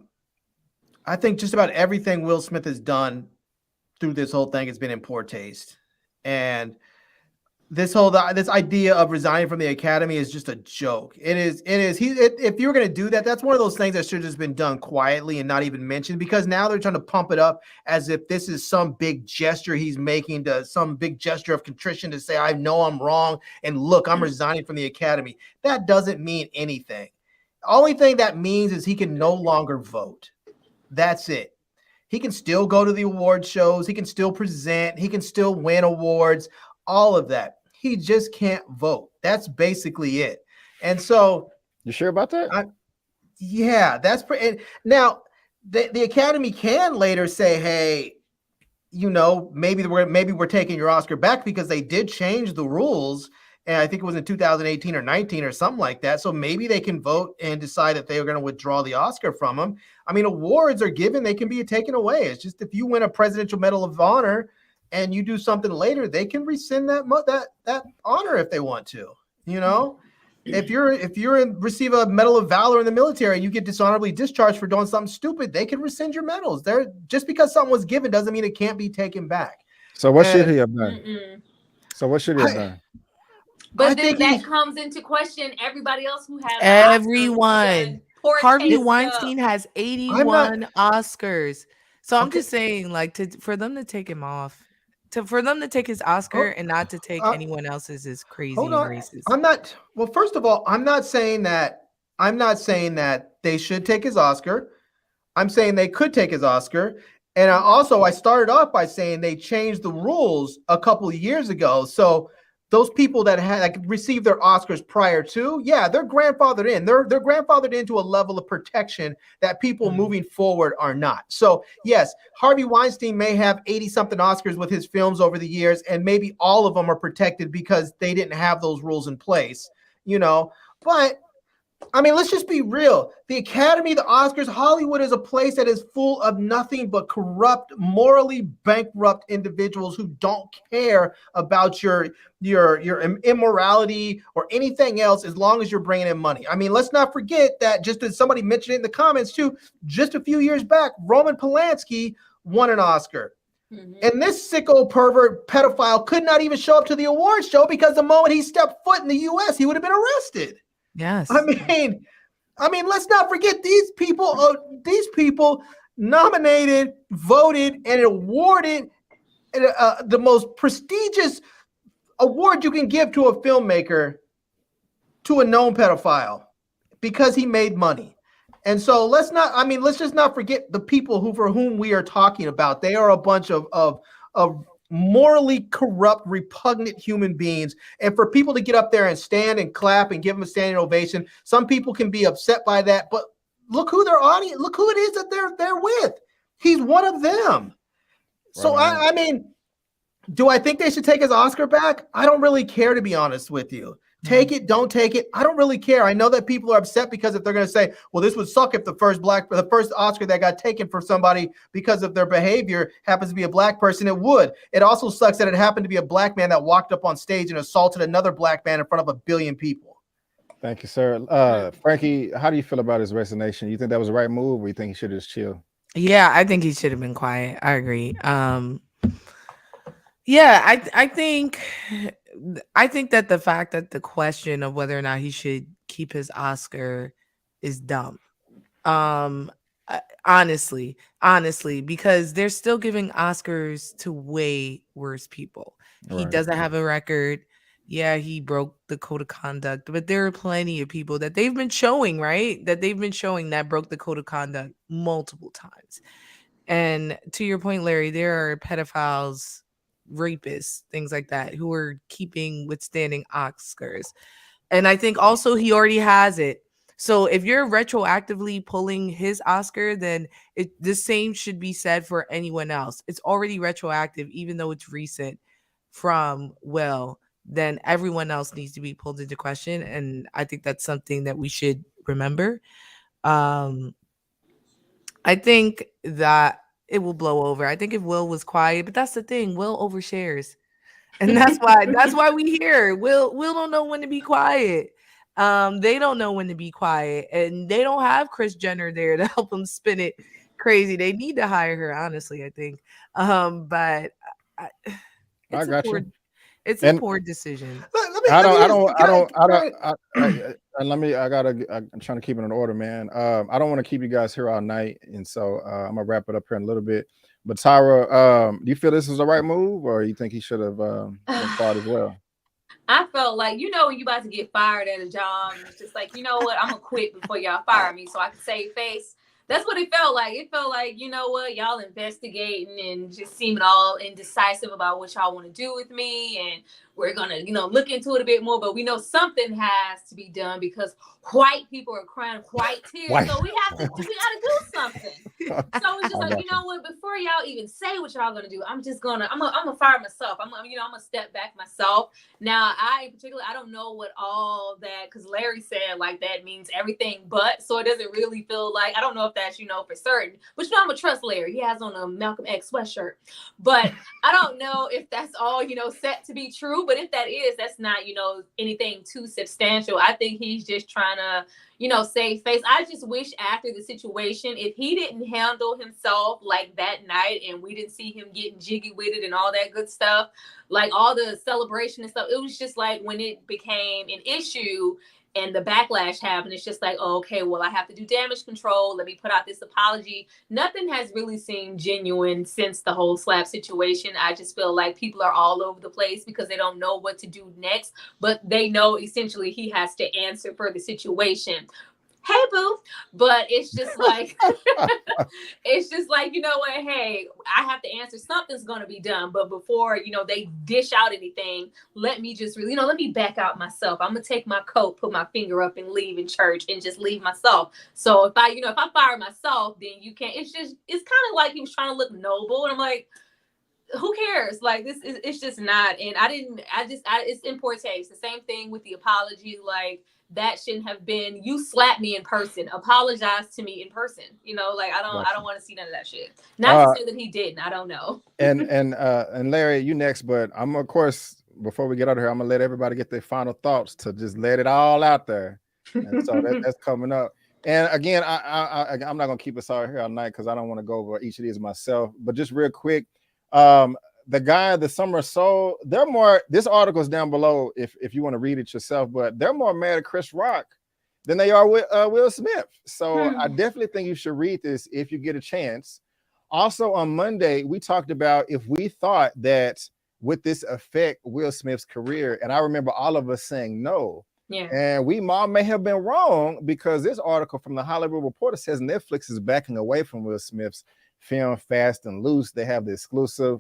about everything Will Smith has done through this whole thing has been in poor taste, and this idea of resigning from the Academy is just a joke. It is. If you were going to do that, that's one of those things that should have just been done quietly and not even mentioned, because now they're trying to pump it up as if this is some big gesture he's making, some big gesture of contrition to say, I know I'm wrong, and look, I'm resigning from the Academy. That doesn't mean anything. only thing that means is he can no longer vote. That's it. He can still go to the award shows. He can still present. He can still win awards, all of that. He just can't vote. That's basically it. And so, you sure about that? Yeah, that's now the Academy can later say, hey, you know, maybe we're taking your Oscar back, because they did change the rules. And I think it was in 2018 or 19 or something like that. So maybe they can vote and decide that they are going to withdraw the Oscar from him. I mean, awards are given, they can be taken away. It's just if you win a Presidential Medal of Honor and you do something later, they can rescind that honor if they want to, you know? If you receive a Medal of Valor in the military and you get dishonorably discharged for doing something stupid, they can rescind your medals. Just because something was given doesn't mean it can't be taken back. So what should he have done? So what should he have done? But then that comes into question everybody else who has everyone. Harvey Weinstein has 81 Oscars. So I'm just saying, like, for them to take him off, for them to take his Oscar and not to take anyone else's is crazy and racist. Well, first of all, I'm not saying that they should take his Oscar. I'm saying they could take his Oscar. And I started off by saying they changed the rules a couple of years ago. So those people that had received their Oscars prior to, they're grandfathered in. They're grandfathered into a level of protection that people moving forward are not. So yes, Harvey Weinstein may have 80-something Oscars with his films over the years, and maybe all of them are protected because they didn't have those rules in place, you know. But I mean, let's just be real. The Academy, the Oscars, Hollywood is a place that is full of nothing but corrupt, morally bankrupt individuals who don't care about your immorality or anything else, as long as you're bringing in money. I mean, let's not forget that, just as somebody mentioned it in the comments too, just a few years back, Roman Polanski won an Oscar. And this sicko pervert pedophile could not even show up to the awards show, because the moment he stepped foot in the U.S., he would have been arrested. Yes. I mean, let's not forget these people nominated, voted, and awarded the most prestigious award you can give to a filmmaker, to a known pedophile, because he made money. And so let's just not forget the people for whom we are talking about. They are a bunch of morally corrupt, repugnant human beings. And for people to get up there and stand and clap and give them a standing ovation, some people can be upset by that, but look who their audience, look who it is that they're with. He's one of them. So I mean, do I think they should take his Oscar back? I don't really care, to be honest with you. Take it, don't take it. I don't really care. I know that people are upset because if they're going to say, well, this would suck if the first Oscar that got taken for somebody because of their behavior happens to be a black person, it would. It also sucks that it happened to be a black man that walked up on stage and assaulted another black man in front of 1 billion people. Thank you, sir. Frankie, how do you feel about his resignation? You think that was the right move, or you think he should just chill? Yeah, I think he should have been quiet. I agree. Yeah, I think that the fact that the question of whether or not he should keep his Oscar is dumb. Honestly, because they're still giving Oscars to way worse people. He doesn't have a record. Yeah, he broke the code of conduct, but there are plenty of people that they've been showing, right? That they've been showing that broke the code of conduct multiple times. And to your point, Larry, there are pedophiles, rapists, things like that, who are withstanding Oscars. And I think also he already has it. So if you're retroactively pulling his Oscar, then the same should be said for anyone else. It's already retroactive, even though it's recent from Will. Then everyone else needs to be pulled into question. And I think that's something that we should remember. I think that it will blow over. I think if Will was quiet, but that's the thing, Will overshares. And that's why we hear Will don't know when to be quiet. They don't know when to be quiet, and they don't have Kris Jenner there to help them spin it crazy. They need to hire her, honestly, I think. But it's a poor decision. I'm trying to keep it in order, man. I don't want to keep you guys here all night, and so I'm gonna wrap it up here in a little bit. But Tyra, do you feel this is the right move, or you think he should have been fired as well? I felt like, you know, when you about to get fired at a job, and it's just like, you know what, I'm gonna quit before y'all fire me so I can save face. That's what it felt like. It felt like, you know what, y'all investigating and just seeming all indecisive about what y'all want to do with me, and we're gonna, you know, look into it a bit more. But we know something has to be done because white people are crying white tears, so we gotta do something. So it's just like, you know what, before y'all even say what y'all gonna do, I'm gonna fire myself. I'm gonna step back myself. Now, I in particular, I don't know what all that, because Larry said like that means everything but, so it doesn't really feel like, I don't know if that's, you know, for certain, but you know, I'm gonna trust Larry. He has on a Malcolm X sweatshirt, but I don't know if that's all, you know, set to be true. But if that is, that's not, you know, anything too substantial. I think he's just trying to, you know, save face. I just wish after the situation, if he didn't handle himself like that night and we didn't see him getting jiggy with it and all that good stuff, like all the celebration and stuff, it was just like when it became an issue and the backlash happened, it's just like, oh, okay, well, I have to do damage control. Let me put out this apology. Nothing has really seemed genuine since the whole slap situation. I just feel like people are all over the place because they don't know what to do next, but they know essentially he has to answer for the situation. Hey, boo. But it's just like, it's just like, you know what? Hey, I have to answer. Something's going to be done. But before, you know, they dish out anything, let me just really, you know, let me back out myself. I'm going to take my coat, put my finger up and leave in church and just leave myself. So if I fire myself, then you can't, it's kind of like he was trying to look noble. And I'm like, who cares? Like, it's just not. And it's in poor taste. The same thing with the apology. Like, that shouldn't have been, you slapped me in person, apologize to me in person. You know, like, I don't want to see none of that shit. Not to say that he didn't, I don't know. And Larry, you next, but I'm, of course, before we get out of here, I'm gonna let everybody get their final thoughts to just let it all out there. And so that's coming up. And again, I'm not gonna keep us all here all night because I don't want to go over each of these myself, but just real quick, the guy, the Summer Soul, they're more, this article is down below if you want to read it yourself, but they're more mad at Chris Rock than they are with Will Smith. So I definitely think you should read this if you get a chance. Also on Monday, we talked about if we thought that would this affect Will Smith's career, and I remember all of us saying no. Yeah. And we all may have been wrong because this article from the Hollywood Reporter says Netflix is backing away from Will Smith's film Fast and Loose. They have the exclusive.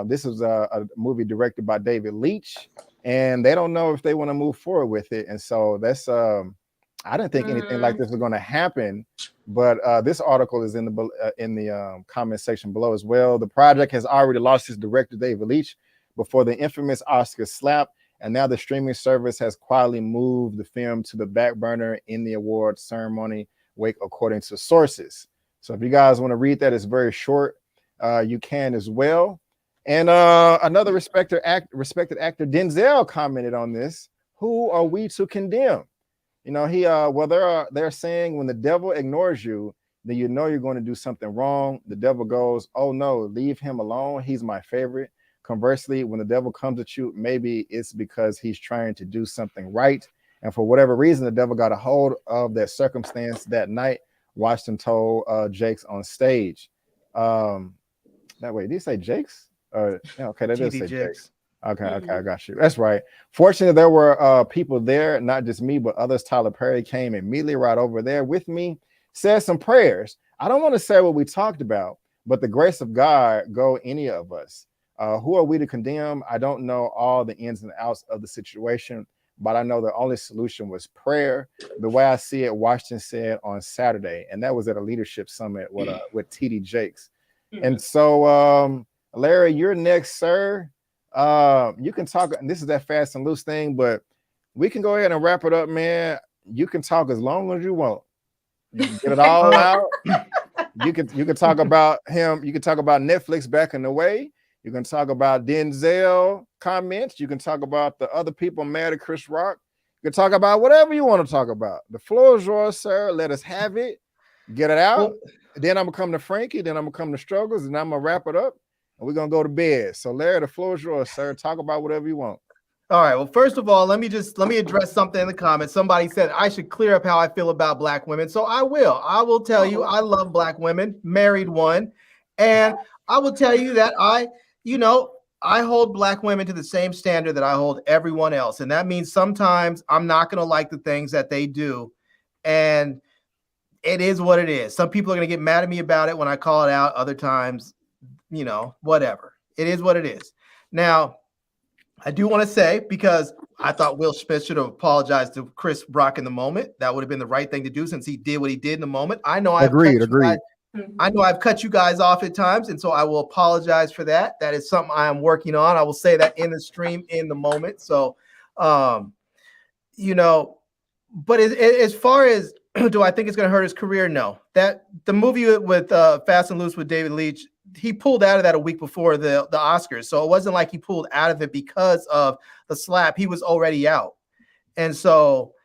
This is a movie directed by David Leitch, and they don't know if they want to move forward with it. And so that's I didn't think anything like this was going to happen, but this article is in the comment section below as well. The project has already lost its director David Leitch before the infamous Oscar slap, and now the streaming service has quietly moved the film to the back burner in the award ceremony wake, according to sources. So if you guys want to read that, it's very short. You can as well. And another respected actor Denzel commented on this. Who are we to condemn? You know, they're saying when the devil ignores you, then you know you're going to do something wrong. The devil goes, oh no, leave him alone. He's my favorite. Conversely, when the devil comes at you, maybe it's because he's trying to do something right. And for whatever reason, the devil got a hold of that circumstance that night. Washington told Jakes on stage. That way, did you say Jakes? Okay, that does say Jakes. Okay, I got you. That's right. Fortunately, there were people there, not just me, but others. Tyler Perry came immediately right over there with me, said some prayers. I don't want to say what we talked about, but the grace of God go any of us. Who are we to condemn? I don't know all the ins and outs of the situation, but I know the only solution was prayer. The way I see it, Washington said on Saturday, and that was at a leadership summit with TD Jakes. And so, Larry, you're next, sir. You can talk, and this is that Fast and Loose thing, but we can go ahead and wrap it up, man. You can talk as long as you want. You can get it all out. You can talk about him. You can talk about Netflix backing away. You can talk about Denzel comments. You can talk about the other people mad at Chris Rock. You can talk about whatever you want to talk about. The floor is yours, sir. Let us have it. Get it out. Then I'm gonna come to Frankey. Then I'm gonna come to Struggles, and I'm gonna wrap it up. And we're gonna go to bed. So, Larry, the floor is yours, sir. Talk about whatever you want. All right. Well, first of all, let me address something in the comments. Somebody said I should clear up how I feel about Black women. So I will tell you, I love Black women, married one, and I will tell you that I hold black women to the same standard that I hold everyone else. And that means sometimes I'm not going to like the things that they do. And it is what it is. Some people are going to get mad at me about it when I call it out. Other times, you know, whatever. It is what it is. Now, I do want to say, because I thought Will Smith should have apologized to Chris Rock in the moment. That would have been the right thing to do since he did what he did in the moment. I know Agreed. I know I've cut you guys off at times, and so I will apologize for that. That is something I am working on. I will say that in the stream in the moment. So, you know, but as far as do I think it's going to hurt his career? No. That the movie with Fast and Loose with David Leitch, he pulled out of that a week before the Oscars. So it wasn't like he pulled out of it because of the slap. He was already out. And so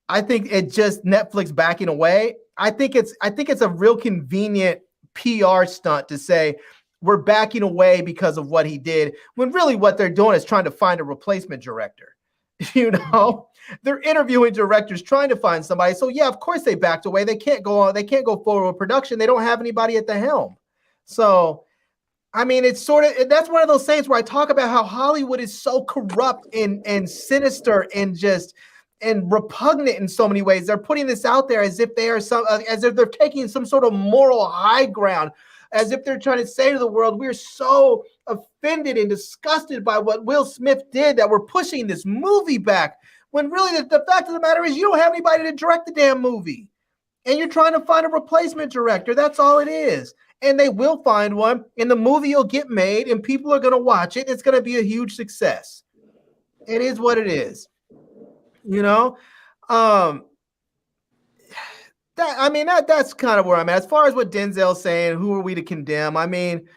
I think it just Netflix backing away. I think it's a real convenient PR stunt to say we're backing away because of what he did, when really what they're doing is trying to find a replacement director. You know, they're interviewing directors trying to find somebody. So yeah, of course they backed away. They can't go forward with production. They don't have anybody at the helm. So I mean, it's sort of, that's one of those things where I talk about how Hollywood is so corrupt and sinister and just and repugnant in so many ways. They're putting this out there as if they are as if they're taking some sort of moral high ground, as if they're trying to say to the world, we're so offended and disgusted by what Will Smith did that we're pushing this movie back. When really the fact of the matter is you don't have anybody to direct the damn movie. And you're trying to find a replacement director. That's all it is. And they will find one, and the movie will get made, and people are going to watch it. It's going to be a huge success. It is what it is. You know? That's kind of where I'm at. As far as what Denzel's saying, who are we to condemn? I mean,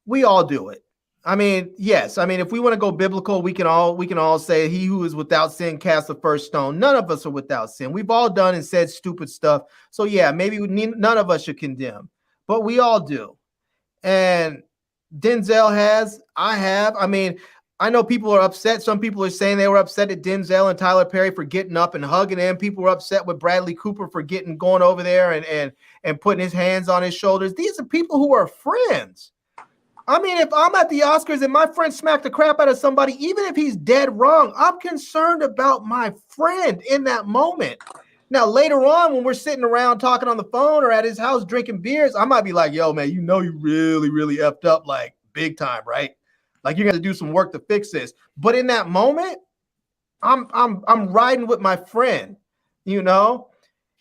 we all do it. I mean, yes. I mean, if we want to go biblical, we can all say he who is without sin cast the first stone. None of us are without sin. We've all done and said stupid stuff. So yeah, maybe none of us should condemn, but we all do. And Denzel has, I have. I mean, I know people are upset. Some people are saying they were upset at Denzel and Tyler Perry for getting up and hugging him. People were upset with Bradley Cooper for going over there and putting his hands on his shoulders. These are people who are friends. I mean, if I'm at the Oscars and my friend smacked the crap out of somebody, even if he's dead wrong, I'm concerned about my friend in that moment. Now, later on, when we're sitting around talking on the phone or at his house drinking beers, I might be like, yo, man, you know you really, really effed up like big time, right? Like you're going to do some work to fix this. But in that moment, I'm riding with my friend, you know?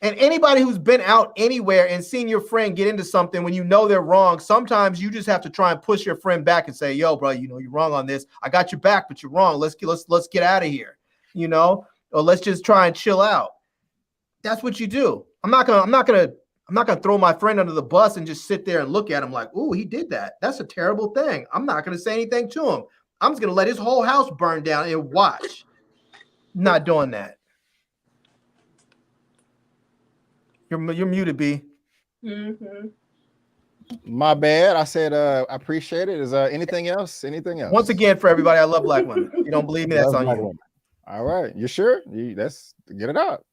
And anybody who's been out anywhere and seen your friend get into something when you know they're wrong, sometimes you just have to try and push your friend back and say, yo, bro, you know, you're wrong on this. I got your back, but you're wrong. Let's get out of here, you know, or let's just try and chill out. That's what you do. I'm not gonna throw my friend under the bus and just sit there and look at him like, ooh, he did that. That's a terrible thing. I'm not gonna say anything to him. I'm just gonna let his whole house burn down and watch. Not doing that. You're muted, B. Mm-hmm. My bad. I said I appreciate it. Is anything else? Anything else? Once again, for everybody, I love black women. If you don't believe me, that's on you. Women. All right. You sure? Let's get it out.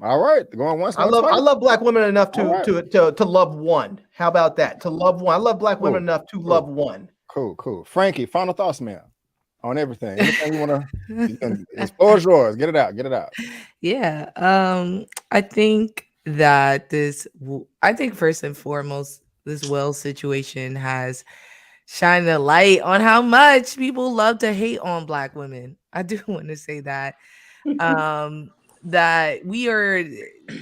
All right. Going once. I love black women enough to love one. How about that? To love one. I love black women enough to love one. Cool. Frankey, final thoughts, man, on everything. Anything you want to expose yours. Get it out. Yeah. I think first and foremost, this Will situation has shined a light on how much people love to hate on black women. I do want to say that. That we are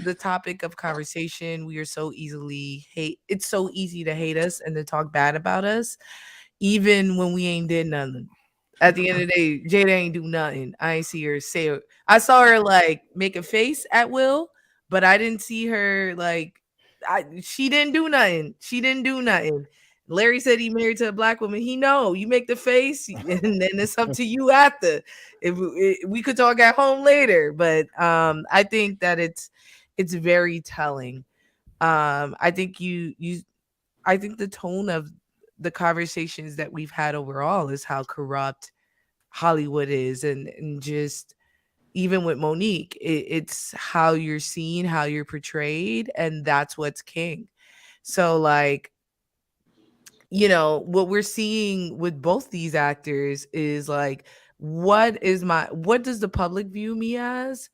the topic of conversation. We are so easily it's so easy to hate us and to talk bad about us, even when we ain't did nothing. At the end of the day, Jada ain't do nothing. I ain't see her say it. I saw her like make a face at Will, but I didn't see her she didn't do nothing. She didn't do nothing. Larry said he married to a black woman. He know you make the face, and then it's up to you after. We could talk at home later, but I think that it's very telling. I think I think the tone of the conversations that we've had overall is how corrupt Hollywood is, and just even with Monique, it's how you're seen, how you're portrayed, and that's what's king. So like, you know, what we're seeing with both these actors is like, what does the public view me as?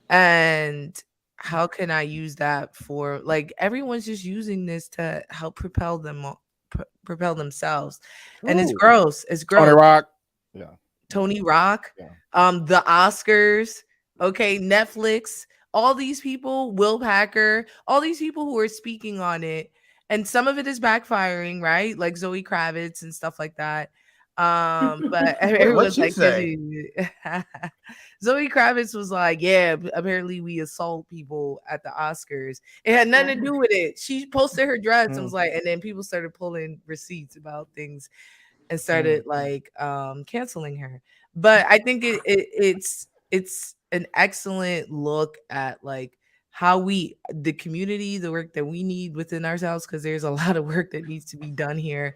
And how can I use that for, like, everyone's just using this to help propel themselves. And it's Ooh. gross. It's gross. Tony Rock. Yeah. Tony Rock. Yeah. The Oscars. Okay. Netflix. All these people, Will Packer, all these people who are speaking on it. And some of it is backfiring, right? Like Zoe Kravitz and stuff like that. But everyone's like, Zoe Kravitz was like, yeah, apparently we assault people at the Oscars. It had nothing to do with it. She posted her dress and was like, and then people started pulling receipts about things and started like canceling her. But I think it's an excellent look at like how the community, the work that we need within ourselves, because there's a lot of work that needs to be done here.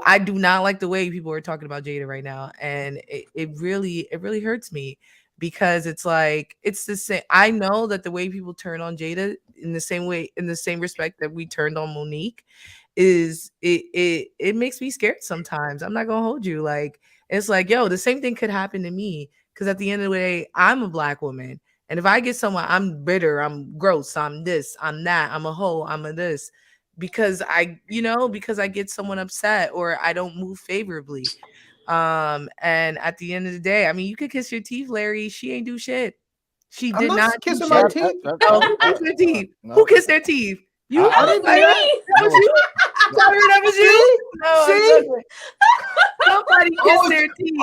I do not like the way people are talking about Jada right now, and it really hurts me, because it's like, it's the same. I know that the way people turn on Jada in the same respect that we turned on Monique is it makes me scared sometimes. I'm not gonna hold you. Like, it's like, yo, the same thing could happen to me, because at the end of the day, I'm a Black woman. And if I get someone, I'm bitter, I'm gross, I'm this, I'm that, I'm a hoe, I'm a this, because I get someone upset or I don't move favorably. And at the end of the day, I mean, you could kiss your teeth, Larry. She ain't do shit. She did not kissing do my shit. teeth. No, who kissed their teeth? No. Who kissed their teeth? You? I didn't do that. That was you? Sorry, that was you? No, See? somebody kissed their teeth.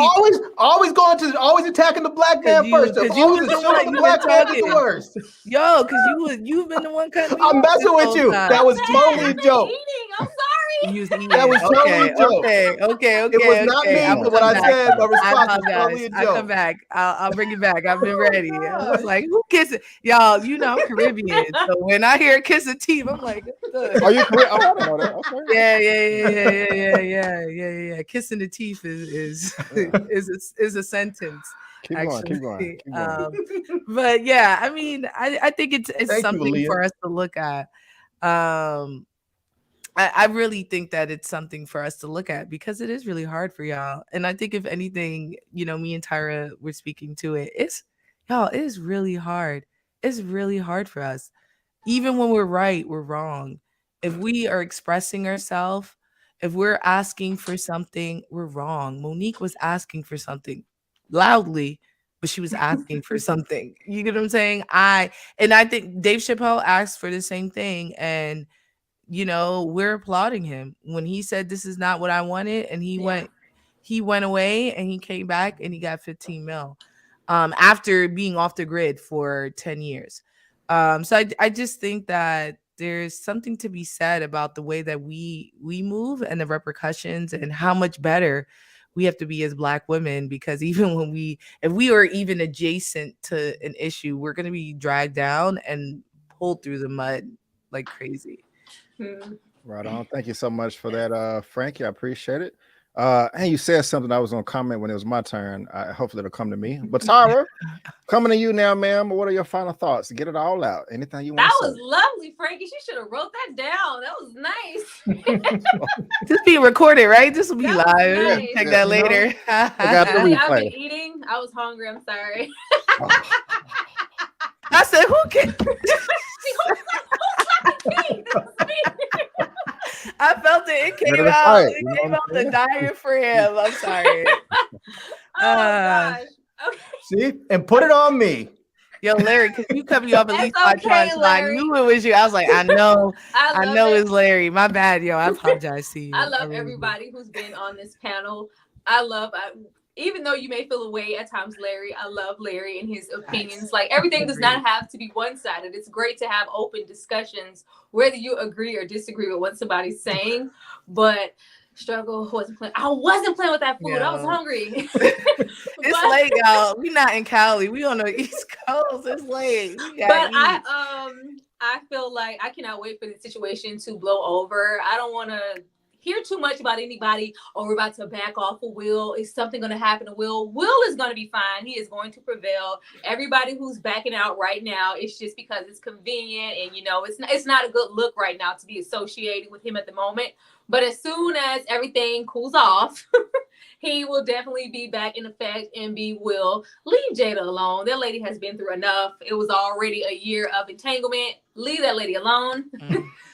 Always attacking the Black man first. Because you was the one the you Black been man is talking. the worst. Yo, because you've been the one cutting me I'm off messing this with whole you. time. That was totally a joke. I'm sorry. You was eating. That was totally a joke. Okay. It was not me, I'm but what I back. said, my I response was totally a apologize. I joke. come back. I'll bring it back. I've been ready. I was like, who kissing? Y'all, you know I'm Caribbean. So when I hear kiss a teeth, I'm like, Are you Caribbean? Oh, I don't know that. Okay. Yeah. Kissing the teeth is a sentence. Keep going. But yeah, I mean, I think it's Thank something you, for us to look at. I really think that it's something for us to look at, because it is really hard for y'all. And I think if anything, you know, me and Tyra were speaking to it. It is really hard. It's really hard for us. Even when we're right, we're wrong. If we are expressing ourselves, if we're asking for something, we're wrong. Monique was asking for something loudly, but she was asking for something. You get what I'm saying? I think Dave Chappelle asked for the same thing, and you know, we're applauding him when he said this is not what I wanted, and he went away and he came back and he got 15 mil after being off the grid for 10 years. So I just think that there's something to be said about the way that we move and the repercussions and how much better we have to be as Black women, because even if we are even adjacent to an issue, we're going to be dragged down and pulled through the mud like crazy. Right on. Thank you so much for that, Frankey. I appreciate it. And you said something I was going to comment when it was my turn. Hopefully it'll come to me. But Tyra, coming to you now, ma'am. What are your final thoughts? Get it all out. Anything you want That to say. was lovely, Frankey. She should have wrote that down. That was nice. This being recorded, right? This will be That was live. nice. Check that later. I've been eating. I was hungry. I'm sorry. I said, who can? I felt it. It came out. It came out the diaphragm. I'm sorry. Oh gosh. Okay. See, and put it on me. Yo, Larry, because you cut me off at least That's 5 times. So I knew it was you. I was like, I know it's Larry. My bad, yo. I apologize to you. I love everybody who's been on this panel. Even though you may feel away at times, Larry, I love Larry and his opinions. Like, everything does not have to be one-sided. It's great to have open discussions, whether you agree or disagree with what somebody's saying. But struggle wasn't playing. I wasn't playing with that food. I was hungry. It's late, y'all. We not in Cali. We on the East Coast. It's late. But I feel like I cannot wait for the situation to blow over. I don't want to hear too much about anybody, or we're about to back off of Will. Is something going to happen to Will? Will is going to be fine. He is going to prevail. Everybody who's backing out right now, it's just because it's convenient, and you know, it's not a good look right now to be associated with him at the moment. But as soon as everything cools off, he will definitely be back in effect and be Will. Leave Jada alone. That lady has been through enough. It was already a year of entanglement. Leave that lady alone.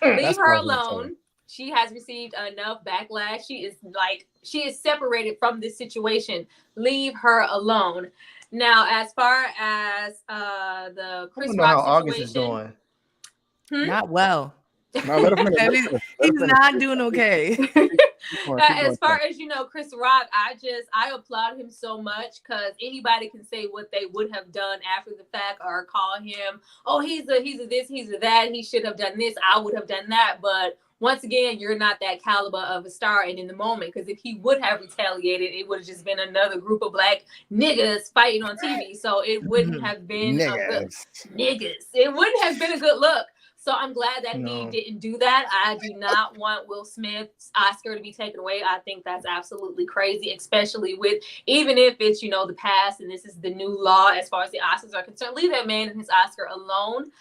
Leave her alone. She has received enough backlash. She is separated from this situation. Leave her alone. Now, as far as the Chris Rock situation, August is doing. Not well. No, let him finish. He's not doing okay. As far as you know, Chris Rock, I applaud him so much, because anybody can say what they would have done after the fact, or call him, oh, he's a this, he's a that, he should have done this, I would have done that. But once again, you're not that caliber of a star. And in the moment, because if he would have retaliated, it would have just been another group of black niggas fighting on TV. So it wouldn't have been niggas. It wouldn't have been a good look. So I'm glad that he didn't do that. I do not want Will Smith's Oscar to be taken away. I think that's absolutely crazy, especially with, even if it's, you know, the past and this is the new law as far as the Oscars are concerned. Leave that man and his Oscar alone.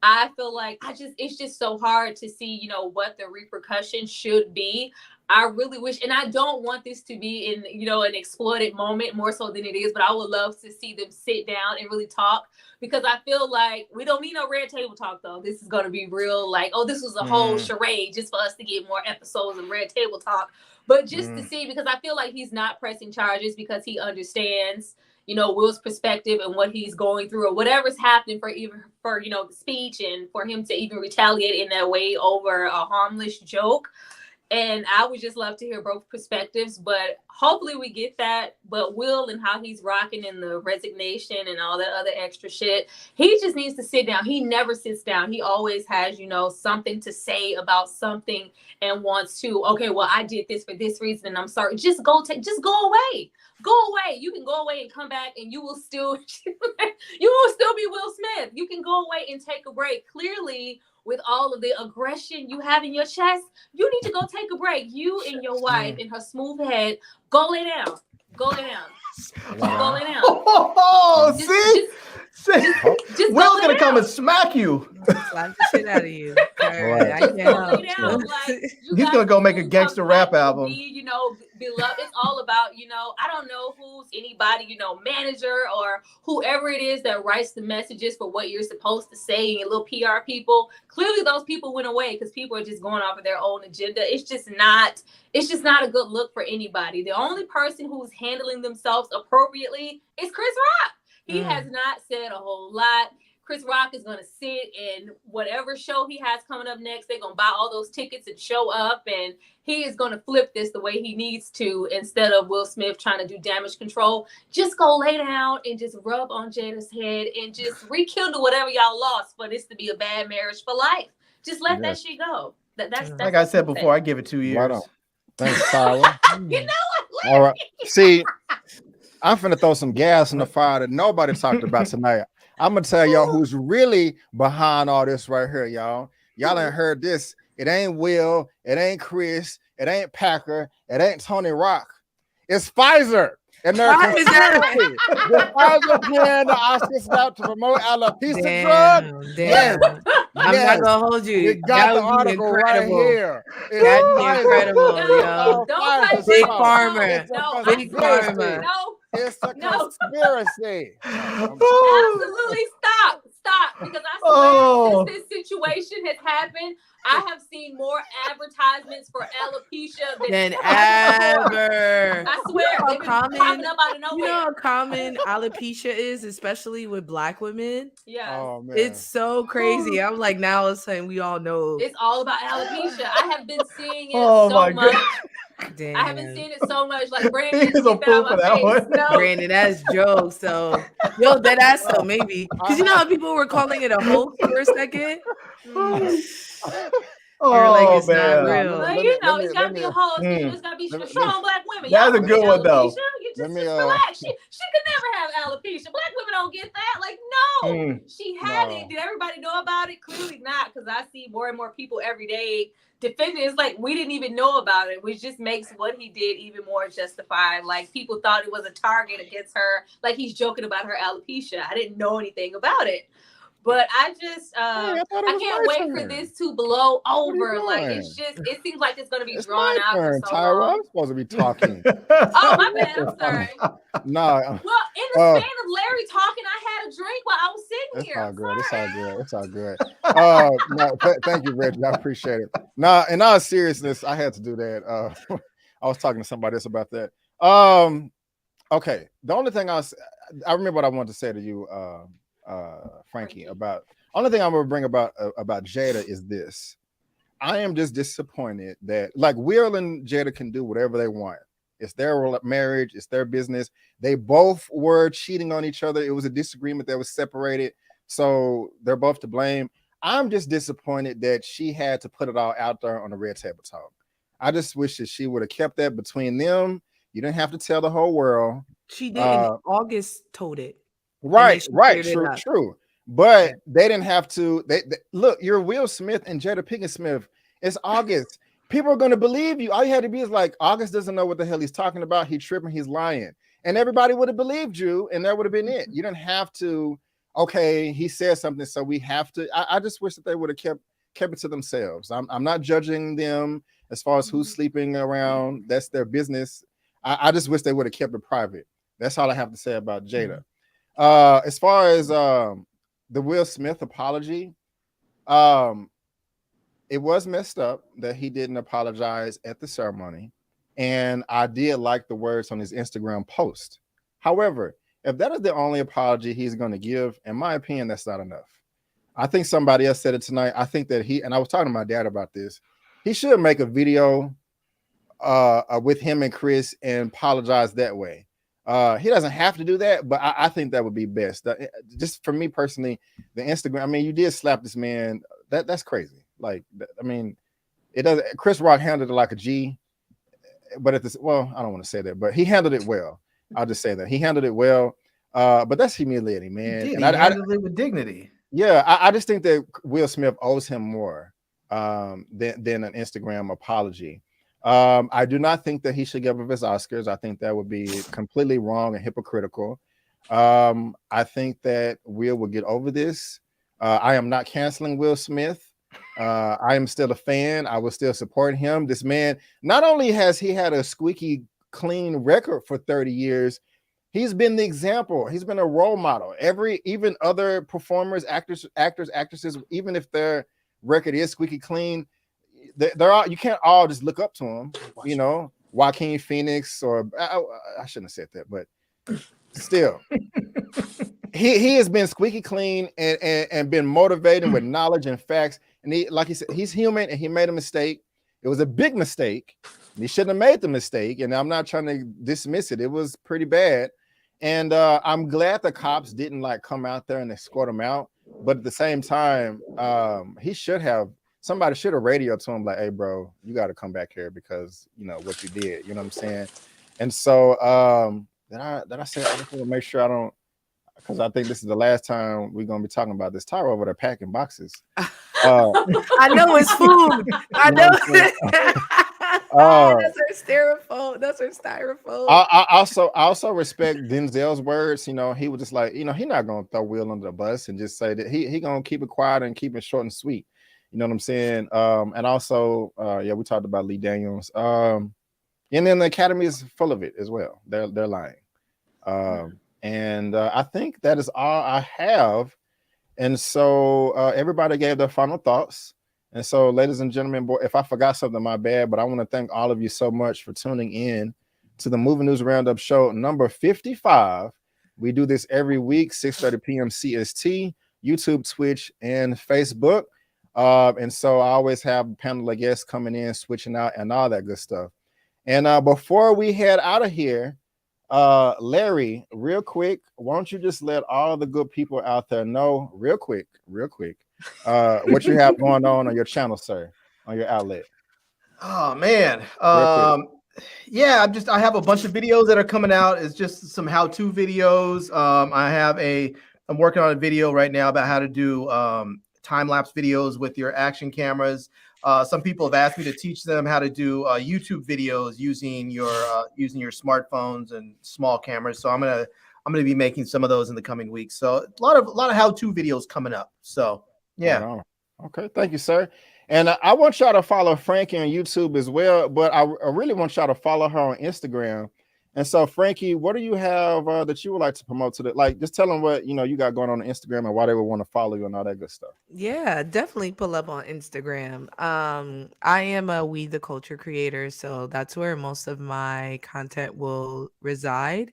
I feel like it's just so hard to see, you know, what the repercussions should be. I really wish, and I don't want this to be in, you know, an exploited moment more so than it is, but I would love to see them sit down and really talk, because I feel like we don't need no red table talk though. This is going to be real, like, oh, this was a whole charade just for us to get more episodes of red table talk, but just to see, because I feel like he's not pressing charges because he understands, you know, Will's perspective and what he's going through, or whatever's happening for you know, the speech, and for him to even retaliate in that way over a harmless joke. And I would just love to hear both perspectives, but hopefully we get that. But Will and how he's rocking in the resignation and all that other extra shit, he just needs to sit down. He never sits down. He always has, you know, something to say about something and wants to, okay, well, I did this for this reason and I'm sorry. Just go away. Go away. You can go away and come back and you will still be Will Smith. You can go away and take a break. Clearly, with all of the aggression you have in your chest, you need to go take a break. You and your wife and her smooth head, go lay down. Go lay down. Go lay down. Oh, see? Will's going to come and smack you. Slap the shit out of you. He's going to go make a gangster rap album. You know, beloved. It's all about, you know, I don't know who's anybody, you know, manager or whoever it is that writes the messages for what you're supposed to say, and little PR people. Clearly those people went away because people are just going off of their own agenda. It's just not a good look for anybody. The only person who's handling themselves appropriately is Chris Rock. He has not said a whole lot. Chris Rock is going to sit in whatever show he has coming up next. They're going to buy all those tickets and show up, and he is going to flip this the way he needs to, instead of Will Smith trying to do damage control. Just go lay down and just rub on Jada's head and just rekindle whatever y'all lost for this to be a bad marriage for life. Just let that shit go. That's like I said before, I give it 2 years. Right on. Thanks, Tyler. You know what? All right. See, I'm finna throw some gas in the fire that nobody talked about tonight. I'm gonna tell y'all who's really behind all this right here, y'all. Y'all ain't heard this. It ain't Will, it ain't Chris, it ain't Packer, it ain't Tony Rock. It's Pfizer. And they're conspiracy. The Pfizer plan the Oscars out to promote alopecia drug. Damn. I'm not gonna hold you. You got the article right here. That's incredible, yo. Big Pharma. Big Pharma. It's a conspiracy. Absolutely stop. Because I swear since this situation has happened, I have seen more advertisements for alopecia than ever. I swear, they've been popping up out of nowhere. You know how common alopecia is, especially with Black women? Yeah. Oh, man. It's so crazy. I'm like, now all of a sudden we all know. It's all about alopecia. I have been seeing it so much. Damn. I haven't seen it so much. Like Brandon, he's a fool for that one. No. Brandon, that's jokes. So, yo, that ass though, maybe. Because you know how people were calling it a hoax for a second? Oh, it's man. not real. Well, you know, it's got to be a whole thing. It's got to be strong Black women. That's a good one, though. You just relax. She could never have alopecia. Black women don't get that. Like, no, she had it. Did everybody know about it? Clearly not, because I see more and more people every day defending. It's like we didn't even know about it, which just makes what he did even more justified. Like, people thought it was a target against her. Like, he's joking about her alopecia. I didn't know anything about it. But I just, I can't wait for this to blow over. Like, it's just, it seems like it's going to be drawn out for so Tyra, long. I'm supposed to be talking. Oh, my bad. I'm sorry. No. Well, in the span of Larry talking, I had a drink while I was sitting here. It's all good. No, thank you, Reggie. I appreciate it. Nah, in all seriousness, I had to do that. I was talking to somebody else about that. Okay. The only thing I remember what I wanted to say to you, Frankey, about only thing I'm gonna bring about Jada is this. I am just disappointed that, like, Will and Jada can do whatever they want. It's their marriage, it's their business. They both were cheating on each other. It was a disagreement that was separated, so they're both to blame. I'm just disappointed that she had to put it all out there on the Red Table Talk. I just wish that she would have kept that between them. You didn't have to tell the whole world. She did. August told it. Right, true. But they didn't have to. They look, you're Will Smith and Jada Pinkett Smith. It's August. People are going to believe you. All you had to be is like, August doesn't know what the hell he's talking about. He's tripping. He's lying. And everybody would have believed you, and that would have been it. You didn't have to, okay, he said something, so we have to. I just wish that they would have kept it to themselves. I'm not judging them as far as who's sleeping around. That's their business. I just wish they would have kept it private. That's all I have to say about Jada. As far as the Will Smith apology, it was messed up that he didn't apologize at the ceremony, and I did like the words on his Instagram post. However, if that is the only apology he's going to give, in my opinion, that's not enough. I think somebody else said it tonight. I think that and I was talking to my dad about this, he should make a video with him and Chris and apologize that way. He doesn't have to do that, but I think that would be best. Just for me personally, the Instagram, I mean, you did slap this man. That's crazy. Like, I mean, it doesn't. Chris Rock handled it like a G, but I don't want to say that, but he handled it well. I'll just say that he handled it well. But that's humiliating, man. He handled it with dignity. Yeah, I just think that Will Smith owes him more than an Instagram apology. I do not think that he should give up his Oscars. I think that would be completely wrong and hypocritical. I think that Will will get over this. I am not canceling Will Smith. I am still a fan. I will still support him. This man, not only has he had a squeaky clean record for 30 years, he's been the example. He's been a role model. Even other performers, actors, actresses, even if their record is squeaky clean, you can't all just look up to him. You know, Joaquin Phoenix, or I shouldn't have said that, but still, he has been squeaky clean and been motivated with knowledge and facts. And like he said, he's human and he made a mistake. It was a big mistake. He shouldn't have made the mistake. And I'm not trying to dismiss it. It was pretty bad. And I'm glad the cops didn't like come out there and escort him out. But at the same time, somebody should have radioed to him like, hey, bro, you got to come back here because, you know, what you did. You know what I'm saying? And so then I said, I just want to make sure I don't, because I think this is the last time we're going to be talking about this. Tyra over there packing boxes. I know it's food. I know. That's her styrofoam. That's her styrofoam. I also respect Denzel's words. You know, he was just like, you know, he's not going to throw Will under the bus and just say that he going to keep it quiet and keep it short and sweet. You know what I'm saying? And also, we talked about Lee Daniels. And then the Academy is full of it as well. They're lying. And I think that is all I have. And so everybody gave their final thoughts. And so, ladies and gentlemen, if I forgot something, my bad, but I want to thank all of you so much for tuning in to the Movie News Roundup show number 55. We do this every week, 6:30 p.m. CST, YouTube, Twitch, and Facebook. And so I always have a panel of guests coming in, switching out, and all that good stuff. And before we head out of here, Larry, real quick, why don't you just let all the good people out there know real quick, what you have going on your channel, sir, on your outlet. Oh man. Yeah, I have a bunch of videos that are coming out. It's just some how-to videos. I'm working on a video right now about how to do time-lapse videos with your action cameras. Some people have asked me to teach them how to do YouTube videos using your smartphones and small cameras. So I'm gonna be making some of those in the coming weeks. So a lot of how-to videos coming up. So yeah. Right on. Okay, thank you, sir. And I want y'all to follow Frankey on YouTube as well, but I really want y'all to follow her on Instagram. And so, Frankey, what do you have that you would like to promote to the, like, just tell them what, you got going on Instagram and why they would want to follow you and all that good stuff. Yeah, definitely pull up on Instagram. I am a We the Culture creator, so that's where most of my content will reside.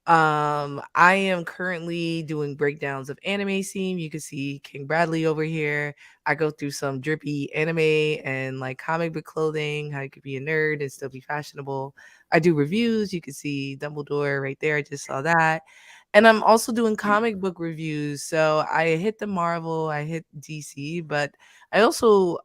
I am currently doing breakdowns of anime scene. You can see King Bradley over here. I go through some drippy anime and like comic book clothing, how you could be a nerd and still be fashionable. I do reviews. You can see Dumbledore right there. I just saw that. And I'm also doing comic book reviews. So I hit the Marvel, I hit DC, but I also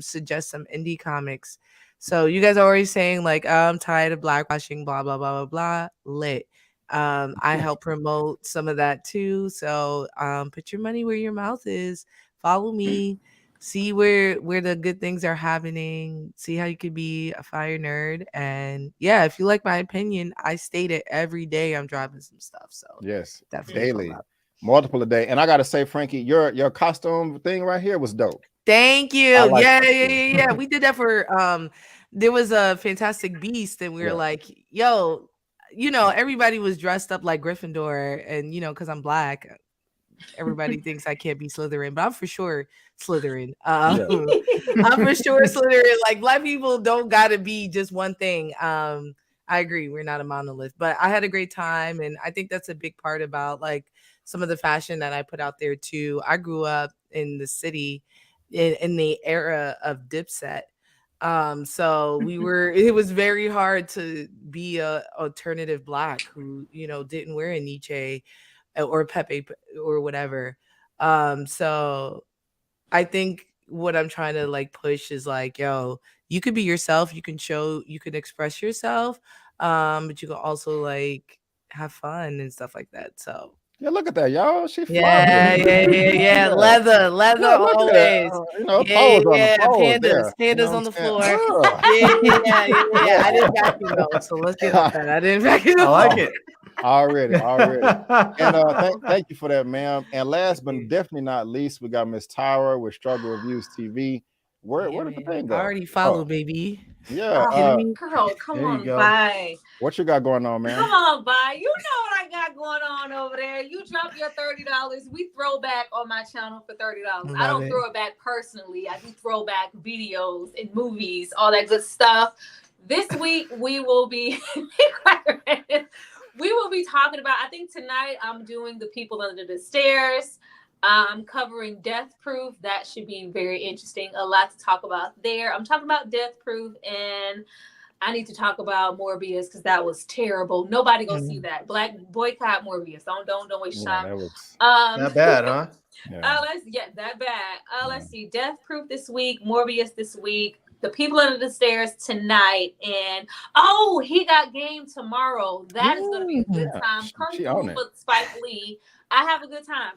suggest some indie comics. So you guys are always saying like, I'm tired of blackwashing, blah, blah, blah, blah, blah. Lit. I help promote some of that too. So put your money where your mouth is. Follow me. See where the good things are happening. See how you could be a fire nerd. And yeah, if you like my opinion, I state it every day. I'm dropping some stuff. So yes, definitely daily, multiple a day. And I gotta say, Frankey, your costume thing right here was dope. Thank you. Yeah. We did that for there was a Fantastic Beast, and we were like, yo, everybody was dressed up like Gryffindor, and because I'm black, everybody thinks I can't be Slytherin, but I'm for sure Slytherin. I'm for sure Slytherin. Like, black people don't gotta be just one thing. I agree, we're not a monolith, but I had a great time, and I think that's a big part about like some of the fashion that I put out there too. I grew up in the city in the era of Dipset. So it was very hard to be a alternative black who, didn't wear a Nietzsche or Pepe or whatever. So I think what I'm trying to like push is like, yo, you could be yourself, you can express yourself, but you can also like have fun and stuff like that. So yeah, look at that, y'all. She yeah. Leather always. Pandas on the floor. Yeah. I didn't vacuum though, so let's get off that. I didn't vacuum. I like it. Already. And thank you for that, ma'am. And last but definitely not least, we got Miss Tyra with Struggle Reviews TV. Where did the thing go? I already followed, baby. Yeah. Girl, come on, bye. What you got going on, man? Come on, bye. You know what I got going on over there. You drop your $30. We throw back on my channel for $30. I don't throw it back personally. I do throw back videos and movies, all that good stuff. This week we will be talking about, I think tonight I'm doing The People Under the Stairs. I'm covering Death Proof. That should be very interesting. A lot to talk about there. I'm talking about Death Proof, and I need to talk about Morbius because that was terrible. Nobody go see that. Black boycott Morbius. Don't waste time. Not bad, huh? That bad. Let's see. Death Proof this week. Morbius this week. The People Under the Stairs tonight, and he got game tomorrow. That is going to be a good time. Kung Fu for Spike Lee. I have a good time.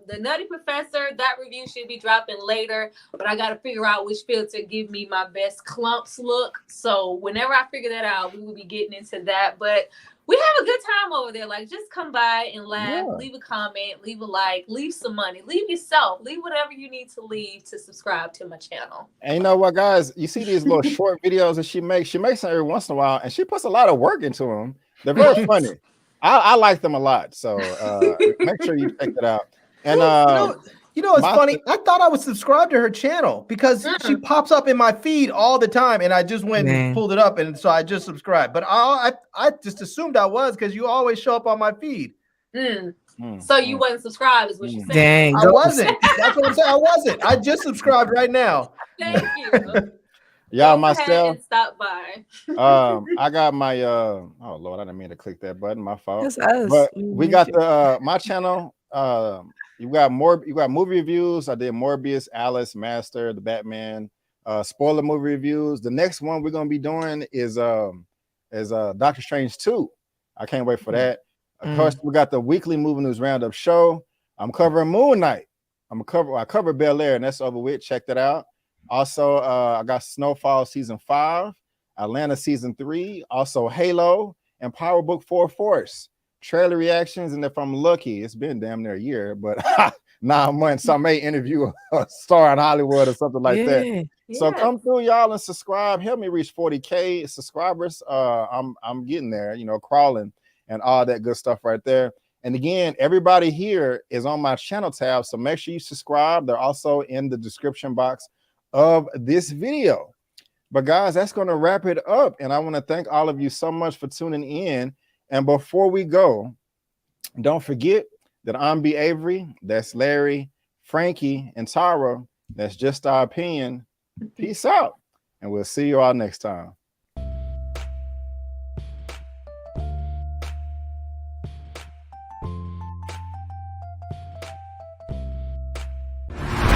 The Nutty Professor, that review should be dropping later, but I got to figure out which filter give me my best clumps look. So whenever I figure that out, we will be getting into that. But we have a good time over there. Like, just come by and laugh, leave a comment, leave a like, leave some money, leave yourself, leave whatever you need to leave to subscribe to my channel. And you know what, guys? You see these little short videos that she makes them every once in a while, and she puts a lot of work into them. They're very funny. I like them a lot. So make sure you check it out. And it's funny. I thought I would subscribe to her channel because she pops up in my feed all the time, and I just went and pulled it up, and so I just subscribed. But I just assumed I was because you always show up on my feed. So you wasn't subscribed, is what you're saying? Dang, I wasn't. That's what I'm saying. I wasn't. I just subscribed right now. Thank you. Y'all, myself. Stop by. I got my oh Lord, I didn't mean to click that button. My fault. That's us. But we got the my channel. You got movie reviews. I did Morbius, Alice, Master, the Batman, spoiler movie reviews. The next one we're gonna be doing is Doctor Strange 2. I can't wait for that. Of course, we got the weekly movie news roundup show. I'm covering Moon Knight. I covered Bel Air, and that's over with. Check that out. Also, I got Snowfall season 5, Atlanta season 3, also Halo, and Power Book 4 Force. Trailer reactions, and if I'm lucky, it's been damn near a year, but 9 months, I may interview a star in Hollywood or something like that. So come through, y'all, and subscribe. Help me reach 40K subscribers. I'm getting there, you know, crawling and all that good stuff right there. And again, everybody here is on my channel tab, so make sure you subscribe. They're also in the description box of this video. But guys, that's going to wrap it up. And I want to thank all of you so much for tuning in. And before we go, don't forget that I'm B. Avery, that's Larry, Frankie, and Tara. That's just our opinion. Peace out. And we'll see you all next time.